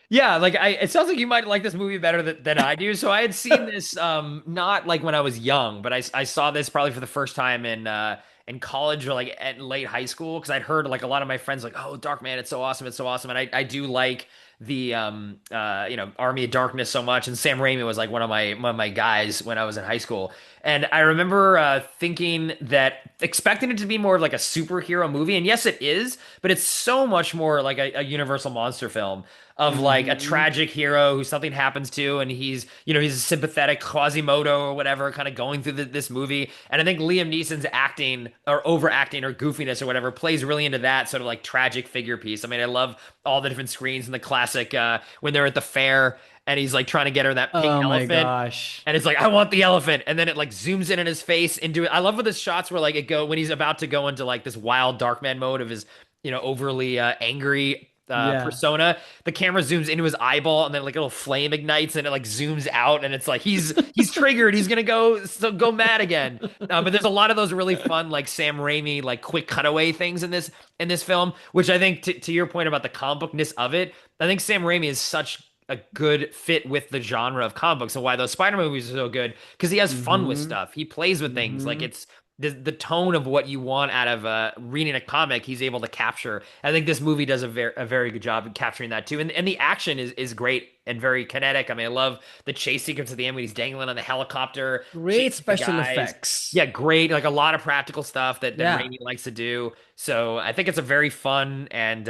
Speaker 1: Yeah, like it sounds like you might like this movie better than I do. So I had seen this not like when I was young, but I saw this probably for the first time in college or like at late high school because I'd heard like a lot of my friends like, "Oh, Darkman, it's so awesome, it's so awesome." And I do like the Army of Darkness so much, and Sam Raimi was like one of my guys when I was in high school. And I remember thinking that expecting it to be more of like a superhero movie, and yes, it is, but it's so much more like a Universal monster film of like a
Speaker 2: Hmm.
Speaker 1: tragic hero who something happens to, and he's a sympathetic Quasimodo or whatever, kind of going through this movie. And I think Liam Neeson's acting or overacting or goofiness or whatever plays really into that sort of like tragic figure piece. I mean, I love all the different screens and the classic when they're at the fair and he's like trying to get her that pink
Speaker 2: Oh my
Speaker 1: elephant.
Speaker 2: gosh.
Speaker 1: And it's like, I want the elephant. And then it like zooms in his face into it. I love with the shots where like it go when he's about to go into like this wild Darkman mode of his, overly angry
Speaker 2: Yeah.
Speaker 1: persona. The camera zooms into his eyeball and then like a little flame ignites and it like zooms out and it's like he's triggered. He's gonna go mad again. But there's a lot of those really fun like Sam Raimi like quick cutaway things in this film, which I think to your point about the comic bookness of it, I think Sam Raimi is such a good fit with the genre of comic books and why those Spider movies are so good because he has fun with
Speaker 2: Hmm.
Speaker 1: stuff. He plays with things like
Speaker 2: Hmm.
Speaker 1: it's the tone of what you want out of reading a comic. He's able to capture. I think this movie does a very good job of capturing that too. And the action is great and very kinetic. I mean, I love the chase sequence at the end when he's dangling on the helicopter,
Speaker 2: Great
Speaker 1: chasing the
Speaker 2: special
Speaker 1: guys.
Speaker 2: effects.
Speaker 1: Yeah, great. Like a lot of practical stuff that
Speaker 2: Yeah.
Speaker 1: Raimi likes to do. So I think it's a very fun and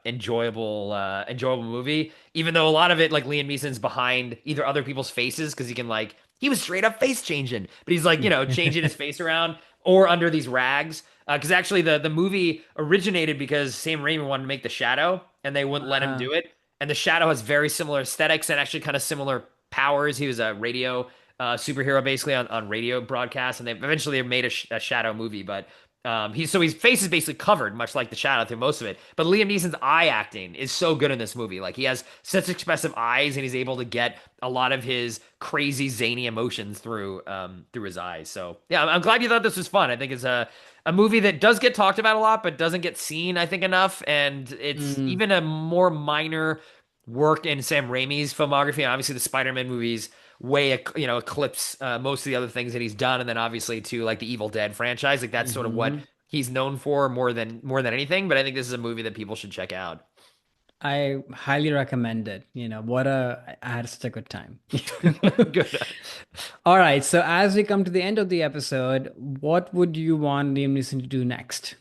Speaker 1: enjoyable movie. Even though a lot of it, like Liam Neeson's behind either other people's faces because he was straight up face changing, but he's like changing his face around or under these rags. Because actually the movie originated because Sam Raimi wanted to make The Shadow and they wouldn't let him
Speaker 2: Uh,
Speaker 1: do it. And The Shadow has very similar aesthetics and actually kind of similar powers. He was a radio superhero basically on radio broadcasts, and they eventually made a Shadow movie. But his face is basically covered, much like the Shadow through most of it. But Liam Neeson's eye acting is so good in this movie. Like he has such expressive eyes, and he's able to get a lot of his crazy zany emotions through his eyes. So yeah, I'm glad you thought this was fun. I think it's a movie that does get talked about a lot, but doesn't get seen, I think, enough. And it's
Speaker 2: mm,
Speaker 1: even a more minor work in Sam Raimi's filmography. And obviously, the Spider-Man movies way eclipse most of the other things that he's done, and then obviously to like the Evil Dead franchise, like that's sort of what
Speaker 2: mhm.
Speaker 1: he's known for more than anything. But I think this is a movie that people should check out.
Speaker 2: I highly recommend it. I had such a good time.
Speaker 1: Good.
Speaker 2: All right. So as we come to the end of the episode, what would you want Liam Neeson to do next?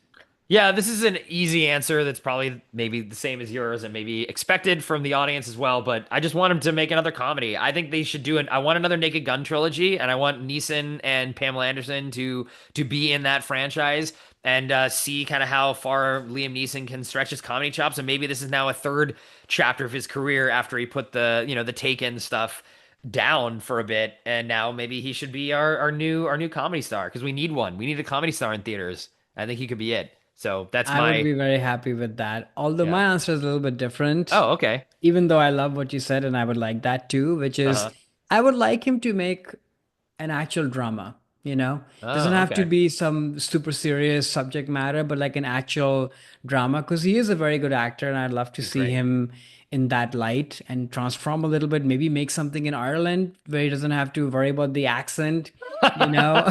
Speaker 1: Yeah, this is an easy answer that's probably maybe the same as yours and maybe expected from the audience as well, but I just want him to make another comedy. I think they should do I want another Naked Gun trilogy and I want Neeson and Pamela Anderson to be in that franchise and see kind of how far Liam Neeson can stretch his comedy chops and maybe this is now a third chapter of his career after he put the Taken stuff down for a bit and now maybe he should be our new comedy star because we need one. We need a comedy star in theaters. I think he could be it. So that's
Speaker 2: I would
Speaker 1: my
Speaker 2: be very happy with that. Although
Speaker 1: yeah.
Speaker 2: my answer is a little bit different,
Speaker 1: Oh, okay.
Speaker 2: even though I love what you said and I would like that too, which is
Speaker 1: Uh-huh.
Speaker 2: I would like him to make an actual drama. you know. Doesn't
Speaker 1: Oh,
Speaker 2: have to
Speaker 1: okay.
Speaker 2: be some super serious subject matter, but like an actual drama, because he is a very good actor, and I'd love to
Speaker 1: He's
Speaker 2: see
Speaker 1: great.
Speaker 2: him in that light and transform a little bit, maybe make something in Ireland where he doesn't have to worry about the accent, you know.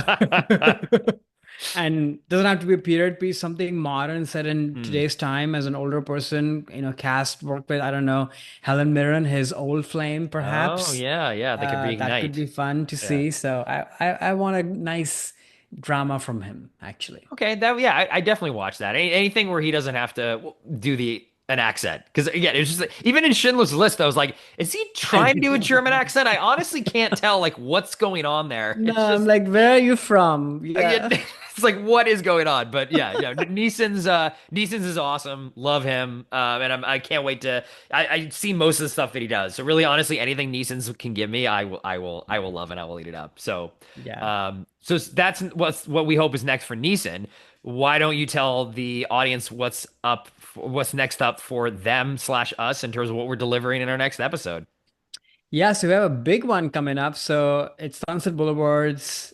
Speaker 2: And doesn't have to be a period piece, something modern set in
Speaker 1: Hmm.
Speaker 2: today's time as an older person, cast work with, I don't know, Helen Mirren, his old flame,
Speaker 1: Oh,
Speaker 2: perhaps.
Speaker 1: yeah, yeah. That could
Speaker 2: That could
Speaker 1: reignite.
Speaker 2: be fun to
Speaker 1: Yeah.
Speaker 2: see. So I want a nice drama from him, actually.
Speaker 1: Okay, that yeah, I definitely watch that. Anything where he doesn't have to do the an accent, because again, it's just like, even in Schindler's List, I was like, is he
Speaker 2: I
Speaker 1: trying to do a German
Speaker 2: know.
Speaker 1: accent? I honestly can't tell like what's going on there.
Speaker 2: No,
Speaker 1: It's
Speaker 2: I'm
Speaker 1: just
Speaker 2: like, where are you from?
Speaker 1: yeah,
Speaker 2: Yeah.
Speaker 1: it's like what is going on? But yeah, yeah, Neeson's is awesome. Love him, and I can't wait to. I've seen most of the stuff that he does. So really, honestly, anything Neeson's can give me, I will love and I will eat it up. So,
Speaker 2: Yeah.
Speaker 1: that's what we hope is next for Neeson. Why don't you tell the audience what's next up for them slash us in terms of what we're delivering in our next episode?
Speaker 2: Yeah, so we have a big one coming up. So it's Sunset Boulevard's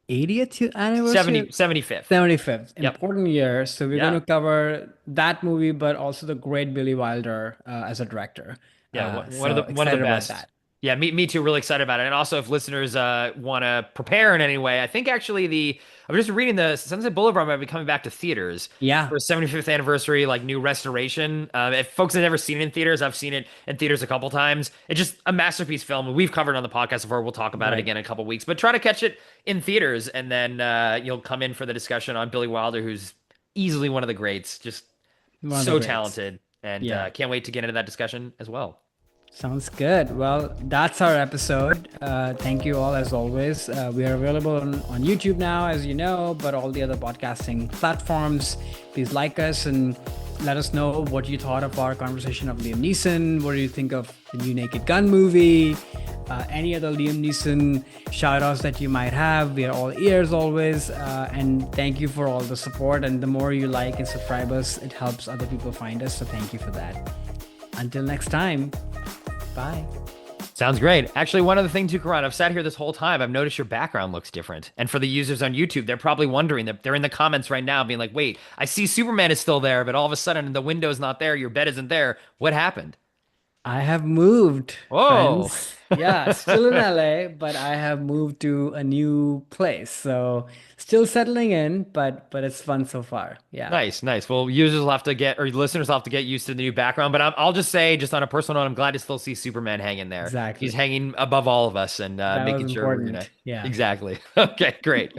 Speaker 2: 80th anniversary,
Speaker 1: 75th.
Speaker 2: 75th,
Speaker 1: Yep.
Speaker 2: important year. So we're going
Speaker 1: Yeah.
Speaker 2: to cover that movie, but also the great Billy Wilder as a director.
Speaker 1: Yeah,
Speaker 2: So
Speaker 1: one of the
Speaker 2: excited about
Speaker 1: best.
Speaker 2: that.
Speaker 1: Yeah, me too. Really excited about it. And also, if listeners want to prepare in any way, I think actually I'm just reading the Sunset Boulevard might be coming back to theaters
Speaker 2: Yeah,
Speaker 1: for 75th anniversary, like new restoration. If folks have never seen it in theaters, I've seen it in theaters a couple times. It's just a masterpiece film. We've covered it on the podcast before. We'll talk about it
Speaker 2: right.
Speaker 1: again in a couple weeks. But try to catch it in theaters, and then you'll come in for the discussion on Billy Wilder, who's easily one of the greats. Just
Speaker 2: One of the
Speaker 1: so
Speaker 2: greats.
Speaker 1: talented, and
Speaker 2: Yeah.
Speaker 1: can't wait to get into that discussion as well.
Speaker 2: Sounds good. Well, that's our episode. Thank you all as always. We are available on YouTube now, as you know, but all the other podcasting platforms. Please like us and let us know what you thought of our conversation of Liam Neeson. What do you think of the new Naked Gun movie? Any other Liam Neeson shout outs that you might have. We are all ears always. And thank you for all the support. And the more you like and subscribe us, it helps other people find us. So thank you for that. Until next time. Bye.
Speaker 1: Sounds great. Actually, one other thing too, Karan, I've sat here this whole time. I've noticed your background looks different. And for the users on YouTube, they're probably wondering that they're in the comments right now being like, wait, I see Superman is still there, but all of a sudden the window's not there, your bed isn't there. What happened?
Speaker 2: I have moved,
Speaker 1: Whoa.
Speaker 2: friends. Yeah, still in LA, but I have moved to a new place. So still settling in, but it's fun so far. Yeah,
Speaker 1: Nice, nice. Well, users will have to get, or listeners will have to get used to the new background. But I'll just say, just on a personal note, I'm glad to still see Superman hanging there. He's
Speaker 2: exactly.
Speaker 1: hanging above all of us and
Speaker 2: That was
Speaker 1: making sure we're gonna.
Speaker 2: important. Yeah.
Speaker 1: Exactly. Okay, great.